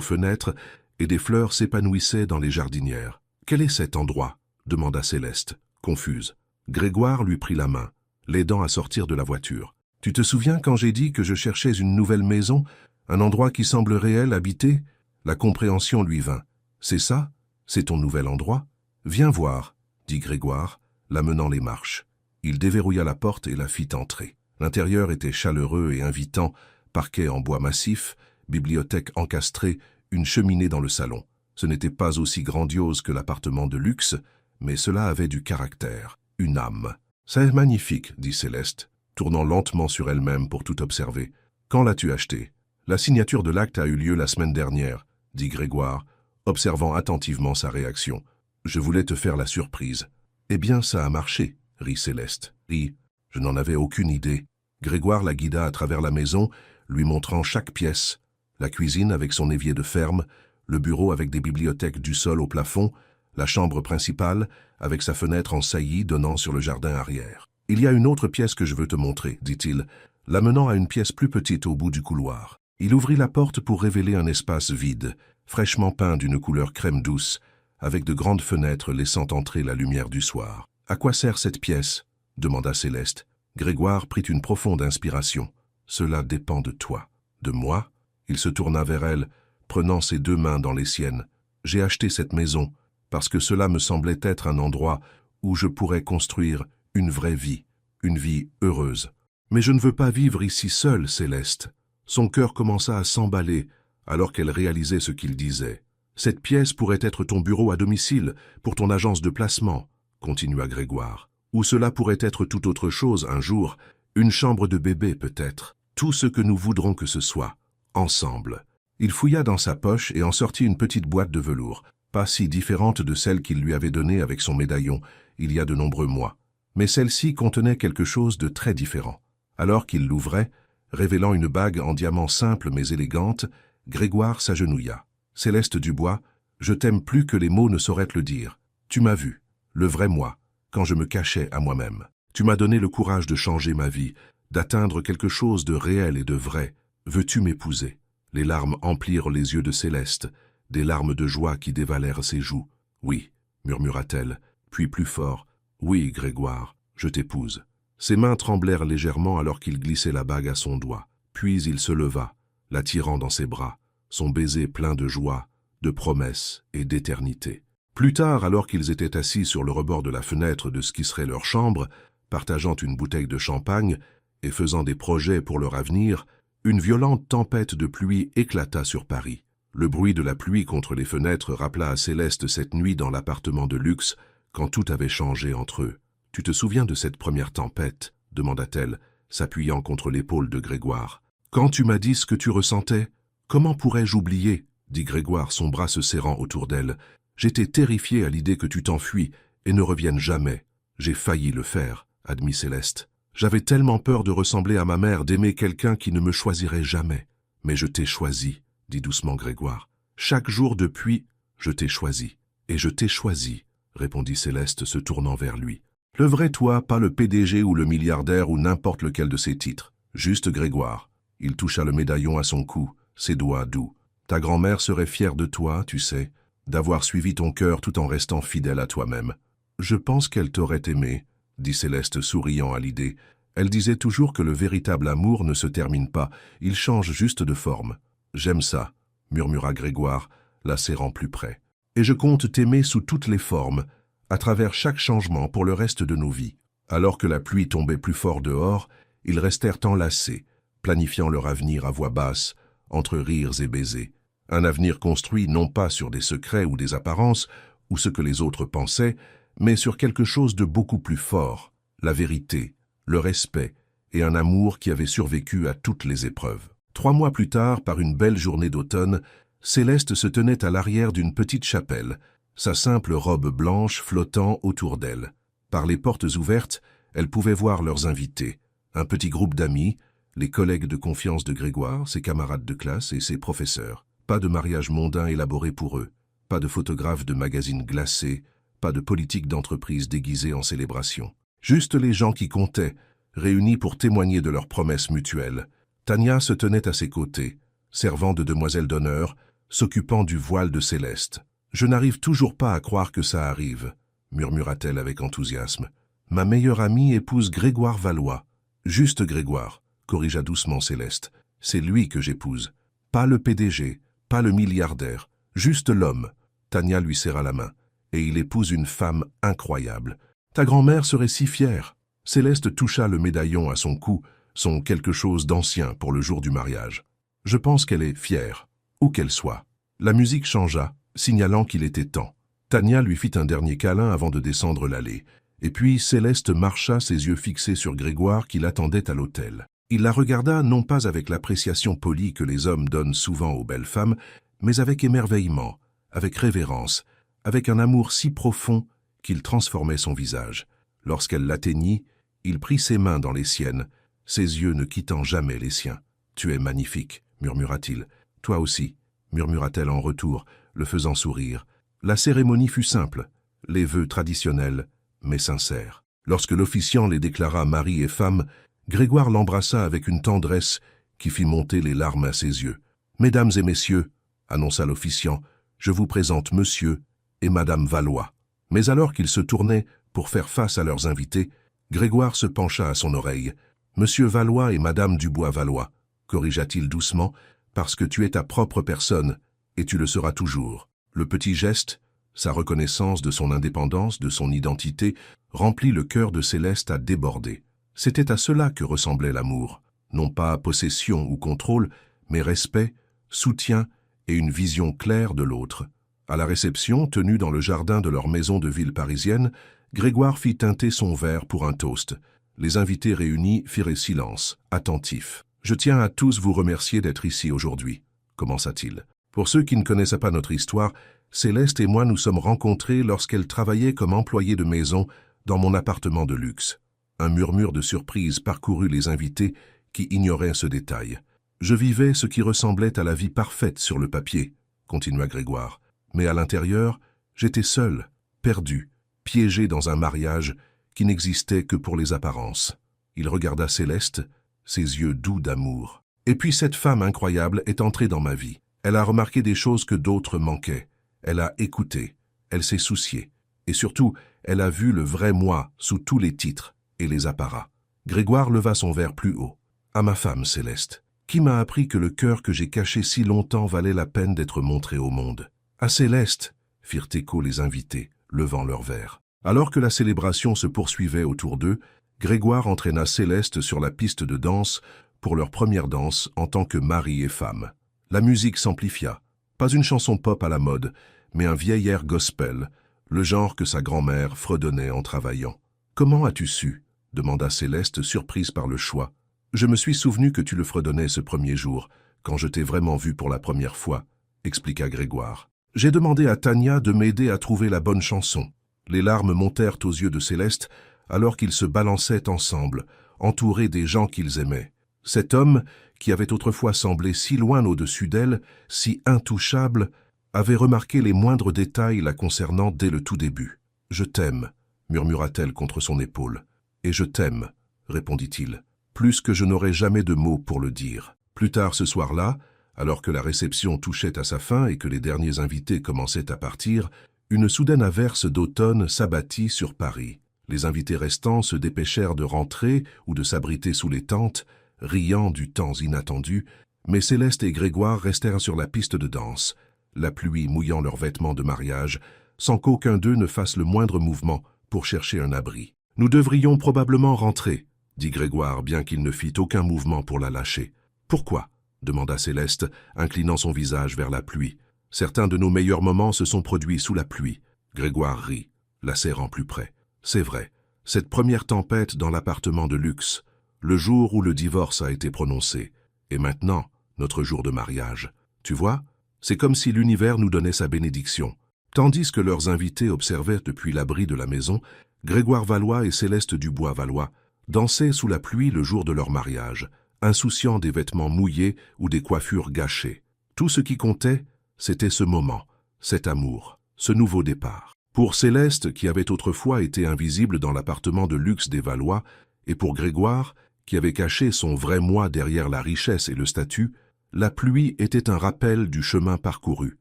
fenêtres et des fleurs s'épanouissaient dans les jardinières. « Quel est cet endroit ?» demanda Céleste, confuse. Grégoire lui prit la main, l'aidant à sortir de la voiture. « Tu te souviens quand j'ai dit que je cherchais une nouvelle maison, un endroit qui semble réel, habité ?» La compréhension lui vint. « C'est ça? C'est ton nouvel endroit? Viens voir, » dit Grégoire, l'amenant les marches. Il déverrouilla la porte et la fit entrer. L'intérieur était chaleureux et invitant, parquet en bois massif, bibliothèque encastrée, une cheminée dans le salon. Ce n'était pas aussi grandiose que l'appartement de luxe, mais cela avait du caractère, une âme. « C'est magnifique, » dit Céleste, tournant lentement sur elle-même pour tout observer. « Quand l'as-tu acheté ?»« La signature de l'acte a eu lieu la semaine dernière, » dit Grégoire, observant attentivement sa réaction. « Je voulais te faire la surprise. »« Eh bien, ça a marché, » rit Céleste. « Rit. Je n'en avais aucune idée. » Grégoire la guida à travers la maison, lui montrant chaque pièce. La cuisine avec son évier de ferme, le bureau avec des bibliothèques du sol au plafond, la chambre principale avec sa fenêtre en saillie donnant sur le jardin arrière. « Il y a une autre pièce que je veux te montrer, » dit-il, l'amenant à une pièce plus petite au bout du couloir. Il ouvrit la porte pour révéler un espace vide, fraîchement peint d'une couleur crème douce, avec de grandes fenêtres laissant entrer la lumière du soir. « À quoi sert cette pièce ?» demanda Céleste. Grégoire prit une profonde inspiration. « Cela dépend de toi. »« De moi ?» Il se tourna vers elle, prenant ses 2 mains dans les siennes. « J'ai acheté cette maison parce que cela me semblait être un endroit où je pourrais construire une vraie vie, une vie heureuse. Mais je ne veux pas vivre ici seule, Céleste. » Son cœur commença à s'emballer alors qu'elle réalisait ce qu'il disait. « Cette pièce pourrait être ton bureau à domicile pour ton agence de placement. continua Grégoire. Ou cela pourrait être tout autre chose un jour, une chambre de bébé peut-être. Tout ce que nous voudrons que ce soit, ensemble. Il fouilla dans sa poche et en sortit une petite boîte de velours, pas si différente de celle qu'il lui avait donnée avec son médaillon il y a de nombreux mois. Mais celle-ci contenait quelque chose de très différent. Alors qu'il l'ouvrait, révélant une bague en diamant simple mais élégante, Grégoire s'agenouilla. « Céleste Dubois, je t'aime plus que les mots ne sauraient te le dire. Tu m'as vu, le vrai moi, quand je me cachais à moi-même. Tu m'as donné le courage de changer ma vie, d'atteindre quelque chose de réel et de vrai. Veux-tu m'épouser ?» Les larmes emplirent les yeux de Céleste, des larmes de joie qui dévalèrent ses joues. « Oui, » murmura-t-elle, puis plus fort. « Oui, Grégoire, je t'épouse. » Ses mains tremblèrent légèrement alors qu'il glissait la bague à son doigt. Puis il se leva, l'attirant dans ses bras, son baiser plein de joie, de promesses et d'éternité. Plus tard, alors qu'ils étaient assis sur le rebord de la fenêtre de ce qui serait leur chambre, partageant une bouteille de champagne et faisant des projets pour leur avenir, une violente tempête de pluie éclata sur Paris. Le bruit de la pluie contre les fenêtres rappela à Céleste cette nuit dans l'appartement de luxe, quand tout avait changé entre eux. « Tu te souviens de cette première tempête ?» demanda-t-elle, s'appuyant contre l'épaule de Grégoire. « Quand tu m'as dit ce que tu ressentais, comment pourrais-je oublier ?» dit Grégoire, son bras se serrant autour d'elle. « J'étais terrifié à l'idée que tu t'enfuis et ne reviennes jamais. J'ai failli le faire, » admit Céleste. « J'avais tellement peur de ressembler à ma mère, d'aimer quelqu'un qui ne me choisirait jamais. Mais je t'ai choisi, » dit doucement Grégoire. « Chaque jour depuis, je t'ai choisi. Et je t'ai choisi, » répondit Céleste se tournant vers lui. « Le vrai toi, pas le PDG ou le milliardaire ou n'importe lequel de ses titres. Juste Grégoire. » Il toucha le médaillon à son cou, ses doigts doux. « Ta grand-mère serait fière de toi, tu sais, d'avoir suivi ton cœur tout en restant fidèle à toi-même. »« Je pense qu'elle t'aurait aimé, » dit Céleste souriant à l'idée. Elle disait toujours que le véritable amour ne se termine pas, il change juste de forme. « J'aime ça, » murmura Grégoire, la serrant plus près. « Et je compte t'aimer sous toutes les formes, à travers chaque changement pour le reste de nos vies. » Alors que la pluie tombait plus fort dehors, ils restèrent enlacés, planifiant leur avenir à voix basse, entre rires et baisers. Un avenir construit non pas sur des secrets ou des apparences, ou ce que les autres pensaient, mais sur quelque chose de beaucoup plus fort, la vérité, le respect et un amour qui avait survécu à toutes les épreuves. 3 mois plus tard, par une belle journée d'automne, Céleste se tenait à l'arrière d'une petite chapelle, sa simple robe blanche flottant autour d'elle. Par les portes ouvertes, elle pouvait voir leurs invités, un petit groupe d'amis, les collègues de confiance de Grégoire, ses camarades de classe et ses professeurs. Pas de mariage mondain élaboré pour eux, pas de photographes de magazines glacés, pas de politique d'entreprise déguisée en célébration. Juste les gens qui comptaient, réunis pour témoigner de leurs promesses mutuelles. Tania se tenait à ses côtés, servant de demoiselle d'honneur, s'occupant du voile de Céleste. « Je n'arrive toujours pas à croire que ça arrive, » murmura-t-elle avec enthousiasme. « Ma meilleure amie épouse Grégoire Valois. »« Juste Grégoire, » corrigea doucement Céleste. « C'est lui que j'épouse. Pas le PDG, pas le milliardaire, juste l'homme. » Tania lui serra la main. « Et il épouse une femme incroyable. Ta grand-mère serait si fière. » Céleste toucha le médaillon à son cou, son quelque chose d'ancien pour le jour du mariage. « Je pense qu'elle est fière, où qu'elle soit. » La musique changea, signalant qu'il était temps. Tania lui fit un dernier câlin avant de descendre l'allée. Et puis Céleste marcha, ses yeux fixés sur Grégoire qui l'attendait à l'hôtel. Il la regarda non pas avec l'appréciation polie que les hommes donnent souvent aux belles femmes, mais avec émerveillement, avec révérence, avec un amour si profond qu'il transformait son visage. Lorsqu'elle l'atteignit, il prit ses mains dans les siennes, ses yeux ne quittant jamais les siens. « Tu es magnifique, » murmura-t-il. « Toi aussi, » murmura-t-elle en retour, le faisant sourire. La cérémonie fut simple, les vœux traditionnels, mais sincères. Lorsque l'officiant les déclara mari et femme, Grégoire l'embrassa avec une tendresse qui fit monter les larmes à ses yeux. « Mesdames et messieurs, » annonça l'officiant, « je vous présente monsieur et madame Valois. » Mais alors qu'ils se tournaient pour faire face à leurs invités, Grégoire se pencha à son oreille. « Monsieur Valois et madame Dubois-Valois, » corrigea-t-il doucement, « parce que tu es ta propre personne, et tu le seras toujours. » Le petit geste, sa reconnaissance de son indépendance, de son identité, remplit le cœur de Céleste à déborder. C'était à cela que ressemblait l'amour. Non pas possession ou contrôle, mais respect, soutien et une vision claire de l'autre. À la réception, tenue dans le jardin de leur maison de ville parisienne, Grégoire fit teinter son verre pour un toast. Les invités réunis firent silence, attentifs. « Je tiens à tous vous remercier d'être ici aujourd'hui », commença-t-il. « Pour ceux qui ne connaissaient pas notre histoire, Céleste et moi nous sommes rencontrés lorsqu'elle travaillait comme employée de maison dans mon appartement de luxe. » Un murmure de surprise parcourut les invités qui ignoraient ce détail. « Je vivais ce qui ressemblait à la vie parfaite sur le papier, » continua Grégoire. « Mais à l'intérieur, j'étais seul, perdu, piégé dans un mariage qui n'existait que pour les apparences. » Il regarda Céleste, ses yeux doux d'amour. « Et puis cette femme incroyable est entrée dans ma vie. Elle a remarqué des choses que d'autres manquaient. Elle a écouté, elle s'est souciée. Et surtout, elle a vu le vrai moi sous tous les titres et les apparats. » Grégoire leva son verre plus haut. « À ma femme, Céleste, qui m'a appris que le cœur que j'ai caché si longtemps valait la peine d'être montré au monde. »« À Céleste !» firent écho les invités, levant leurs verres. Alors que la célébration se poursuivait autour d'eux, Grégoire entraîna Céleste sur la piste de danse pour leur première danse en tant que mari et femme. La musique s'amplifia. Pas une chanson pop à la mode, mais un vieil air gospel, le genre que sa grand-mère fredonnait en travaillant. « Comment as-tu su ?» demanda Céleste, surprise par le choix. « Je me suis souvenu que tu le fredonnais ce premier jour, quand je t'ai vraiment vu pour la première fois, » expliqua Grégoire. « J'ai demandé à Tania de m'aider à trouver la bonne chanson. » Les larmes montèrent aux yeux de Céleste alors qu'ils se balançaient ensemble, entourés des gens qu'ils aimaient. Cet homme, qui avait autrefois semblé si loin au-dessus d'elle, si intouchable, avait remarqué les moindres détails la concernant dès le tout début. « Je t'aime », murmura-t-elle contre son épaule. « Et je t'aime », répondit-il, plus que je n'aurais jamais de mots pour le dire. Plus tard ce soir-là, alors que la réception touchait à sa fin et que les derniers invités commençaient à partir, une soudaine averse d'automne s'abattit sur Paris. Les invités restants se dépêchèrent de rentrer ou de s'abriter sous les tentes, riant du temps inattendu, mais Céleste et Grégoire restèrent sur la piste de danse, la pluie mouillant leurs vêtements de mariage, sans qu'aucun d'eux ne fasse le moindre mouvement pour chercher un abri. « Nous devrions probablement rentrer, » dit Grégoire, bien qu'il ne fît aucun mouvement pour la lâcher. « Pourquoi ?» demanda Céleste, inclinant son visage vers la pluie. « Certains de nos meilleurs moments se sont produits sous la pluie. » Grégoire rit, la serrant plus près. « C'est vrai, cette première tempête dans l'appartement de luxe, le jour où le divorce a été prononcé, et maintenant, notre jour de mariage. Tu vois, c'est comme si l'univers nous donnait sa bénédiction. » Tandis que leurs invités observaient depuis l'abri de la maison, Grégoire Valois et Céleste Dubois-Valois dansaient sous la pluie le jour de leur mariage, insouciants des vêtements mouillés ou des coiffures gâchées. Tout ce qui comptait, c'était ce moment, cet amour, ce nouveau départ. Pour Céleste, qui avait autrefois été invisible dans l'appartement de luxe des Valois, et pour Grégoire, qui avait caché son vrai moi derrière la richesse et le statut, la pluie était un rappel du chemin parcouru.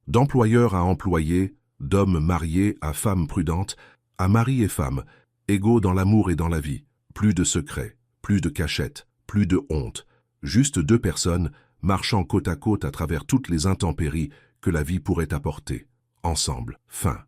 D'employeur à employé, d'homme marié à femme prudente, à mari et femme, égaux dans l'amour et dans la vie. Plus de secrets, plus de cachettes, plus de honte. Juste deux personnes marchant côte à travers toutes les intempéries que la vie pourrait apporter. Ensemble. Fin.